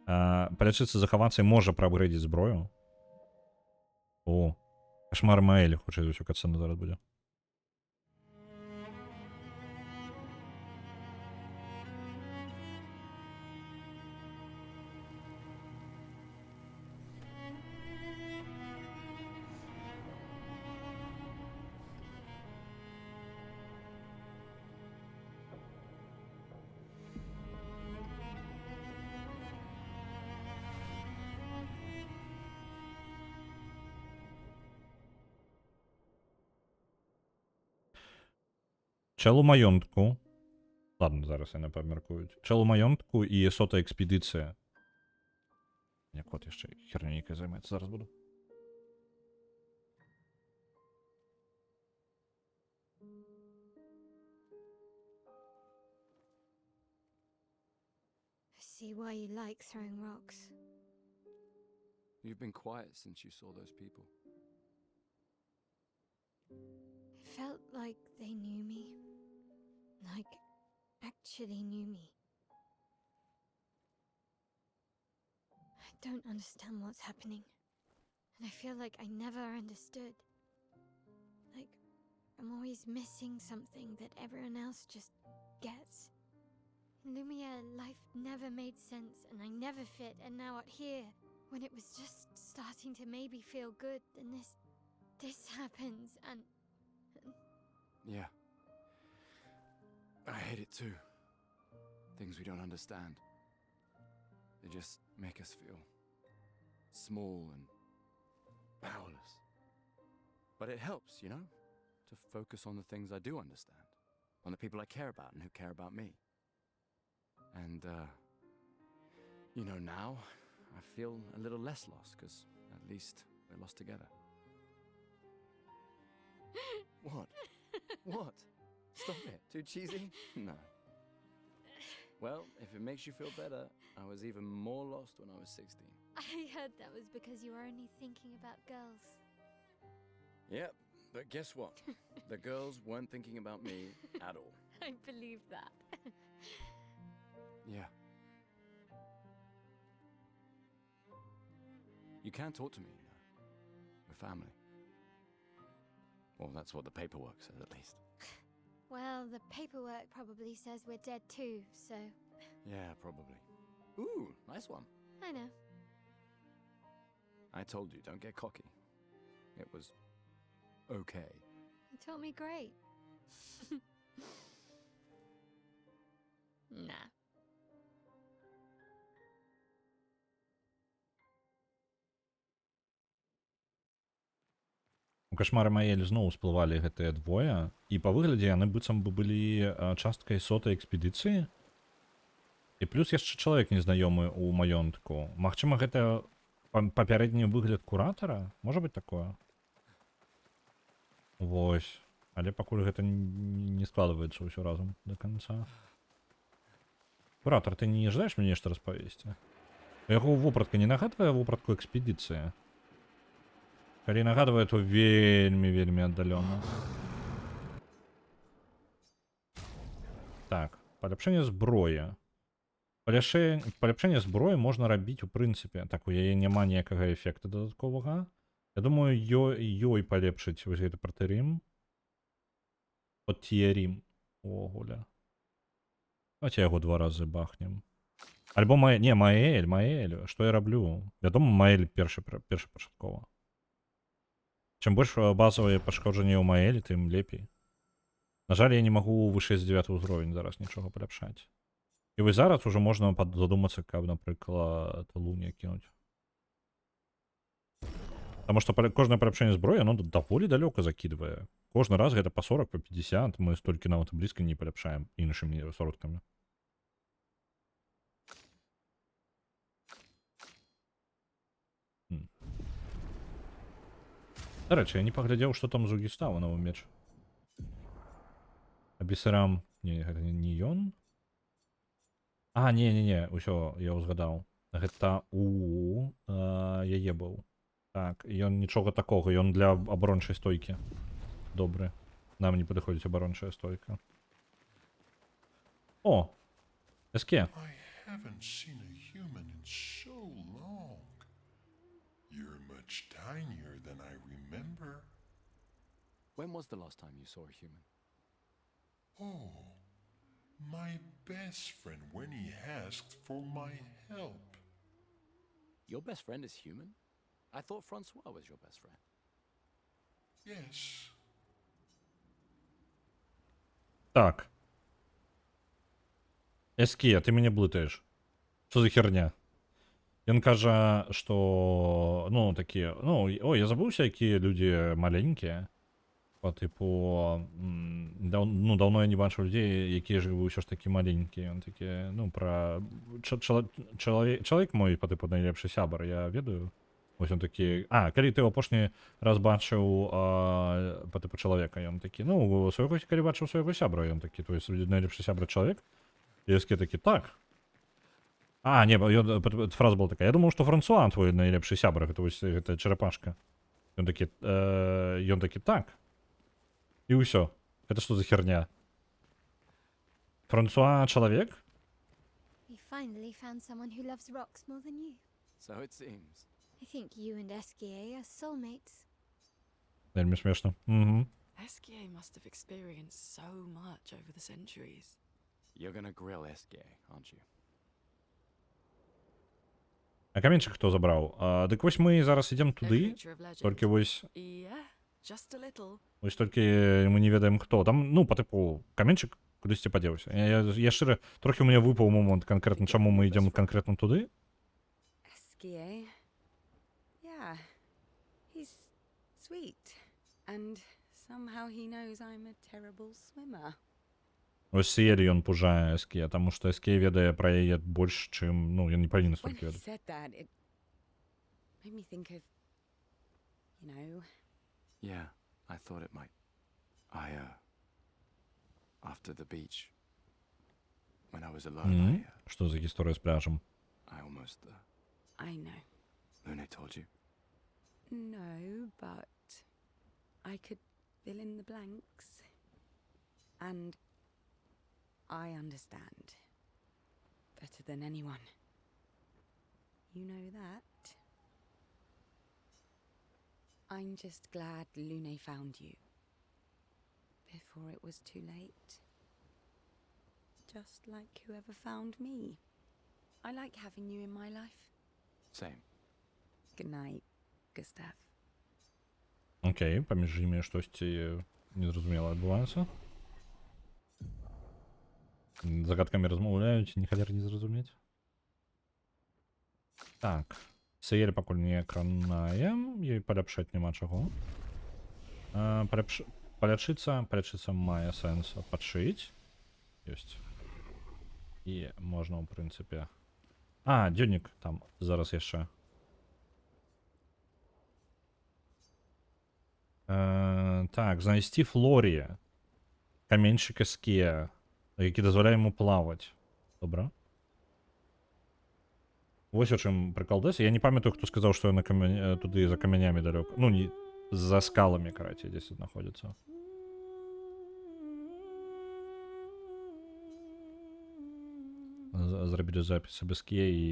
Палячыцца захавацца і можа праапгрэдзіць зброю. О. Кошмар Маэль, хоча ўсё катсцэна зараз будзе. Чел у маёнтку. Ладно, зараз яны памяркуюць. Чел у маёнтку і сота экспедыцыя. Не, кот яшчэ херня нейкая займаецца. Зараз буду. see why you like throwing rocks. You've been quiet since you saw those people. It felt like they knew me. Like, actually knew me. I don't understand what's happening. And I feel like I never understood. Like, I'm always missing something that everyone else just gets. In Lumiere, life never made sense, and I never fit, and now out here, when it was just starting to maybe feel good, then this happens, and Yeah. I hate it too. Things we don't understand. They just make us feel small and powerless. But it helps, you know, to focus on the things I do understand, on the people I care about and who care about me. And, you know, now I feel a little less lost, because at least we're lost together. What? What? Stop it. Too cheesy? No. Well, if it makes you feel better, I was even more lost when I was 16. I heard that was because you were only thinking about girls. Yep, but guess what? The girls weren't thinking about me at all. I believe that. Yeah. You can talk to me, you know. We're family. Well, that's what the paperwork says, at least. Well, the paperwork probably says we're dead too, so Yeah, probably. Ooh, nice one. I know. I told you, don't get cocky. It was okay. You taught me great. Nah. У кашмары Маэль зноў всплывалі гэтыя двое, і па выглядзе яны быццам бы былі часткай сотай экспедыцыі. І плюс яшчэ чалавек незнаёмы ў маёнтку. Магчыма, гэта папярэдні выгляд куратара? Можа быць такое? Вось. Але пакуль гэта не складваецца ўсё разам да канца. Куратар, ты не жадаеш мне нешта распавесці? Яго вопратка не нагадвае вопратку экспедыцыі? Калі нагадвае, то вельмі аддалённа. Так, паляпшэнне зброі. Паляпшэнне зброі можна рабіць у прынцыпе. Так, у яе няма ніякага эфекта дадатковага. Я думаю, ёй палепшыць вось гэты партэрім. От тіерім увогуле. Давайте яго 2 разы бахнем. Альбо Маэль. Што я раблю? Вядома, Маэль першапачаткова. Чым больш базавыя пашкоджанні ў Маэлі, тым лепей. На жаль, я не магу вышэй за 9 ўзровень зараз нічога паляпшаць. І вось зараз ужо можна задумацца, каб, напрыклад, луня кінуць. Таму што кожнае паляпшэнне зброі, оно даволі далёка закідвае. Кожны раз гэта па 40, па 50, мы столькі нават блізка не паляпшаем іншымі сродкамі. Дарэчы, я не паглядзеў, што там з Угістава новы меч. Абісарам... Не, гэта не ён. А, не, ўсё, я ўзгадаў. Гэта у яе быў. Так, ён нічога такога, ён для абарончай стойкі. Добры. Нам не падыходзіць абарончая стойка. О! Эске. I haven't seen a human in so long. You're much tinier than I remember. When was the last time you saw a human? Oh, my best friend when he asked for my help. Your best friend is human? I thought Francois was your best friend. Yes. Так. Эске, ты мяне блытаеш. Што за херня? Ён кажа, што... Ну, такія... Ну, ой, я забыўся, якія людзі маленькія. По типу... Ну, даўно я не бачыў людзей, якія ж ўсё ж такі маленькія. Ён такі... Ну, пра... Чалавек мой, по типу, найлепшы сябар, я ведаю. Вось ён такі... А, калі ты апошні раз бачыў по типу чалавека, ён такі... Ну, калі бачыў свайго сябра, ён такі... То есть, найлепшы сябра чалавек. І Эске такі, так. А, не, фраза была такая. Я думал, что Франсуа твой найлепшы сябар, гэта чарапашка. Ён такі так. І ўсё. Гэта што за херня? Франсуа чалавек? We finally found someone who loves rocks more than you. So it seems. I think you and Esquier are soulmates. Вельмі смешна. Угу. Esquier must have experienced so much over the centuries. You're gonna grill Esquier, aren't you? А каменчик хто забраў? Дык вось мы зараз ідзем A туды, creature of legend. толькі вось Yeah, just a little. толькі мы не ведаем хто. Там, ну, па тыпу, каменчик кудысьці падзеўся. Я шчыра, трохі у мяне выпаў момант канкрэтна, чаму мы ідзем канкрэтна туды. Esquier. Yeah, he's sweet. And somehow he knows I'm a terrible swimmer. Вось Сіері ён пужае Эскія, таму што Эскія ведае пра яе больш, чым, ну, ён не павінен When столькі he ведаць. said that, it made me think of, you know, Yeah, I thought it might. After the beach, when I was alone, Што за гісторыя з пляжам? I almost, I know. Luna told you? No, but I could fill in the blanks. And I understand better than anyone. You know that. I'm just glad Lune found you before it was too late. Just like whoever found me. I like having you in my life. Same. Good night, Gustav. Окей, паміж імі штосьці незразумела адбываецца. Загадкамі размаўляюць, ні халер не зразумець. Так, Сіері пакуль не кранаем, ёй паляпшаць няма чаго. Палячыцца мае сэнс адпачыць. Ёсць. І можна, ў прынцыпе... дзённік там зараз яшчэ. Так, знайсці Флорія. Каменьчык Эскія, які дазваляе яму плаваць. Добра. Вось у чым прыкалдэс. Я не памятаю, хто сказаў, што яна туды за камянямі далёка. Ну, не за скаламі, караце, дзесь знаходзіцца. Зрабілі запіс аб Эскіе і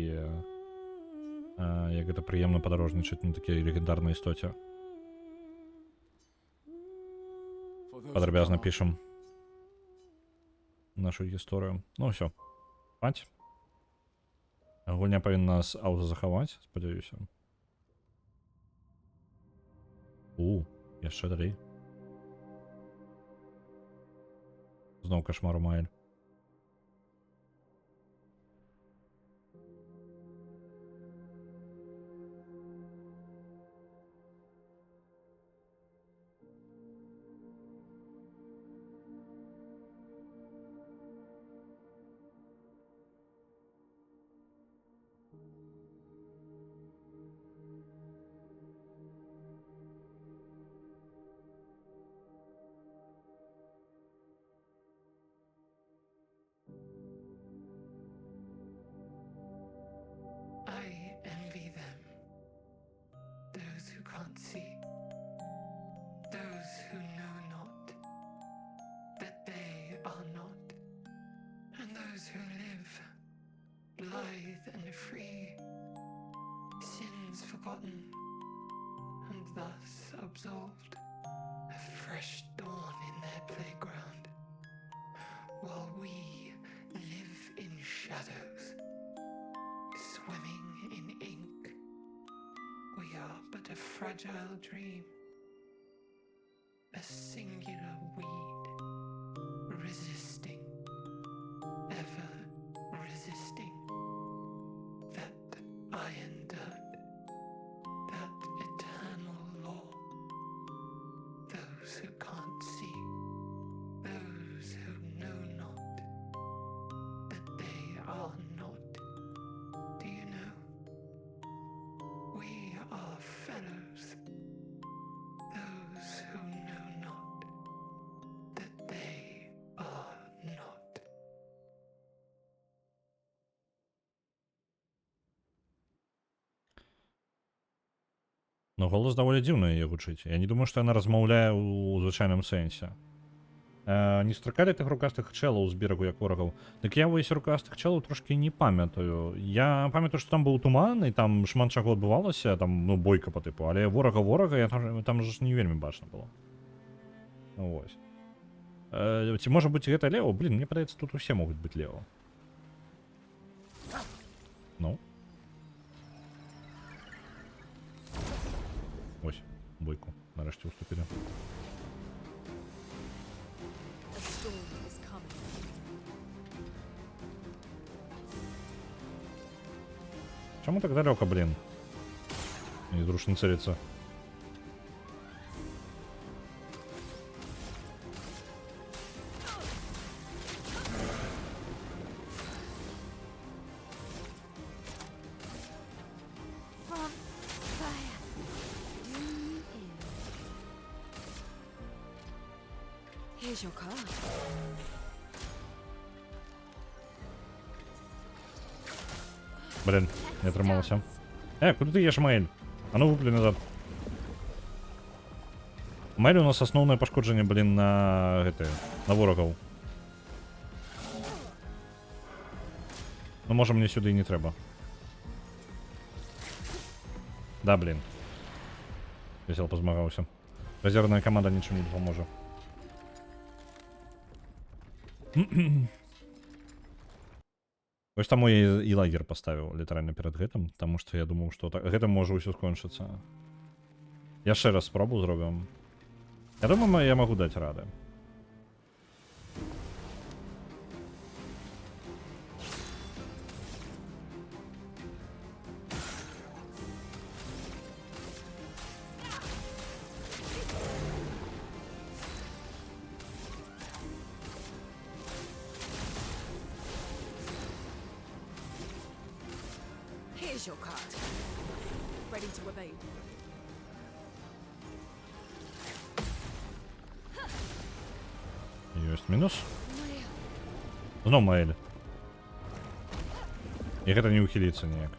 як гэта прыемна падарожнічаць на такій легендарнай істоце. Падрабязна пішам нашу гісторыю. Ну ўсё. Спаць. Гульня павінна нас аўтазахаваць, спадзяюся. Яшчэ далей. Зноў кашмар у Маэль. I envy them. Those who can't see. Those who know not that they are not. And those who live, blithe and free, sins forgotten, and thus absolved, a fresh dawn in their playground, while we live in shadows, swimming in ink. We are but a fragile dream, a singular weed, resisting, ever resisting, that iron dirt, that eternal law. Those who can't see, those who know not that they are not. Do you know? We are fellows. Those who know not that they are not. Ну, голос даволі дзіўна яе гучыць. Я не думаю, што яна размаўляе ў звычайным сэнсе. Не сустракалі тых рукастых чэлаў з берагу як ворагаў. Дык я вось рукастых чэлаў трошкі не памятаю. Я памятаю, што там быў туман, і там шмат чаго адбывалася, там, ну, бойка па тыпу, але ворага я там ж не вельмі бачна было. Вось. Ці можа быць гэта Лео? Блін, мне падаецца, тут усе могуць быць Лео. Ну. Ось, бойку. Нарэшце уступілі. Чому так далеко, блін? Незручно целиться. Here's your card. Блін, не трималося. Куди ти їш, Мейль? А ну виплюй назад. Мейль у нас основне пошкодження, блін, на ворогів. Ну, може мені сюди і не треба. Да, блін. Весело позмагався. Резервна команда нічим не допоможе. Ось таму я і лагер паставіў літаральна перад гэтым, таму што я думаў, што гэтым можа ўсё скончыцца. Яшчэ раз спробу зробім. Я думаю, я магу даць рады. Here's your card. Ready to evade. Ёсць мінус. Зноў Маэль. І гэта не ухіліцца ніяк.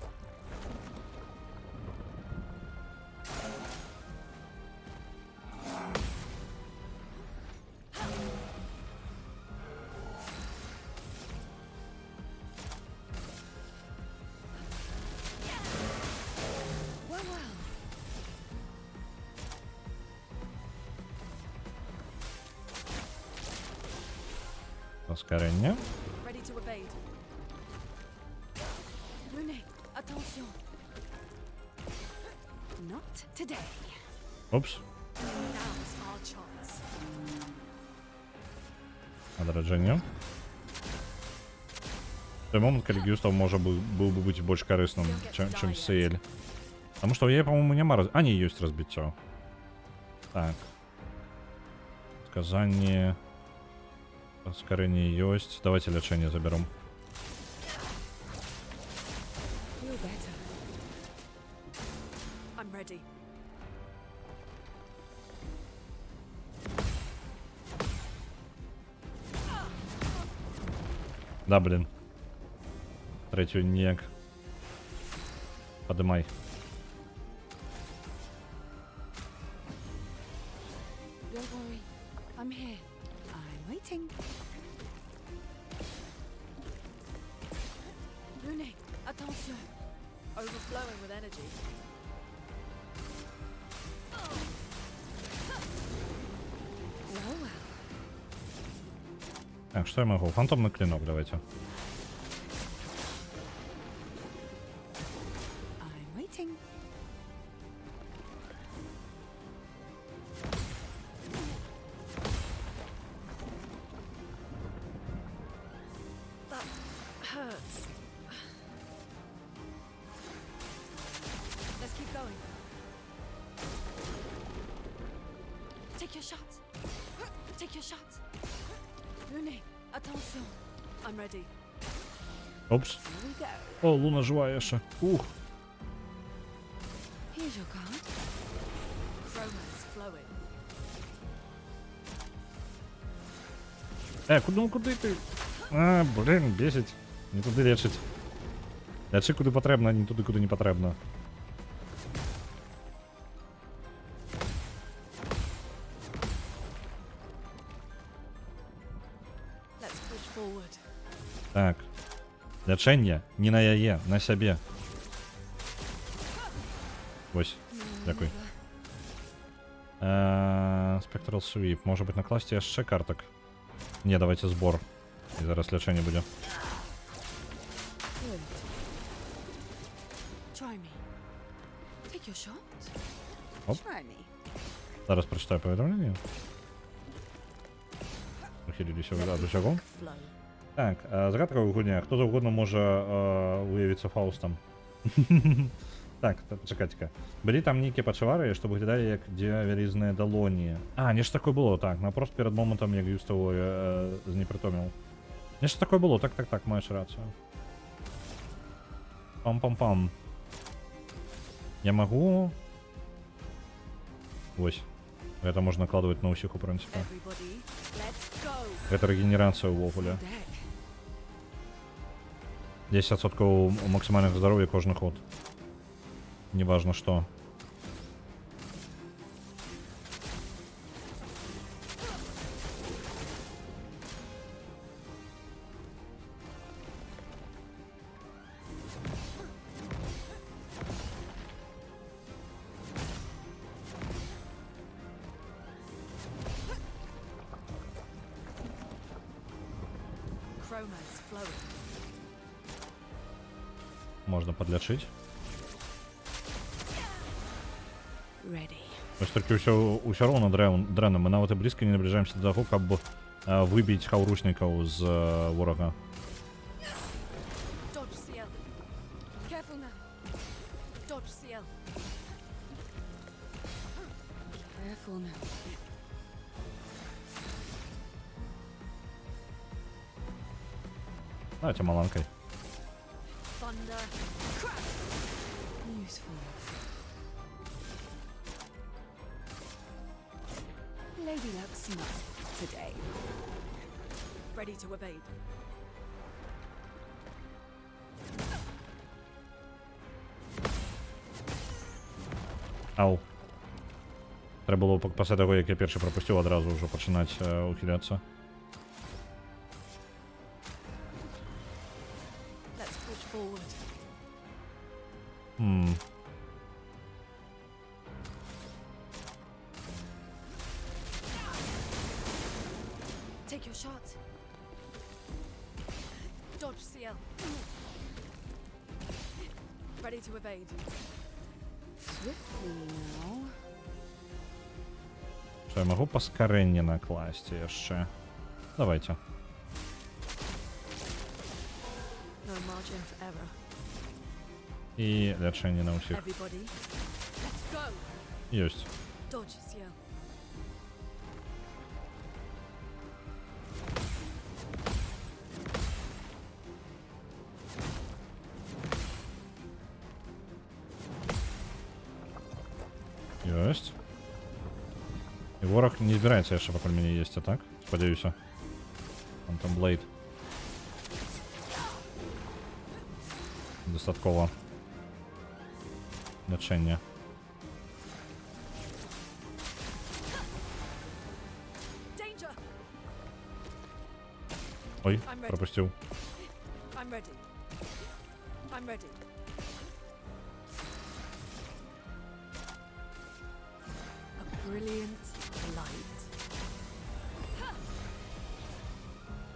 Ускорення. Ready to evade. Rune, attention. Not today. Опс. Now's our chance. Адраджэнне. Той момент, калі Гюстав можа быў бы быць больш карысным, чым Сеэль. Таму што ў яе, па-моему, няма А, не, ёсць разбіццё. Так. Сказанне. Ускорение есть. Давайте лечение заберем. Feel better. I'm ready. Да, блин. Третью ніяк. Подымай. Don't worry. I'm here. I'm waiting. Rune, attention. Overflowing with energy. Well, well. Так, что я могу? Фантомный клинок давайте. I'm waiting. That hurts. Let's keep going. Take your shot. Take your shot. Rune, attention. I'm ready. Опс. Here we go. О, Луна живая ще. Ух. Here's your card. Chroma's flowing. Куди ти? А, блін, бесить. Не туди лечить. Лечи куди потрібно, а не туди, куди не потрібно. Так. Лячэнне не на яе, на сябе. Вось, дякуй. Spectral Sweep. Можа быць накласці яшчэ картак. Не, давайте збор. І зараз лячэнне будзе. Good. Try me. Take your shot. Оп. Try me. Зараз прочитаю паведомлення. Ухиліліся ад усяго. Flow. Так, загадка ў гульня. Хто заўгодна можа уявіцца Фаустам. Так, чакайце-ка. Былі там нейкія пачвары, што выглядалі як дзве вялізныя далоні. Нешта такое было, так. Напрост перад момантам, як Юстаў знепрытоміў. Нешта такое было, так, маеш рацыю. Пам-пам-пам. Я магу... Вось. Гэта можна накладваць на ўсіх, у прынцыпе. Everybody, let's go. Гэта рэгенерацыя ўвогуле. Deck. 10% максимального здоровья кожный ход. Неважно что. Chroma's flowing. Можна подлячыць. Ready. Вось толькі ўсё роўна дрэнна. Мы нават і блізка не набліжаемся да таго, каб выбіць хаўручнікаў з ворага. Dodge CL. Careful now. Dodge CL. Careful now. Давайте маланкой. Thunder. Crack. Useful. Lady Luck's not today. Ready to evade. Ау. Треба було після того, як я перший пропустив, одразу вже починати ухилятися. Let's push forward. Take your shot. Dodge CL. Ready to evade. Swiftly now. Що, я можу поскорення накласти ще? Давайте. No margin for error. І лечення на усіх. Everybody, let's go. Єсть. Dodge CL. Єсть. І ворог не збирається ще, поки мені є, а так? Сподіваюся. Там Блейд. Достатково. Лечення. Danger. Ой, I'm ready. пропустив. I'm ready. I'm ready. A brilliant light.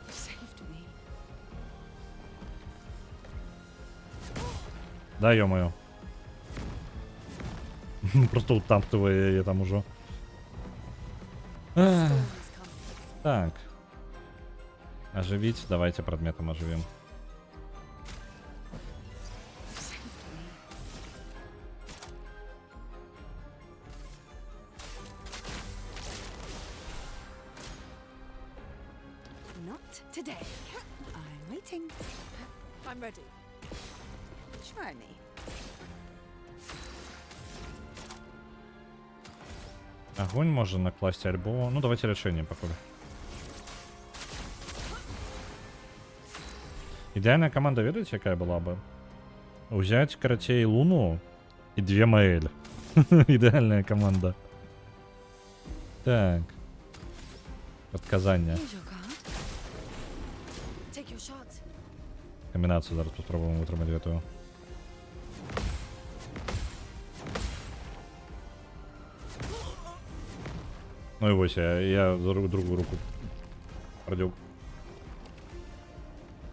You saved me. Да, ё-моё. Просто утаптывая я там уже. Storm is coming. Так. Оживить. Давайте предметом оживим. You saved me. Not today. I'm waiting. I'm ready. Try me. Огонь можно накласть альбо. Ну давайте решение походу. Идеальная команда, ведаете, какая была бы? Взять каратей Луну и 2 Маэль. Идеальная команда. Так. Отказание. Here's your card. Take your shot. Комбінацію зараз спробуємо витримати гэтую. Ну і вось я другую руку продзюк.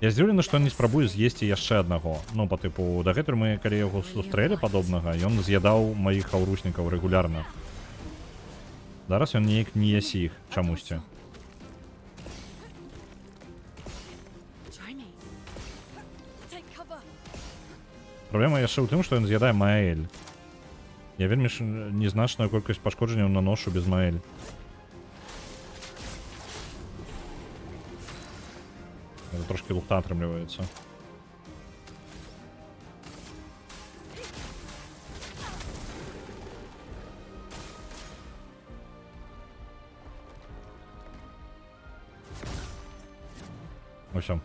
Я здзіўлены, што не спрабую з'есці яшчэ аднаго. Ну, па тыпу, дагэтуль мы, калі яго сустрэлі падобнага, ён з'ядаў маіх хаўруснікаў рэгулярна. Зараз ён неяк не ясі іх чамусьці. Праблема яшчэ ў тым, што ён з'ядае Маэль. Я вельмі незначную колькасць пашкоджанняў наношу без Маэль. Это трошки лухта атрымліваецца. Усё.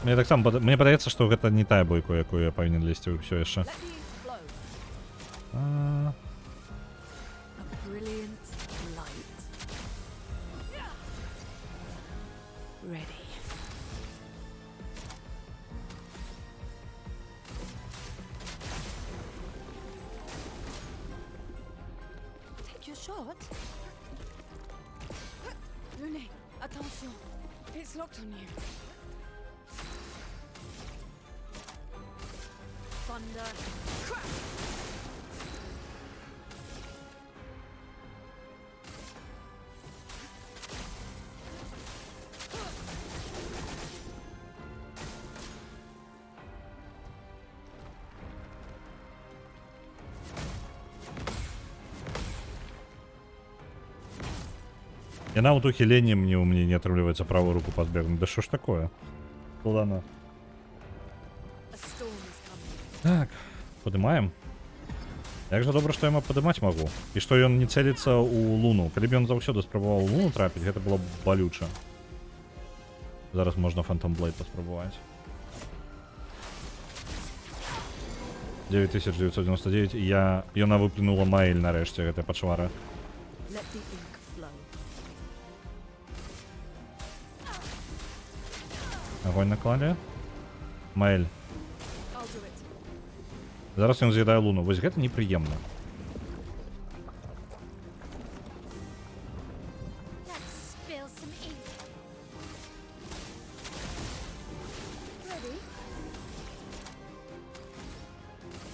Мне так само мне падаецца, што гэта не тая бойку, якую я павінен лезці ўсё яшчэ. Take your shot. Lune, attention. It's locked on you. Thunder. Crap. Я нават ухіленне мне у мне не атрымліваецца правую руку пазбегнуць. Да што ж такое? Ладно. Так, падымаем. Як жа добра, што я падымаць магу. І што ён не цэліцца ў луну. Калі б ён заўсёды спрабаваў луну трапіць, гэта было б балюча. Зараз можна Phantom Blade паспрабаваць. 9999, і яна выплюнула Маэль нарэшце, гэтая пачвара. Агонь наклалі. Маэль. Зараз ён з'ядае луну. Вось гэта непрыемна.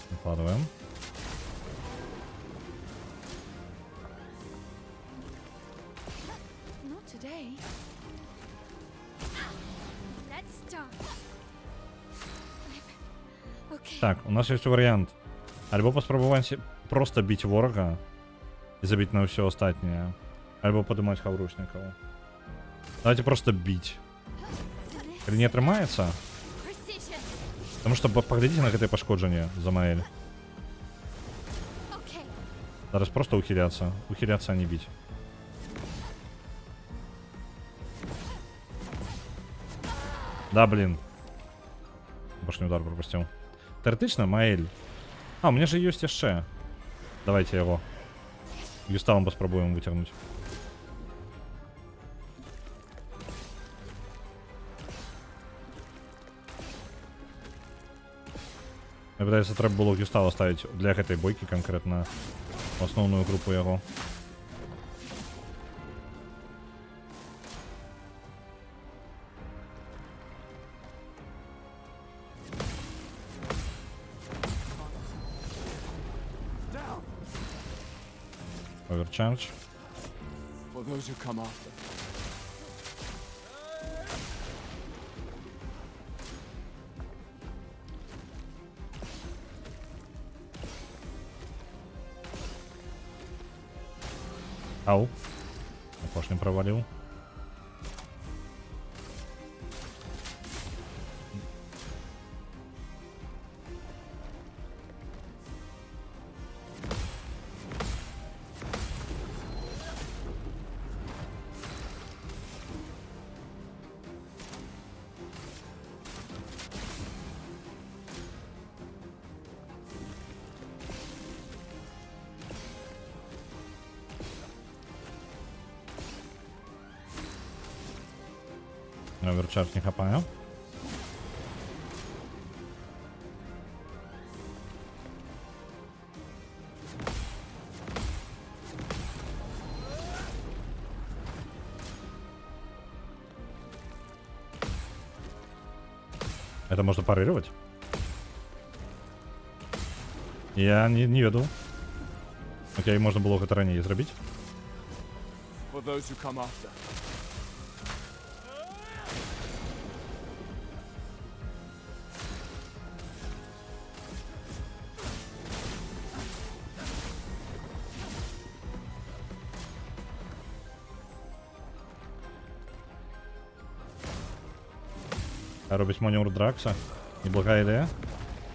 Накладываем. Так, у нас есть вариант. Альбо паспрабаваць просто біць ворага і забіць на ўсё астатняе. Альбо падымаць хаўрушнікаў. Давайте просто біць. Калі не атрымаецца. Потому что паглядзіце на гэтае пашкоджанне за Маэль. Зараз просто ухіляцца. Ухіляцца, а не біць. Да, блин. Башний удар пропустил. Теоретично, Маэль. А, у меня же есть яшчэ. Давайте его Юставом попробуем вытянуть. Мне пытаюся, треба було Юстава ставить для этой бойки конкретно основную группу его. Overcharge. For those who come after. Ау. Опошним провалил. Оверчарж не хапаю. Это можно парировать? Я не веду. Окей, можно было это ранее зробить. For those who come after. Робить маневр Дракса. Неблагая ідея.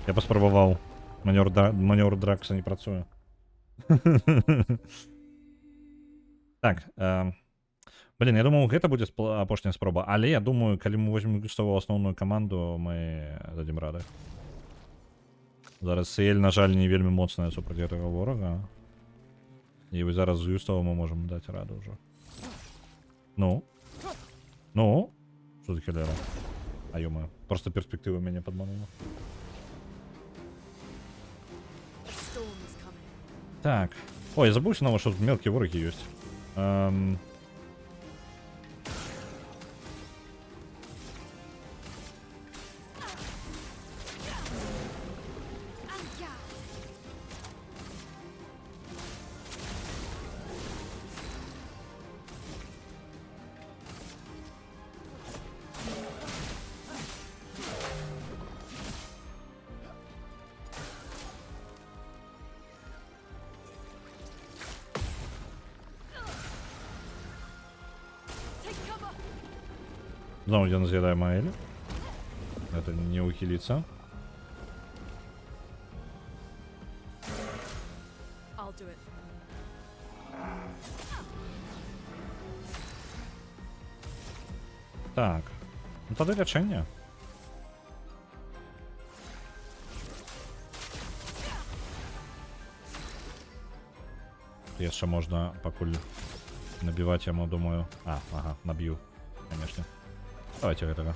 Я поспробував. Маневр Дракса не працює. Так. Блін, я думаю, гэта будзе апошняя спроба. Але я думаю, калі мы возьмем густовую основную каманду, мы дадзім рады. Зараз Сиэль, на жаль, не вельмі моцная супраць гэтага ворага. І вось зараз з Густава мы можем даць раду ўжо. Ну? Ну? Што за хілера? А ё-моё, просто перспектива мяне падманула. Так. Ой, я забыўся нават, што тут мелкія ворагі ёсць. Знову я назъедаю Маэль. Это не ухилиться. Так. Ну тады лячэнне. Яшчэ можна пакуль набіваць яму, думаю. Ага, наб'ю, конечно. Давайте гэтага.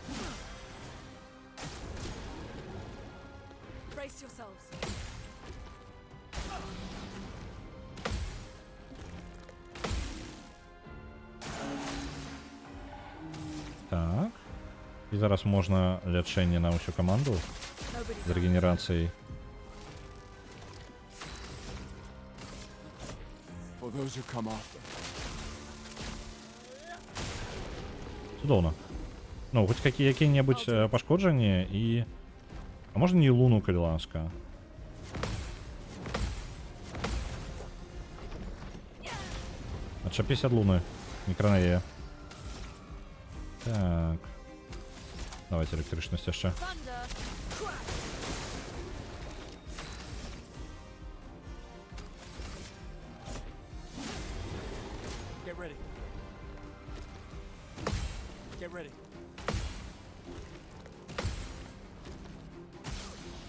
Так. І зараз можна лячэнне на ўсю каманду з рэгенерацыяй. Цудоўна. Ну, хоць какие-небудзь пашкоджанні і... А можна не луну, калі ласка? Отчапись ад луны. Мікранея. Так. Давайте электрычнасць яшчэ.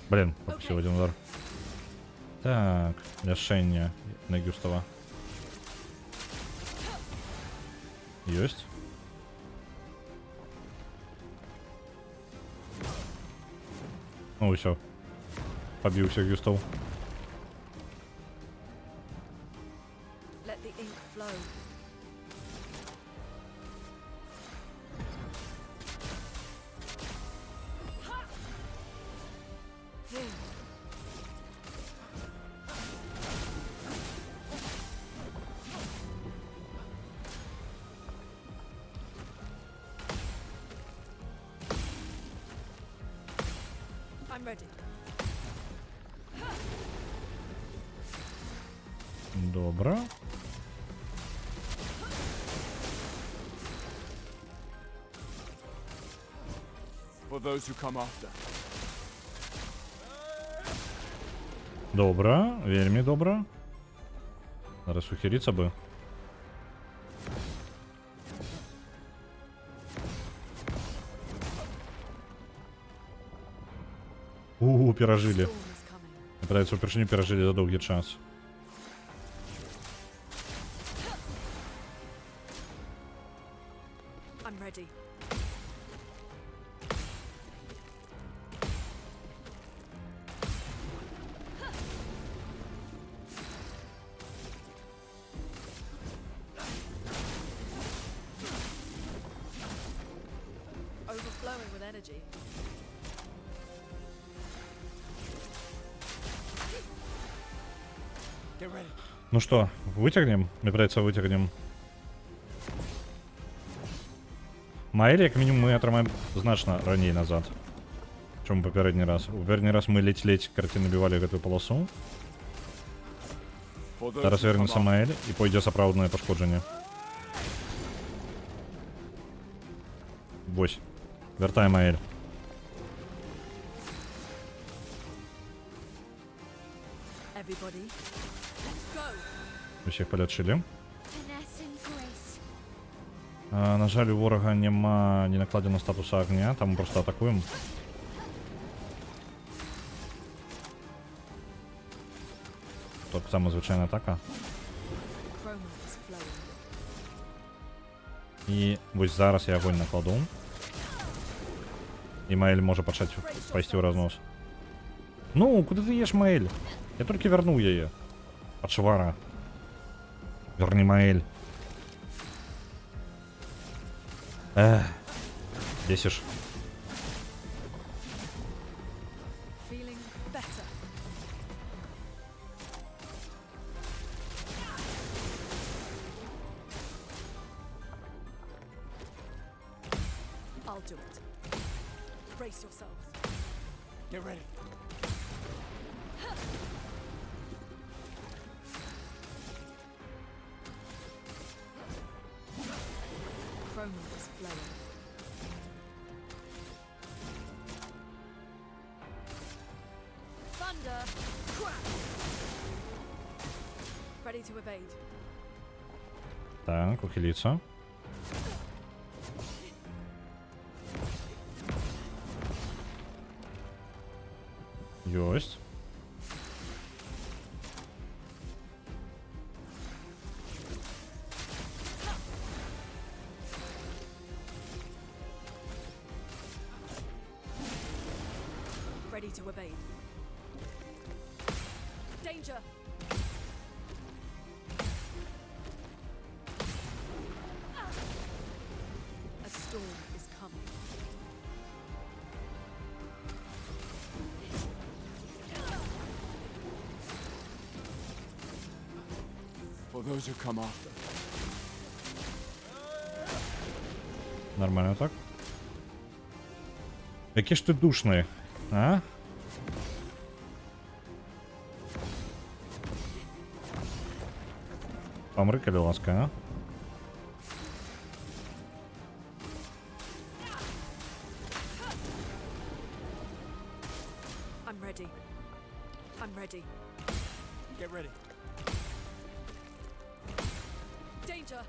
Блин, пропустил один удар. Так, лишение на Густава. Есть. Ну и все. Побился Густав. Добро. Добро, вельми добро. Зараз ухилиться бы. Перажили. Пытаются упершню перажили за долгий час. Get ready. Ну что, вытягнем? Мне придется вытягнем. Маэль, як мінімум, мы атрымаем значна раней назад, чым папярэдні раз. У папярэдні раз мы ледзь-ледзь карці набівалі гэтую паласу. For those Зараз who come вернецца after. Маэль і пойдзе сапраўднае пашкоджанне. Вось. Вяртай Маэль. Everybody, let's go. Усіх палячылі. Finesse and grace. На жаль, у ворага няма не накладзена статуса агня, таму проста атакуем. Тут сама звычайная атака. Chroma is flowing. І вось зараз я агонь накладу. І Маэль можа пачаць пайсці ў разнос. Ну, куды ты еш, Маэль? Я толькі вярнуў яе. Пачвара. Верні Маэль. Бесіш. Feeling better. I'll do it. Brace yourselves. Get ready. Chroma is flowing. Thunder! Crack! Ready to evade. Так, ухилиться. Ёсть. Ready to evade. Danger! A storm is coming. For those who come after. Нормально так. Які ж ти душний, а? Помри, коли ласка, а? I'm ready. I'm ready. Get ready. Danger!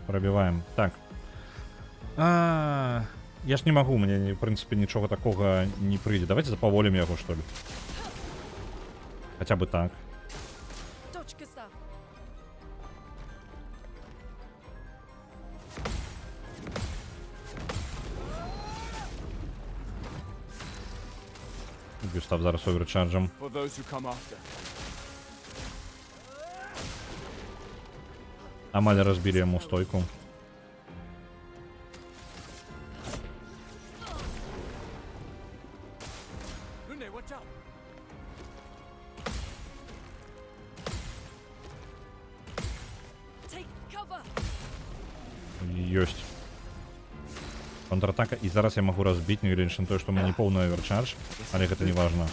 Пробиваем. Так. Я ж не могу, мне, в принципе, ничего такого не прийде. Давайте заповолим его, что ли. Хотя бы так. Dodge, Gustav. Густав зараз оверчарджем. For those who come after. Амаль разбили ему стойку. Lune, watch out. Take cover! Ёсть. Контратака. І зараз я могу разбить, не уверен, то, что у меня не полный оверчардж. Але это не важно.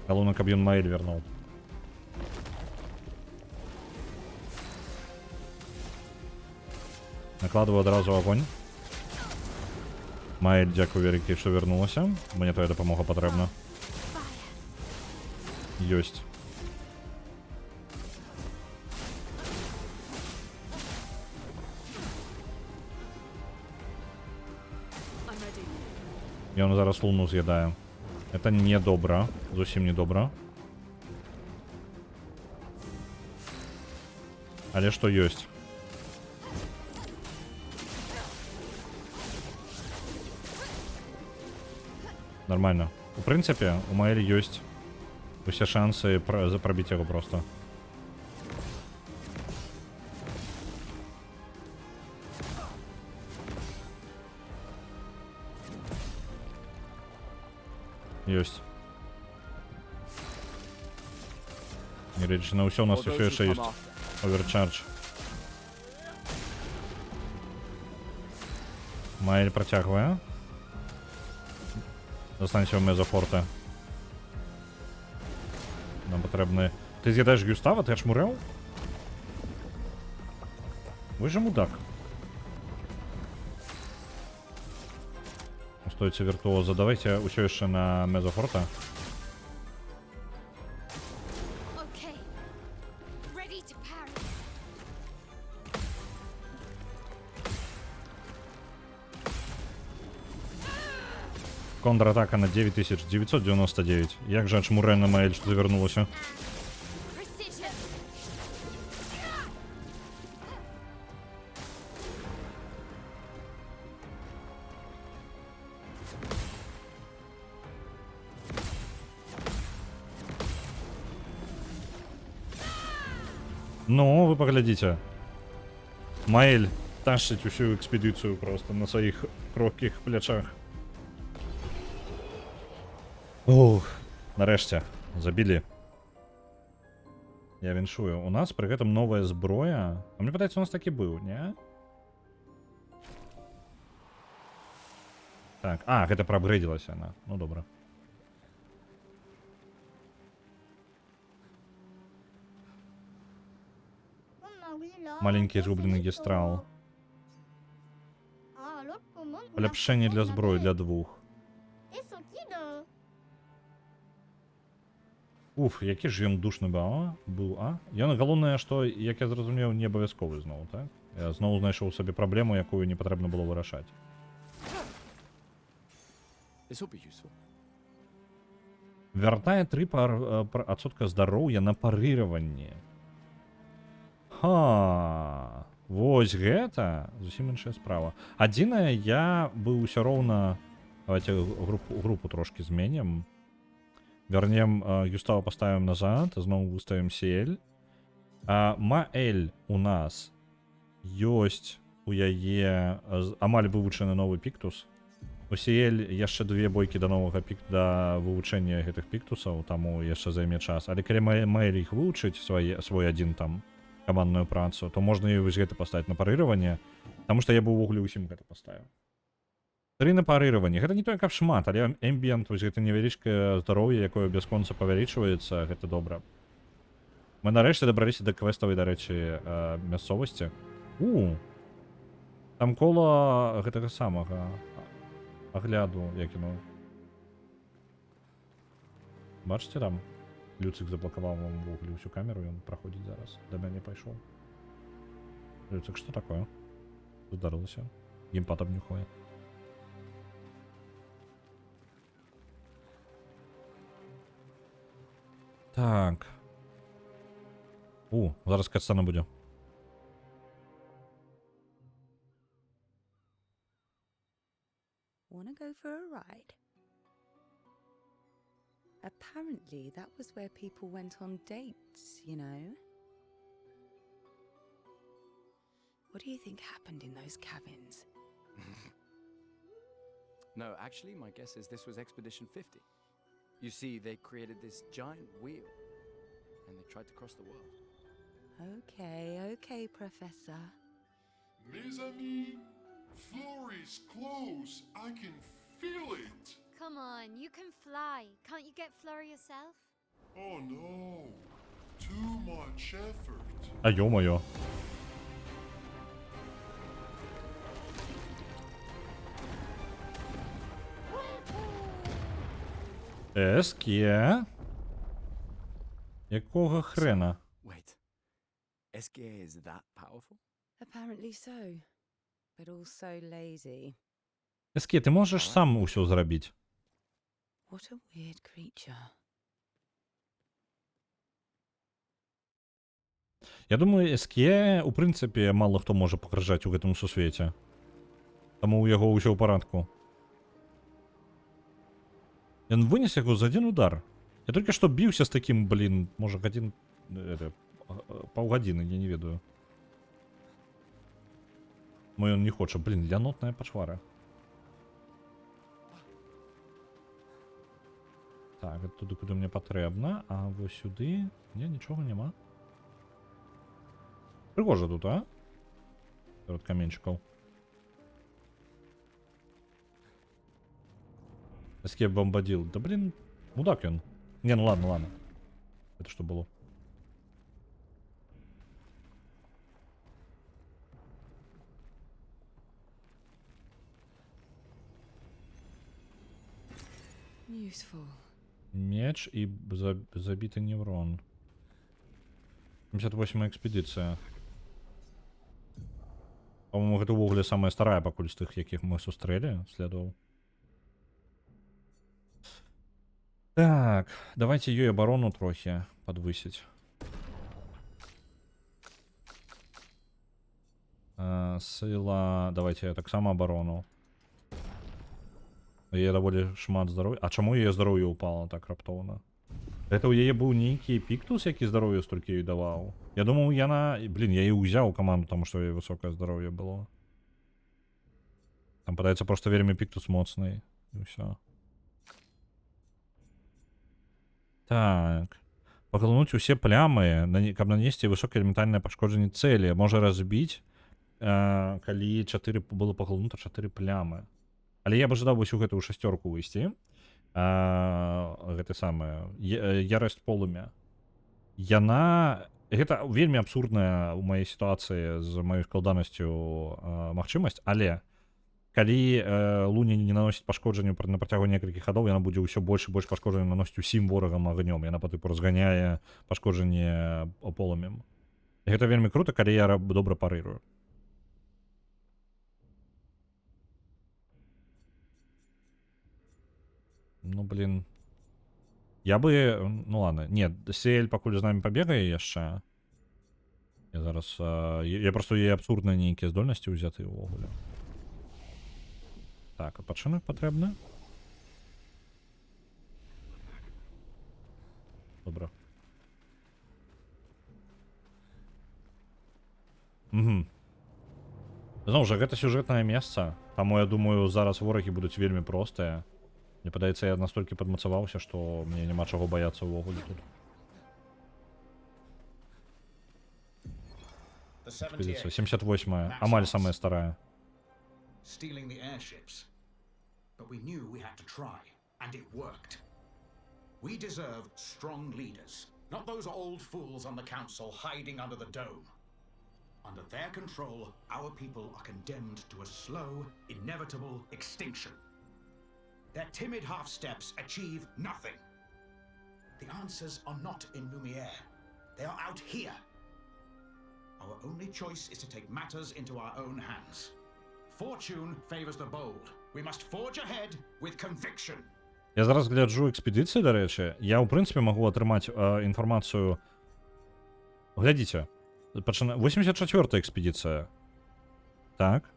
Галунок объем Маэль вернул. Накладываю одразу огонь. Маэль, дякую вялікі, що вернулася. Мені твоя допомога потрібна. Ёсть. I'm ready. Ён зараз луну з'їдає. Это не добра. Зовсім не добра. Але що ёсць? Нормально. У принципе, у Маэль ёсць усе шансы пробить его просто. Ёсць. Нягледзячы на ўсё, у нас Or усё those яшчэ who ёсць come after. оверчардж. Маэль працягвае. Застанься ў мезофорта. Нам патрэбны... Ты з'ядаеш Гюстава? Ты ачмурэў? Вы же мудак. Стойце віртуоза. Давайте ўсё яшчэ на мезофорта. Okay. Ready to parry. Контратака на 9999. Як же ачмурэ на Маэль, што завярнулася? Precision. Ну, вы паглядзіце. Маэль тащыць усю экспедыцыю просто на сваіх кроткіх плячах. Ух, нарэшце, забілі. Я віншую. У нас пры гэтым новая зброя. А мне падаецца, у нас такі быў, не? Так, гэта праапгрэдзілася яна. Ну, добра. Маленький згубленый гестрал. Паляпшэнне для зброі для двух. Уф, які ж ён душны быў, а? Ён галоўнае, што, як я зразумеў, не абавязковы зноў, так? Я зноў знайшоў сабе праблему, якую не патрэбна было вырашаць. Вяртае 3% здароўя на парыраванне. Ха, вось гэта зусім іншая справа. Адзінае, я быў усё роўна... Давайте групу трошки зменім. Вернем Гюстава поставим назад, знову выставим Сиэль. Маэль у нас ёсць у яе амаль вывучаны новы піктус. У Сиэль яшчэ 2 бойкі да новага да вывучэння гэтых піктусаў, таму яшчэ займе час. Але калі Маэль іх вывучыць свой адзін там камандную працу, то можна і вось гэта паставіць на парыраванне, таму што я бы ўвогуле ўсім гэта паставіў. 3 на парыраванне. Гэта не тое, каб шмат, але эмбіент, вось гэта невялічкае здароўе, якое бясконца павялічваецца, гэта добра. Мы нарэшце дабраліся да квеставай, дарэчы, мясцовасці. Там кола гэтага самага агляду, як яно. Бачыце там? Люцик заблакаваў вам увогуле ўсю камеру, ён праходзіць зараз. Да мяне пайшоў. Люцик, што такое? Здарылася. Геймпад абнюхае. Так. Зараз катсцена будзе. Wanna go for a ride? Apparently, that was where people went on dates, you know? What do you think happened in those cabins? No, actually, my guess is this was Expedition 50. You see, they created this giant wheel, and they tried to cross the world. Okay, Professor. Mes amis, floor is close. I can feel it. Come on, you can fly. Can't you get Flora yourself? Oh no, too much effort. А ё-моё. Еске? Якого хрена? Wait, SKA is that powerful? Apparently so, but also lazy. Еске, ти можеш сам усё зробити? What a weird creature. Я думаю, SKA, у прынцыпе, мало хто можа пагражаць у гэтым сусвеце. Таму у яго ўсё ў парадку. Ён вынес яго за один удар. Я толькі што біўся з такім, блин, можа, паўгадзіны, я не ведаю. Мо ён не хоча, блин, лянотная пачвара. Так, это туди, куди мені потрібно, а ось сюди... Ні, нічого нема. Пригоже тут, а? Серед камінчиків. Эскейп бомбадил. Да блин, мудак он. Не, ну ладно, ладно. Это что было? Useful. Меч и забитый неврон. 78-я экспедиция. По-моему, это увогуле самая старая пакуль з тых, якіх мы сустрэлі, следовал. Так, давайте ее оборону трохи подвысить. Сила... Давайте так само оборону. Яе даволі шмат здароўя. А чаму яе здароўе упало так раптоўна? Это у яе быў нейкі піктус, які здароўе столькі ёй даваў. Я думаў, яна... Блин, я яе ўзяў у каманду, таму што яе высокае здароўе было. Там падаецца проста вельмі піктус моцны. І ўсё. Так. Паглынуць усе плямы, каб нанесці высокае элементальнае пашкоджанне цэлі. Можа разбіць, калі 4 было паглынута 4 плямы. Але я б ожидаў вось у гэтую шасцёрку выйсці. Гэта самае. Ярасць полымя. Яна... Гэта вельмі абсурдная ў маёй сітуацыі з маёй складанасцю магчымасць, але калі луня не наносіць пашкоджанню на працягу некалькіх хадоў, яна будзе ўсё больш і больш пашкоджанне наносіць усім ворагам агнём. Яна па тыпу разганяе пашкоджанне полымем. І гэта вельмі крута, калі я добра парырую. Ну, блин. Я бы... Ну, ладно. Нет, Сель пакуль з намі пабегае яшчэ. Я зараз... Я просто яе абсурдна нейкія здольнасці ўзяты ўвогуле. Так, адпачынак патрэбны? Добра. Угу. Зноў жа, гэта сюжэтнае месца. Таму, я думаю, зараз ворагі будуць вельмі простыя. Мне падаецца, я настолькі падмацаваўся, што мне няма чаго баяцца ўвогуле тут. Экспедыцыя 78-я, амаль самая старая. Stealing the airships. But we knew we had to try, and it worked. We deserve strong leaders, not those old fools on the council hiding under the dome. Under their control, our people are condemned to a slow, inevitable extinction. Their timid half-steps achieve nothing. The answers are not in Lumiere. They are out here. Our only choice is to take matters into our own hands. Fortune favors the bold. We must forge ahead with conviction. Я зараз гляджу экспедыцыі, дарэчы. Я, ў прынцыпе, магу атрымаць інфармацыю. Глядзіце. 84-я экспедыцыя. Так.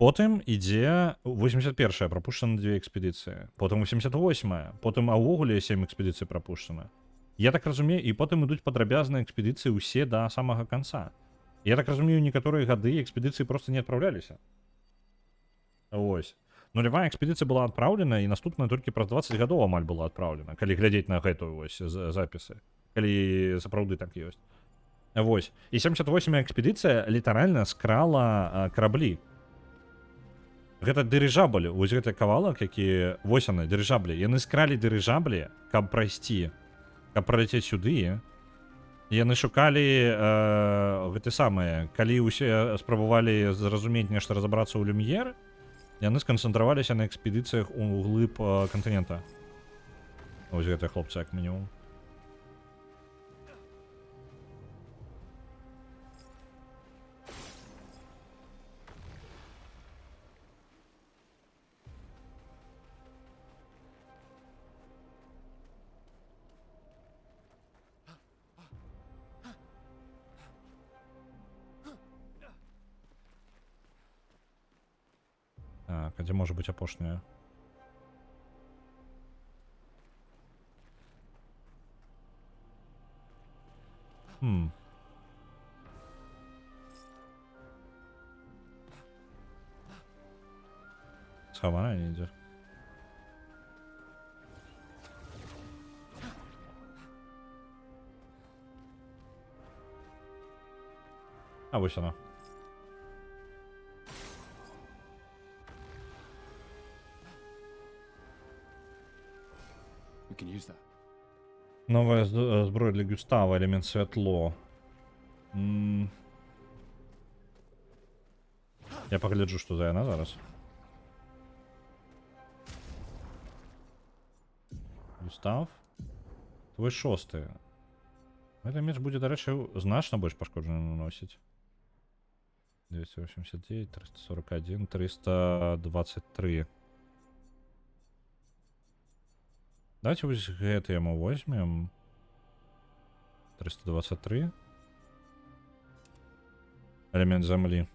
Потым ідзе 81-я, прапушчана 2 экспедыцыі. Потым 88-я. Потым увогуле 7 экспедыцый прапушчана. Я так разумею, і потым ідуць падрабязныя экспедыцыі ўсе да самага канца. Я так разумею, некаторыя гады экспедыцыі просто не адпраўляліся. Вось. Нулевая экспедыцыя была адпраўлена, і наступная толькі праз 20 гадоў амаль была адпраўлена, калі глядзець на гэтую вось запісы. Калі сапраўды так ёсць. Вось. І 78-я экспедыцыя літаральна скрала караблі. Гэта дырыжабль, вось гэты кавалак, які... Вось яны, дырыжаблі. Яны скралі дырыжаблі, каб прайсці, каб праляцець сюды. Яны шукалі гэты самыя. Калі ўсе спрабавалі зразумець нешта, разабрацца ў Люм'ер, яны сканцэнтраваліся на экспедыцыях у глыб кантынента. Вось гэтыя хлопцы, як мінімум. Так, а дзе можа быць апошняя? Схавана не ідзе. А вось она. We can use that. Новая зброя для Гюстава, элемент святло. Я погляджу, что за яна зараз. Гюстав. Твой 6. Гэты меч будзе, дарэчы, значна больш пашкоджаны наносіць. 289, 341, 323. Давайте вось гэты яму возьмем. 323. Элемент зямлі.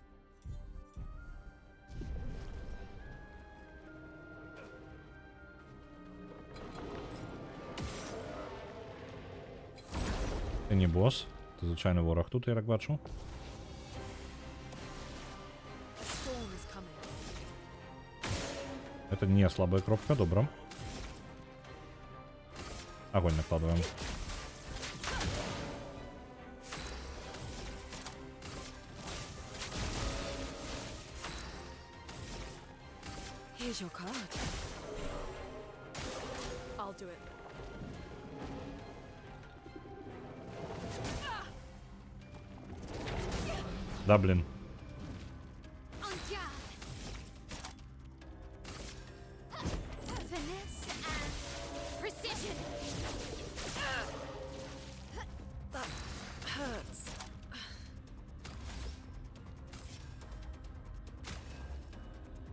Ты не босс. Ты звычайны вораг тут, я так бачу. Это не слабая кропка, добро. Огонь накладываем. Here's your card. I'll do it. Да, блин.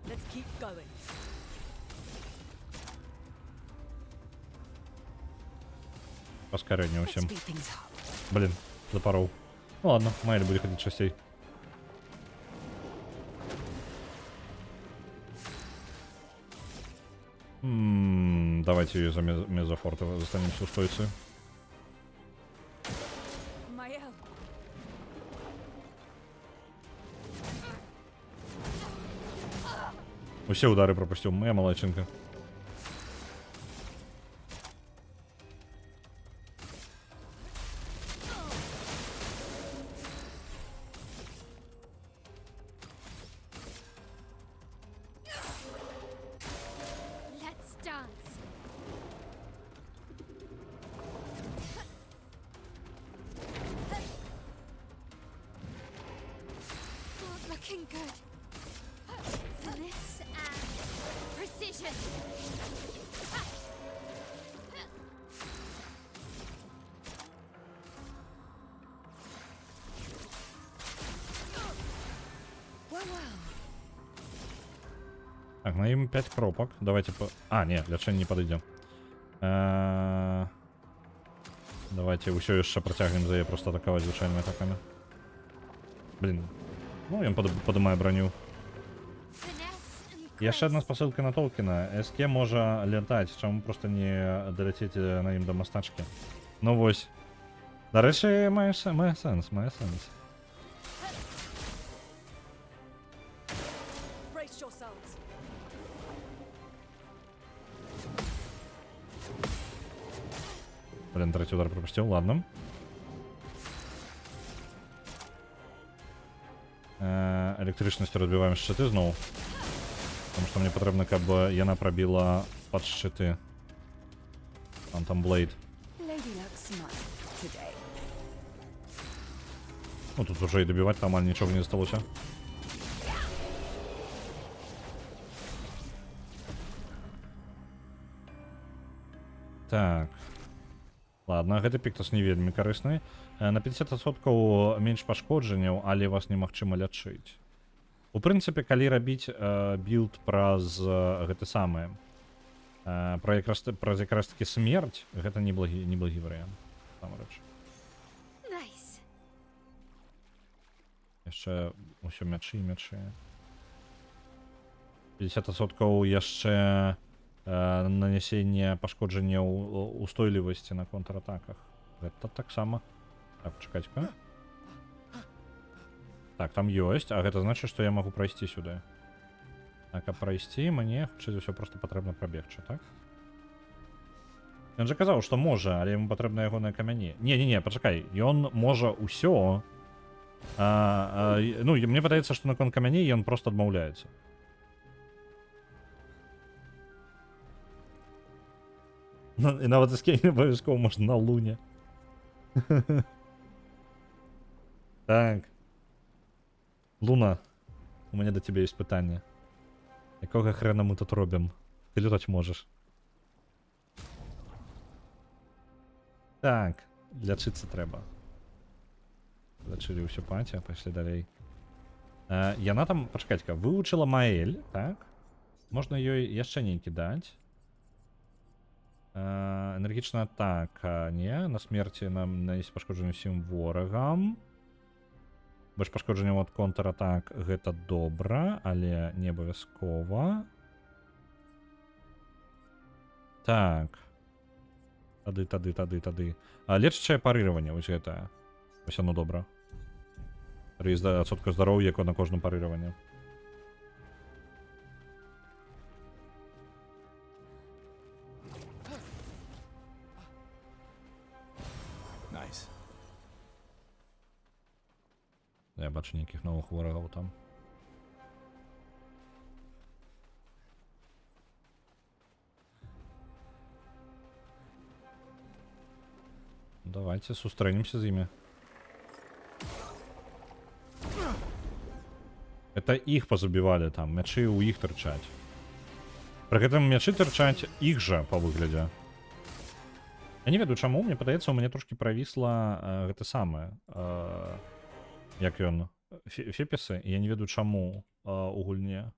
Let's keep going. Поскорее всем. Блин, запорол. Ну ладно, Майли будет ходить частей. Давайте ее за мезофорта застанемся устойцы. Все удары пропустил, моя молодчинка. Looking good. Finesse and precision. Так, на им 5 кропок. Давайте по... А, нет, лячэнне не подойдем. Давайте ўсё яшчэ протягнем за яе просто атаковать звычайными атаками. Блин. Ну, ён падымае броню. Яшчэ одна спасылка на Толкіна. СК можа лятаць, чаму просто не даляцець на ім да мастачкі. Ну вось. Дарэчы, мае сэнс. Блин, третий удар пропустил, ладно. Электричностью разбиваем шчыты зноў. Потому что мне потребно, как бы яна пробила под шчыты. Там Блейд. Ну тут уже и добивать там ничего не осталось. Так. Ладно, гэты піктас не вельмі карысны. На 50% менш пашкоджанняў, але вас немагчыма лячыць. У прынцыпе, калі рабіць білд праз гэты самае, праз якраз таки смерць, гэта неблагі варыянт. Самарэч. Яшчэ ўсё мячы і мячы. 50% яшчэ нанесение пашкоджання устойлівасці на контратаках. Гэта таксама. Так, чакайце-ка. Так, там ёсць, а гэта значыць, што я магу прайсці сюды. Так, а прайсці мне, хутчэй за ўсё, проста патрэбна прабегчы, так? Ён жа казаў, што можа, але яму патрэбна ягоныя камяні. Не, пачакай, ён можа ўсё, Ну, мне падаецца, што наконт камяней ён просто адмаўляецца. І нават скейне абавязкова можна на луне. Так. Луна, у мяне да цябе ёсць пытанне. Якога хрена мы тут робім? Ты лётаць можаш. Так, лячыцца трэба. Лячылі ўсё паці, пайшлі далей. Яна там, пачакайце-ка, вывучыла Маэль, так? Можна ёй яшчэ нейкі даць. Энергічная атака, не? На смерці нам нанесць пашкоджанне ўсім ворагам. Больш пашкоджанняў ад контратак гэта добра, але не абавязкова. Так. Тады. Лечачае парыраванне, вось гэта. Вось оно добра. 3% здароўя на кожным парыраванні. Nice. Я бачу нейкіх новых ворагаў там. Давайте сустрэнемся з імі. Это іх пазабівалі там, мячы ў іх тырчаць. Пры гэтым мячы тырчаць іх жа па выглядзе. Я не ведаю чаму, мне падаецца, у мяне трошки правісла гэта самае. Як ён? Фепісы? Я не ведаю чаму у гульне.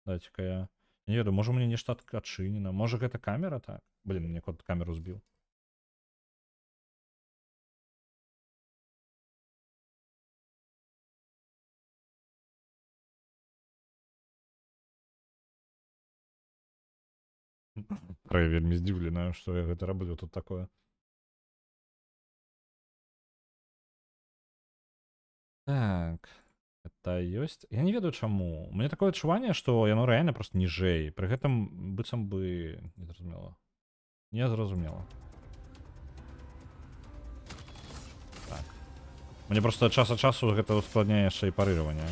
Дайце-ка я не ведаю, можа мне нешта адчынена. Можа гэта камера так? Блин, мне кот камеру збіў. Я вельмі здзіўленая, што я гэта раблю тут такое. Так, это ёсць. Я не ведаю чаму. У мяне такое адчуванне, што яно рэальна просто ніжэй. Пры гэтым быццам бы незразумела. Незразумела. Так. Мне просто час ад часу гэта ускладняе яшчэ і парыраванне.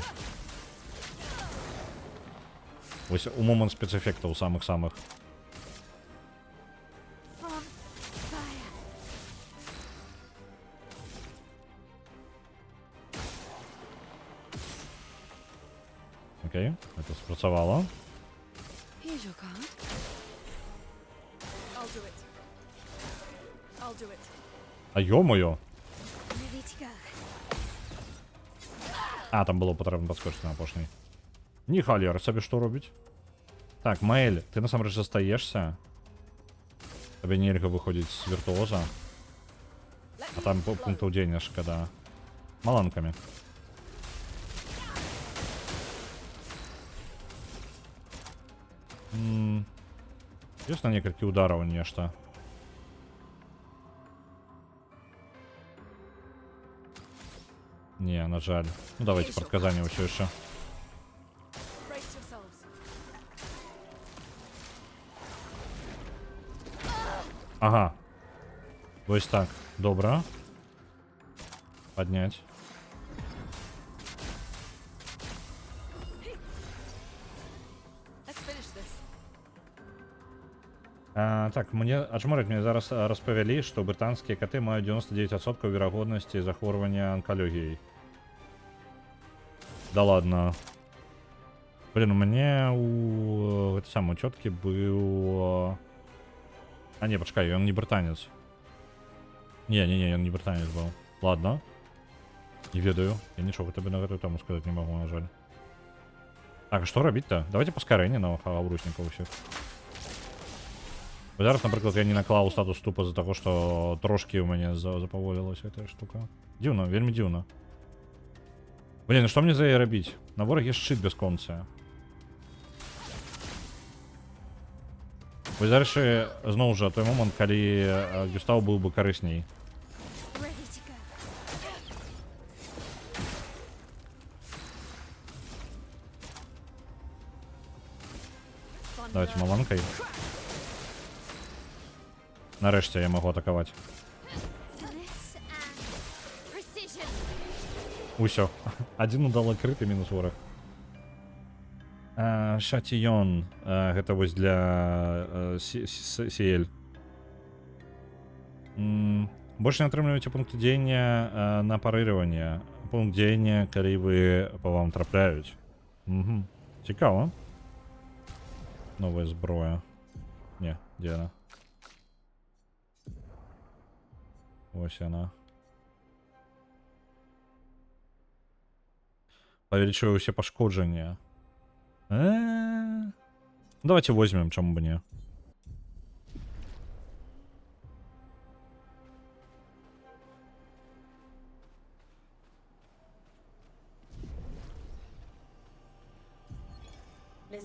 Вось у момант спецэфектаў самых-самых. Окей, это спрацавало. А ё-моё! А, там было патрэбна падскочыць на апошняй. Не халера, сабе што робіць? Так, Маэль, ты насамрэч застаешься. Табе нельга выходзіць з віртуоза. А там пунктаў дзеяння шкада. Маланкамі. Ёсць на некалькі удараў нешта. Не, на жаль. Ну давайте прадказанне ўсё яшчэ. Ага. Вось так. Добра. Падняць. Так, мне ачморыць мне зараз распавялі, што брытанскія каты маюць 99% верагоднасці захворвання анкалогіяй. Да ладно. Блин, у мяне у гэтай самай цёткі быў... А не, пачакай, ён не брытанец. Не, ён не брытанец быў. Ладно. Не ведаю. Я нічога табе на гэтую тэму сказаць не магу, на жаль. Так, а што рабіць-то? Давайте паскарэнне на аўруснікаў усіх. Зараз, напрыклад, я не наклаў статус тупа з-за таго, што трошкі ў мяне запаволілася гэтая штука. Дзіўна, вельмі дзіўна. Блин, што мне за яе рабіць? На ворагі шчыт бясконцы. Вось зараз зноў жа той момант, калі Гюстаў быў бы карысней. Давайте маланкай. Нарэшце я магу атакаваць. Усё. Один удалы крыты, мінус вораг. Шатіён. Гэта вось для Сиэль. Больше не атрымліваеце пункты дзеяння на парыраванне. Пункт дзеяння, калі вы па вам трапляюць. Угу. Цікава. Новая зброя. Не, дзе яна? Вось яна. Павелічваю ўсе пашкоджання. Давайте возьмем, чаму бы не.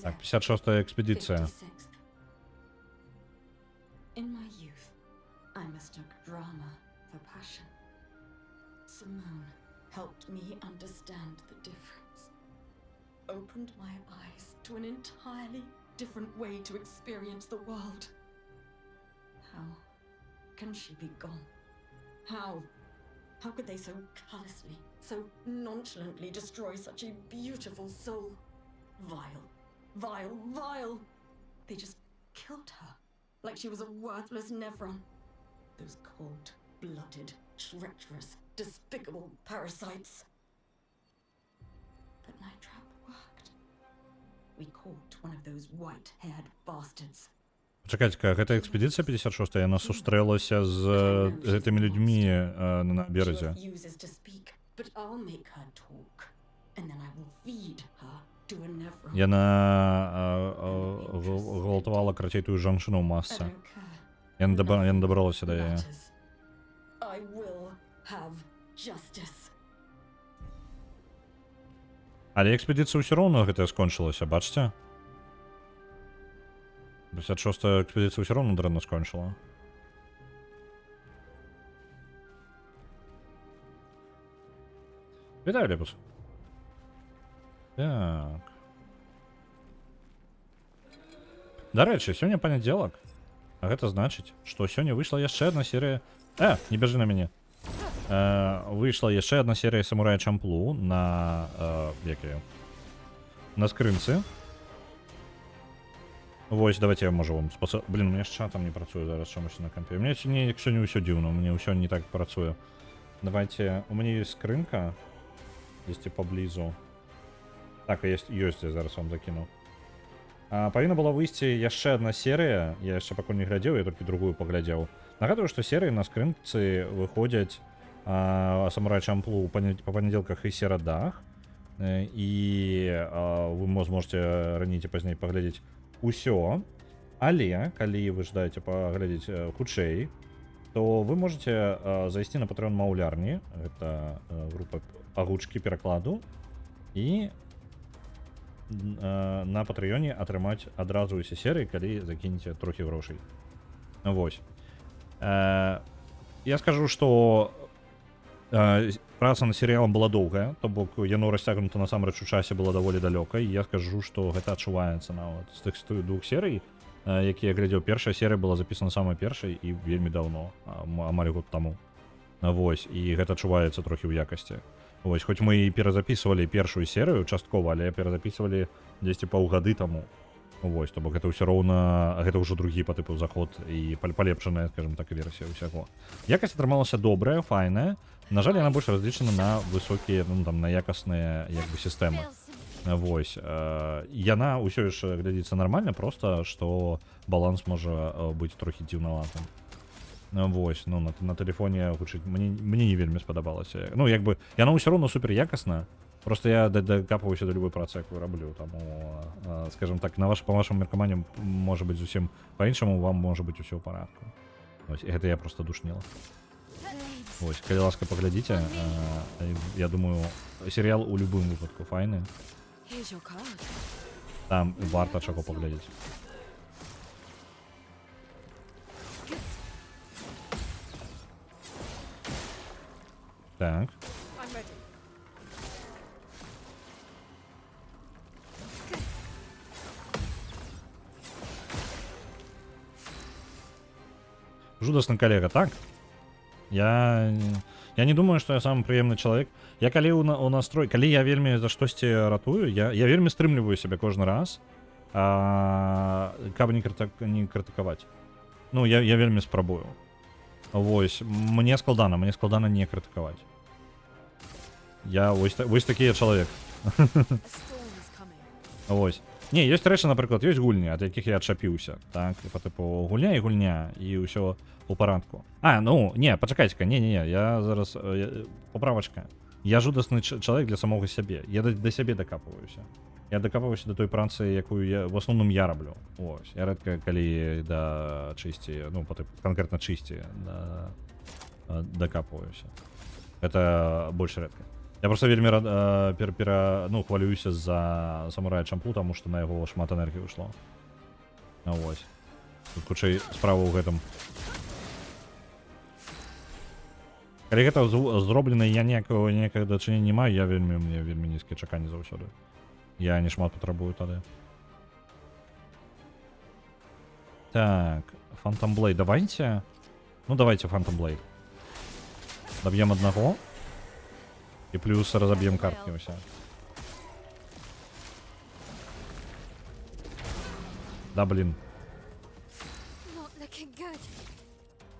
Так, 56-я экспедиция. 56th. In my youth, I mistook drama for passion. Simone helped me understand the difference. Opened my eyes to an entirely different way to experience the world. How can she be gone? How? How could they so callously, so nonchalantly destroy such a beautiful soul? Vile. Vile, vile! They just killed her, like she was a worthless Nevron. Those cold-blooded, treacherous, despicable parasites. But Night Trap worked. We caught one of those white-haired bastards. Чакайце-ка, гэта экспедыцыя 56-я, яна сустрэлася з гэтымі людзьмі на беразе. She refuses to speak, but I'll make her talk, and then I will feed her. Яна гвалтавала карацей тую жанчыну ў масцы. Яна дабралася да яе. Але экспедыцыя ўсё роўна гэтая скончылася, бачце? 56-я экспедыцыя ўсё роўна дрэнна скончыла. Вітаю, Лепус. Так. Дарэчы, сёння панядзелак. А гэта значыць, што сёння выйшла яшчэ адна серыя... не бяжы на мяне. Выйшла яшчэ адна серыя Самурая Чамплу на... на скрынцы. Вось, давайте я можу вам спасо... Блін, у меня ж чатам не працуе зараз чамусь на кампе. У меня сёння ўсё дзіўна, у меня ўсё не так працуе. Давайте, у мяне ёсць скрынка. Есці паблізу. Так, ёсць, я зараз вам закіну. Павінна была выйсці яшчэ адна серыя. Я яшчэ пакуль не глядзеў, я толькі другую паглядзеў. Нагадую, што серыі на скрынцы выходзяць Самурай Чамплу па панядзелках і серадах. І вы зможаце раней ці пазней паглядзець усё. Але, калі вы жадаеце паглядзець хутчэй, то вы можаце зайсці на Patreon Маўлярні. Гэта група агучкі перакладу. І на патрыёне атрымаць адразу ўсе серыі, калі закінеце трохі грошай. Вось. Я скажу, што праца над серыялам была доўгая, то бок яно расцягнута насамрэч у часе была даволі далёка, і я скажу, што гэта адчуваецца нават з тых двух серый, якія глядзеў. Першая серыя была запісана самай першай і вельмі даўно, амаль год таму. Вось, і гэта адчуваецца трохі ў якасці. Вось, хоць мы і перазапісвалі першую серыю часткова, але перазапісвалі дзесьці паўгады таму. Вось, то бок гэта ўсё роўна, гэта ўжо другі па тыпу заход і палепшаная, скажем так, версія ўсяго. Якасць атрымалася добрая, файная. На жаль, яна больш разлічана на высокія, ну там, на якасныя як бы сістэмы. Вось, яна ўсё яшчэ глядзіцца нармальна, проста што баланс можа быць трохі дзіўнаватым. Вось, ну на тэлефоне гучыць мне не вельмі спадабалася. Ну як бы яна ўсё роўна супер якасна. Просто я дакапваюся да любой працы, якую раблю. Таму, скажем так, па вашым меркаванню можа быць зусім па-іншаму, вам можа быць усё ў парадку. Вось, і гэта я просто душніла. Вось, калі ласка, паглядзіце. Я думаю, серыял у любым выпадку файны. Там варта чаго паглядзець. Так. Жудасны калега, так? Я не думаю, што я самы прыемны чалавек. Я калі у настрой, калі я вельмі за штосьці ратую, я вельмі стрымліваю сябе кожны раз, каб не крытыкаваць. Ну, я вельмі спрабую. Вось, мне складана не крытыкаваць. Я вось такі я чалавек. Вось. Не, ёсць рэчы, напрыклад, ёсць гульні, ад якіх я адчапіўся, так, па тыпу гульня, і ўсё у парадку. Ну, не, пачакайце-ка, не, я зараз, паправачка. Я жудасны чалавек для самога сябе, я да сябе дакапваюся. Я дакапваюся да той працы, якую в основным я раблю. Вось, я рэдка калі да чысці, ну, канкрэтна чысці, дакапваюся. Это больш рэдка. Я просто вельмі хвалююся за самурая Чамплу, таму што на яго шмат энергіі ўйшло. Вось. Тут хутчэй справа ў гэтым. Калі гэта зроблена, я ніякага дачынення не маю, мне вельмі нізкія чаканні заўсёды. Я не шмат патрабую тады. Так, Phantom Blade, давайте. Ну, давайте Phantom Blade. Доб'ем аднаго. І плюс разоб'ем карткі ўся. Да, блін.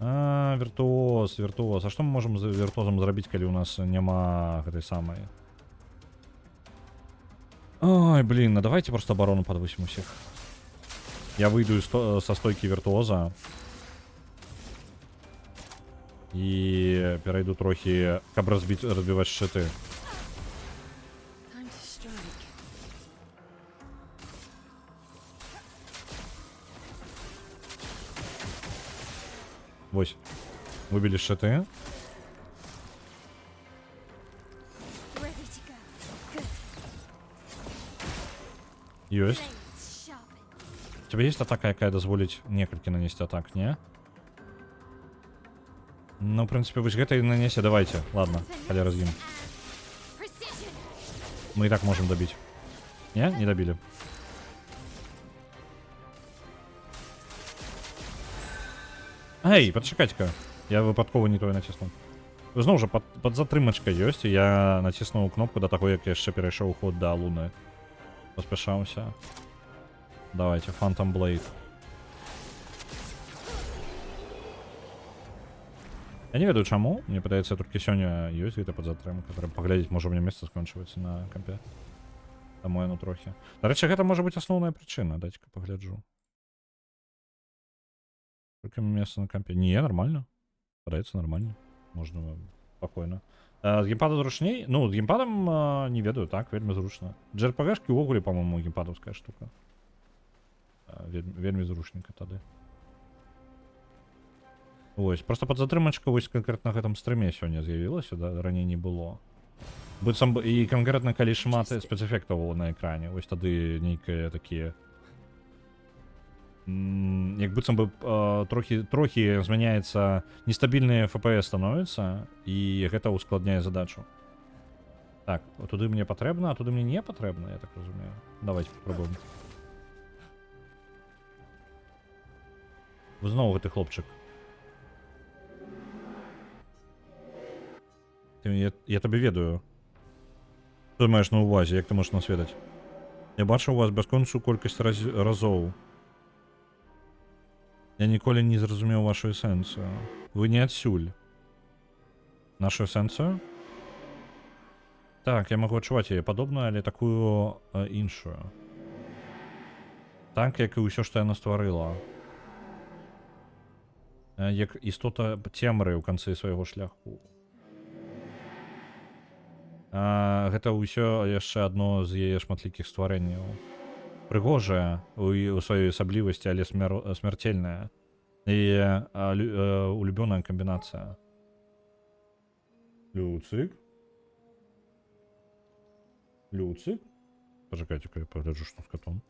Віртуоз. А што мы можам з віртуозам зрабіць, калі ў нас няма гэтай самай? Ой, блін, давайте просто абарону падвысім усіх. Я выйду са стойкі віртуоза. І перайду трохі, каб разбіваць шчыты. Вось. Выбілі шчыты. Ёсць. У тебя есть атака, якая дазволіць некалькі нанесці атак, не? Ну, в принципе, вось гэта і нанесе, давайте. Ладно, калі разгін. Мы і так можем добіць. Не? Не добілі. Эй, подчакайце-ка. Я выпадкова не тое націснуў. Зноў жа, пад затрымачкай ёсць, і я націснуў кнопку да таго, як я яшчэ перайшоў ход да Луны. Паспяшаўся. Давайте, Phantom Blade. Я не ведаю чаму, мне падаецца, толькі сёння ёсць гэта падзатрымка, трэба паглядзець, можа мне месца скончваецца на кампе. Таму яно трохі. Дарэчы, гэта можа быць асноўная прычына, дайце-ка пагляджу. Толькі месца на кампе. Не, нормально. Падаецца нормально. Можна спакойна. З геймпада зручней? Ну, з геймпадам не ведаю, так, вельмі зручна. JRPG-шкі ўвогуле, па-моему, геймпадаўская штука. Вельмі зручненька тады. Вось, просто падзатрымачка вось канкрэтна гэтым стрыме сёння з'явілася, да, раней не было. Быццам бы і канкрэтна калі шмат спецэфектаў на экране, вось тады нейкія такія як быццам бы трохі змяняецца, нестабільныя FPS становіцца, і гэта ускладняе задачу. Так, туды мне патрэбна, а туды мне не патрэбна, я так разумею. Давайте попробуем. Зноў гэты хлопчык. Я табе ведаю. Што ты маеш на ўвазе, як ты можаш нас ведаць? Я бачу у вас бясконцую колькасць разоў. Я ніколі не зразумеў вашу эсэнцыю. Вы не адсюль. Нашу эсэнцыю? Так, я магу адчуваць яе падобную, але такую іншую. Так, як і ўсё, што яна стварыла. Як істота цемры ў канцы свайго шляху. Гэта ўсё яшчэ адно з яе шматлікіх стварэнняў. Прыгожая у сваёй асаблівасці, але смярцельная. І улюбёная камбінацыя. Люцик? Люцик? Пачакайце-ка, я пагляджу, што з котом.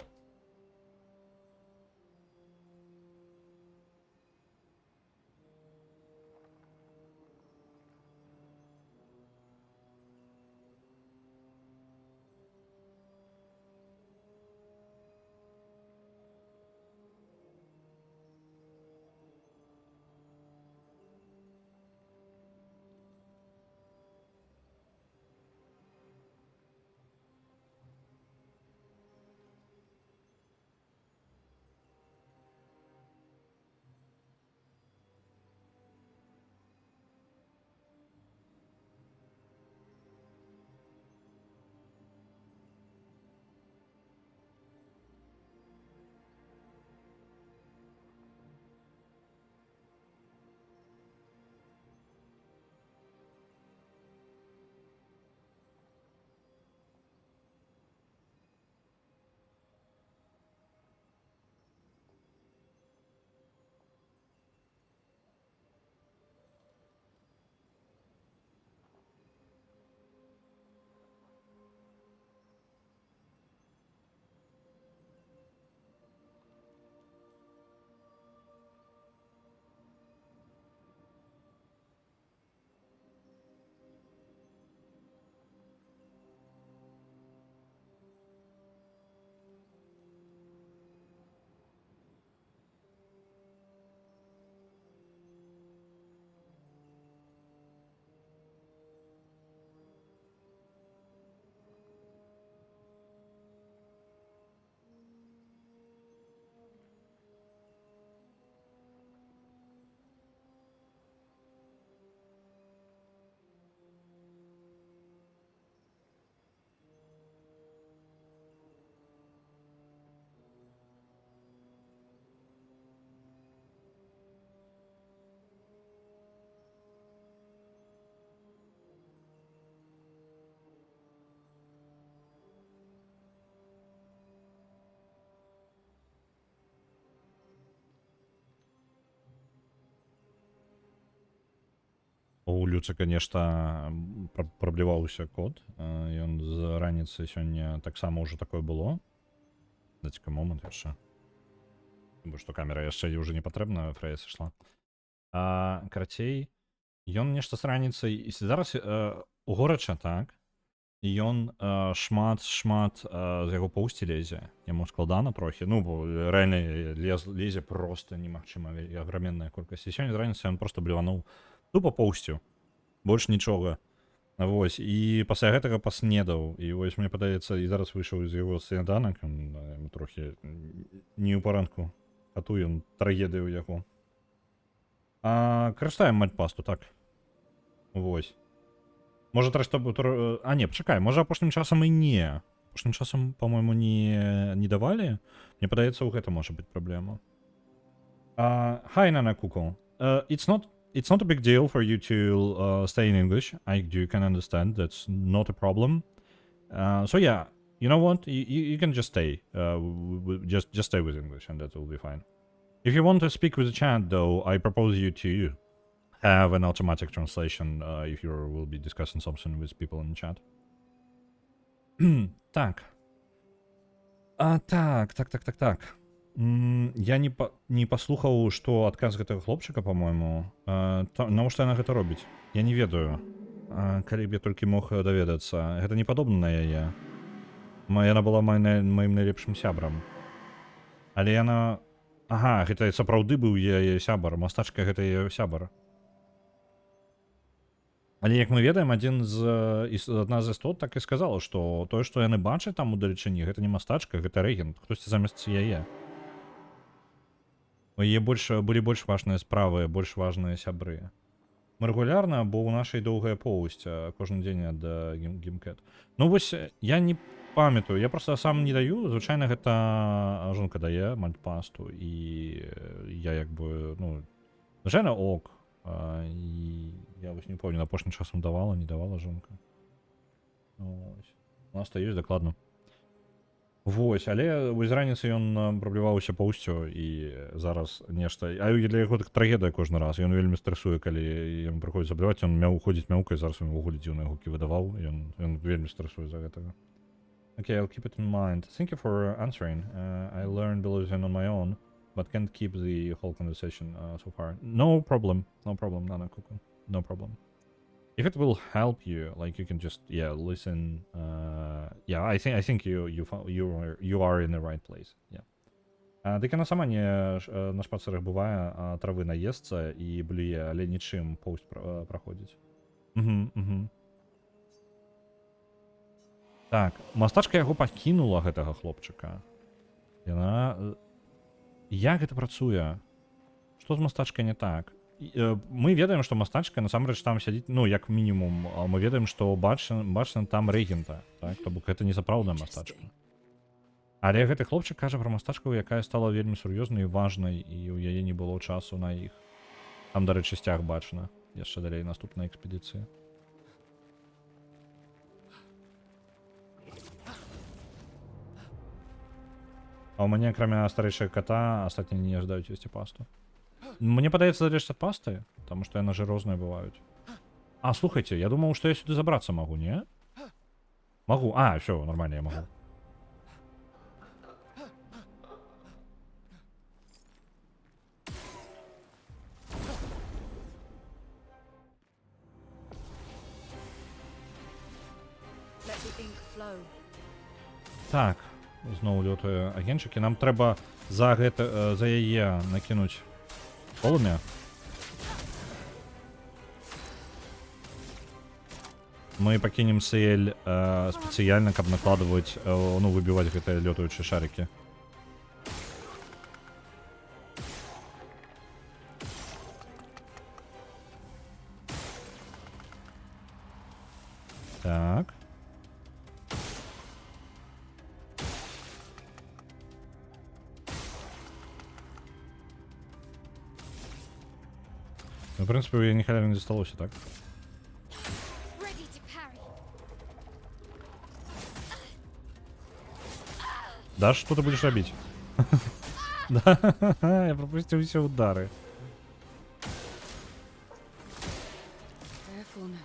У Люцыка нешта прабліваўся код. Ён з раніцы сёння таксама ўжо такое было. Дайце-ка момант яшчэ. Бо што камера яшчэ ўжо не патрэбна, Фрэя сышла. Карацей, ён нешта з раніцай, і зараз горача, так? І ён шмат з яго поўсці лезе. Яму складана трохі. Ну, бо рэальна лезе проста немагчыма, аграменная колькасць. І сёння з раніцы ён проста блівануў тупо поўсцю. Больш нічога. Вось. І пасля гэтага паснедаў. І вось, мне падаецца, і зараз выйшаў з яго сняданак. Ён трохі не ў парадку. А ту ён трагедыя ў яго. Карыстаем мальпасту, так. Вось. Можа, не, пачакай, можа, апошнім часам і не. Апошнім часам, по-моему, не давалі. Мне падаецца, у гэта можа быць праблема. Hi, Nana Cuckoo. It's not a big deal for you to stay in English. I do can understand. That's not a problem. So yeah, you know what? You can just stay. Just stay with English, and that will be fine. If you want to speak with the chat, though, I propose you to have an automatic translation if you will be discussing something with people in the chat. Так. Так. Я не паслухаў, што адказ гэтага хлопчыка, по-моему. Навошта яна гэта робіць? Я не ведаю. Калі б я толькі мог даведацца. Гэта не падобна на яе. Яна была маім найлепшым сябрам. Але яна... Ага, гэта сапраўды быў яе сябар. Мастачка гэта яе сябар. Але, як мы ведаем, адна з істот так і сказала, што тое, што яны бачаць там удалечыні, гэта не мастачка, гэта рэгент, хтосьці замест яе. У яе былі больш важныя справы, больш важныя сябры. Мы рэгулярна, бо ў нашай доўгая поўсць кожны дзень ад гімкет. Ну вось, я не памятаю, я проста сам не даю, звычайна гэта жонка дае мальпасту, і я як бы, ну, звычайна ок. І я вось не помню, апошнім часам давала, не давала жонка. Ось. У нас-то ёсць дакладна. Вось, але вось раніцы ён прабліваўся поўсцю і зараз нешта. А для яго так трагедыя кожны раз. Ён вельмі стрэсуе, калі яму прыходзіць забліваць, ён ходзіць мяўкай, зараз ён увогуле дзіўныя гукі выдаваў, ён вельмі стрэсуе за гэтага. Okay, I'll keep it in mind. Thank you for answering. I learned Belarusian on my own, but can't keep the whole conversation so far. No problem, Nana Cuckoo. No problem. If it will help you, like you can just listen. I think you are in the right place. Yeah. Дык яна сама не на шпацырах бывае, а травы наесца і блюе, але нічым поўсць праходзіць. Так, мастачка яго пакінула, гэтага хлопчыка. Яна... Як гэта працуе? Што з мастачкай не так? Мы ведаем, што мастачка насамрэч там сядзіць, ну, як мінімум, мы ведаем, што бачна там рэгента, так? То бок гэта не сапраўдная мастачка. Але гэты хлопчык кажа пра мастачку, якая стала вельмі сур'ёзнай і важнай, і ў яе не было часу на іх. Там, дарэчы, сцяг бачна. Яшчэ далей наступная экспедыцыя. А у мяне, акрамя старэйшага кота, астатнія не жадаюць весці пасту. Мне падаецца, залежыць ад пасты, таму што яны ж розныя бываюць. А, слухайце, я думаў, што я сюды забрацца магу, не? Магу. А, всё, нормально, я магу. Так. Зноў лётаю агенчыкі. Нам трэба за яе накінуць полымя. Мы пакінем Сиэль спецыяльна, каб накладваць, ну, выбіваць гэтыя лётаючыя шарыкі. Так. Ну, в принципе, у яе ні халяви не засталося, так? Да, что ты будешь робить? Да, я пропустил все удары. careful now.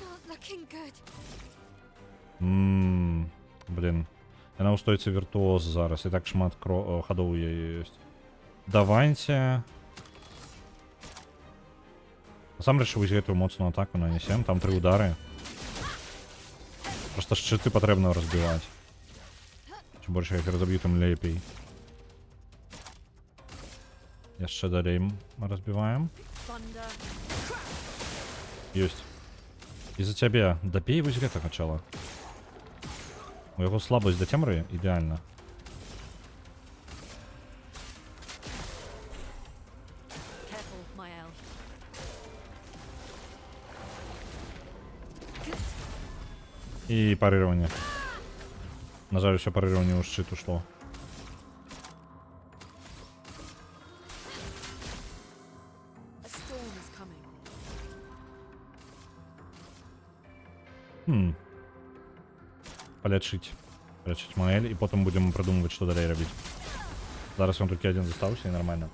Not looking good. Блін. Я на устойці віртуоз зараз. І так шмат ходов у яе ёсць. Давайте... Насамрэч вось гэтую моцную атаку нанесем. Там 3 удары. Просто шчыты патрэбна разбіваць. Чым больш я іх разаб'ю, тым лепей. Яшчэ далей разбіваем. Ёсць. І-за цябе дабей вось гэтага чала. У яго слабасць да цемры ідэальна. І парыраванне. На жаль, усё парыраванне ў шчыт ушло. Палячыць Маэль, і потым будзем прыдумваць, што далей рабіць. Зараз ён толькі адзін застаўся, і нармальна.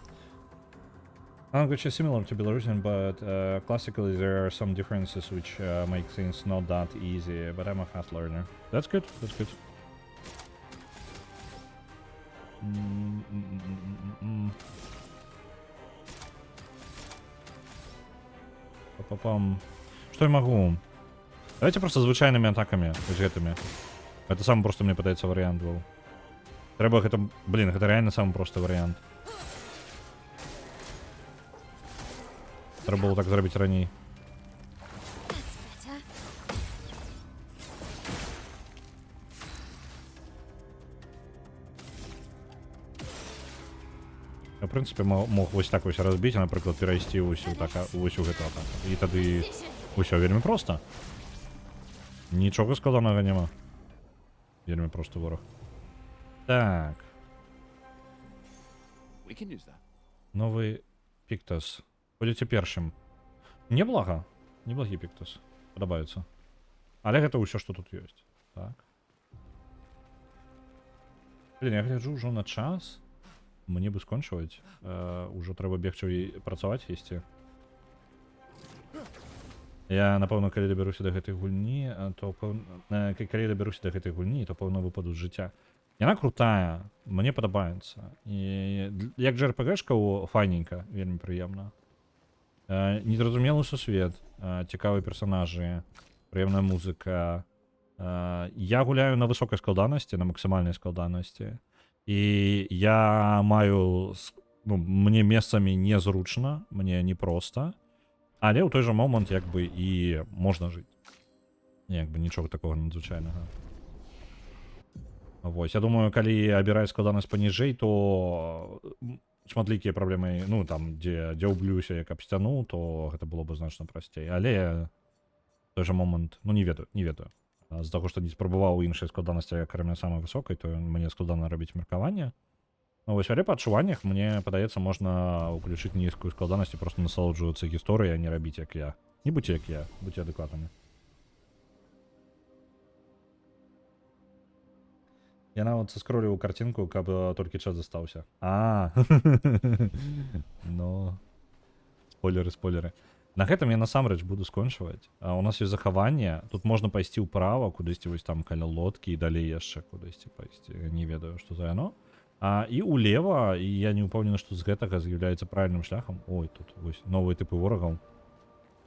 Language is similar to Belarusian, but classically there are some differences which make things not that easy, but I'm a fast learner. That's good, that's good. Па-па-пам. Что я могу? Давайте просто звычайными атаками, вось гэтымі. Это самый просто, мне падаецца, варыянт быў. Трэба гэта... Блин, гэта реально самый просты варыянт. Треба было так зрабіць раней. Я, в прынцыпе, мог вось так вось разбіць, а, напрыклад, перайсці ўсю гэту атаку. І тады ўсё вельмі проста. Нічога складанага няма. Вельмі просты вораг. Так. Новый Піктас. Ходзіце першым. Неблага. Неблагі Піктас. Падабаецца. Але гэта ўсё, што тут ёсць. Так. Блін, я гляджу ўжо на час. Мне бы скончваць. Ужо трэба бегчы і працаваць, ісці. Я, напэўна, калі дабяруся да гэтай гульні, то пэўна выпаду з жыцця. Яна крутая, мне падабаецца. І як JRPG-шка файненька, вельмі прыемна. Незразумелы сусвет, цікавыя персонажы, прыемная музыка. Я гуляю на высокай складанасці, на максімальнай складанасці. І я маю... Мне месцамі незручна, мне непроста. Але ў той жа момант, як бы, і можна жыць. Як бы нічога такога надзвычайнага. Вось, я думаю, калі абіраць складанасць паніжэй, то шматлікія праблемы, ну, там, дзе ўблюся як аб сцяну, то гэта было бы значна прасцей. Але ў той жа момант, ну, не ведаю. З таго, што не спрабаваў іншай складанасці, акрамя самай высокай, то мне складана рабіць меркаванне. Ну, вось, але па адчуваннях, мне падаецца, можна ўключыць нізкую складанасць і проста насалоджвацца гісторыяй, а не рабіць як я. Не будьце як я, будьце адэкватнымі. Я нават заскроліў карцінку, каб толькі час застаўся. Ну... Спойлеры. На гэтым я насамрэч буду скончваць. У нас ёсць захаванне, тут можна пайсці ўправа, кудысьці вось там каля лодкі, і далей яшчэ кудысьці пайсці. Не ведаю, што за яно. І улева, і я не ўпэўнены, што з гэтага з'яўляецца правільным шляхам. Ой, тут вось новыя тыпы ворагаў.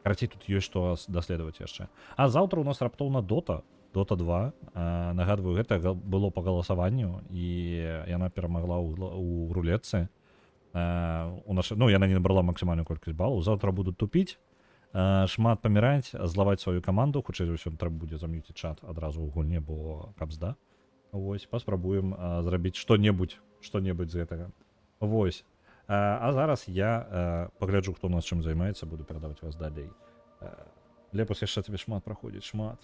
Карацей, тут ёсць што даследаваць яшчэ. А заўтра у нас раптоўна Дота 2. Нагадваю, гэта было па галасаванню, і яна перамагла ў рулетцы. Ну, яна не набрала максімальную колькасць балаў. Заўтра будуць тупіць, шмат паміраць, злаваць сваю каманду. Хутчэй за ўсё, трэба будзе зам'юціць чат адразу ў гульне, бо капзда. Вось, паспрабуем зрабіць што-небудзь з гэтага. Вось. А зараз я пагляджу, хто у нас чым займаецца, буду перадаваць вас далей. Лепас яшчэ тебе шмат праходзіць, шмат.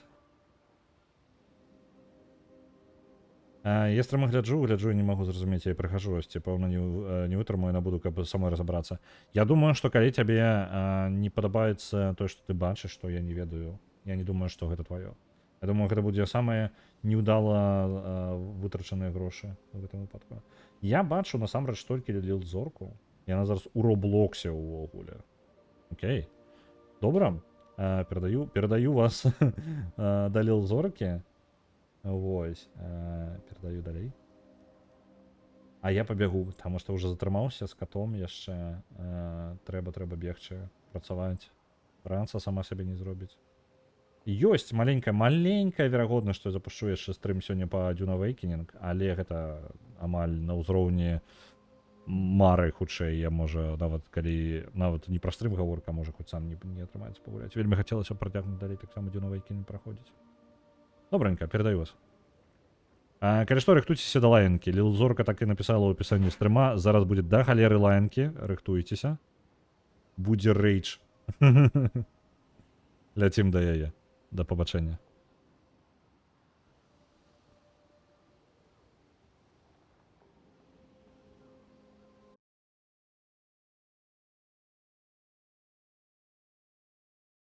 Я стрыма гляджу і не магу зразумець, я прыхажу, ці пэўна не вытрымаю, набуду, каб самой разабрацца. Я думаю, што калі цябе не падабаецца тое, што ты бачыш, што я не ведаю, я не думаю, што гэта тваё. Я думаю, гэта будзе самыя неўдала вытрачаныя грошы ў гэтым выпадку. Я бачу насамрэч толькі Лілзорку. Яна зараз у Роблоксе ўвогуле. Окей. Добра. Перадаю вас да Лілзоркі. Вось. Перадаю далей. А я пабягу, таму што ўжо затрымаўся з катом яшчэ. Трэба бегчы, працаваць. Праца сама сябе не зробіць. Ёсць маленькая верагоднасць, што я запушчу яшчэ стрым сёння па Dune Awakening, але гэта амаль на ўзроўні мары хутчэй. Я можа нават не пра стрым гаворка, можа хоць сам не атрымаецца пагуляць. Вельмі хацелася працягнуць далей таксама Dune Awakening праходзіць. Добренька, перадаю вас. Калі што, рыхтуйцеся да лаянкі. Лілзорка так і напісала ў апісанні стрыма. Зараз будзе да халеры лаянкі. Рыхтуйцеся. Будзе рэйдж. Ляцім да яе. Да пабачэння.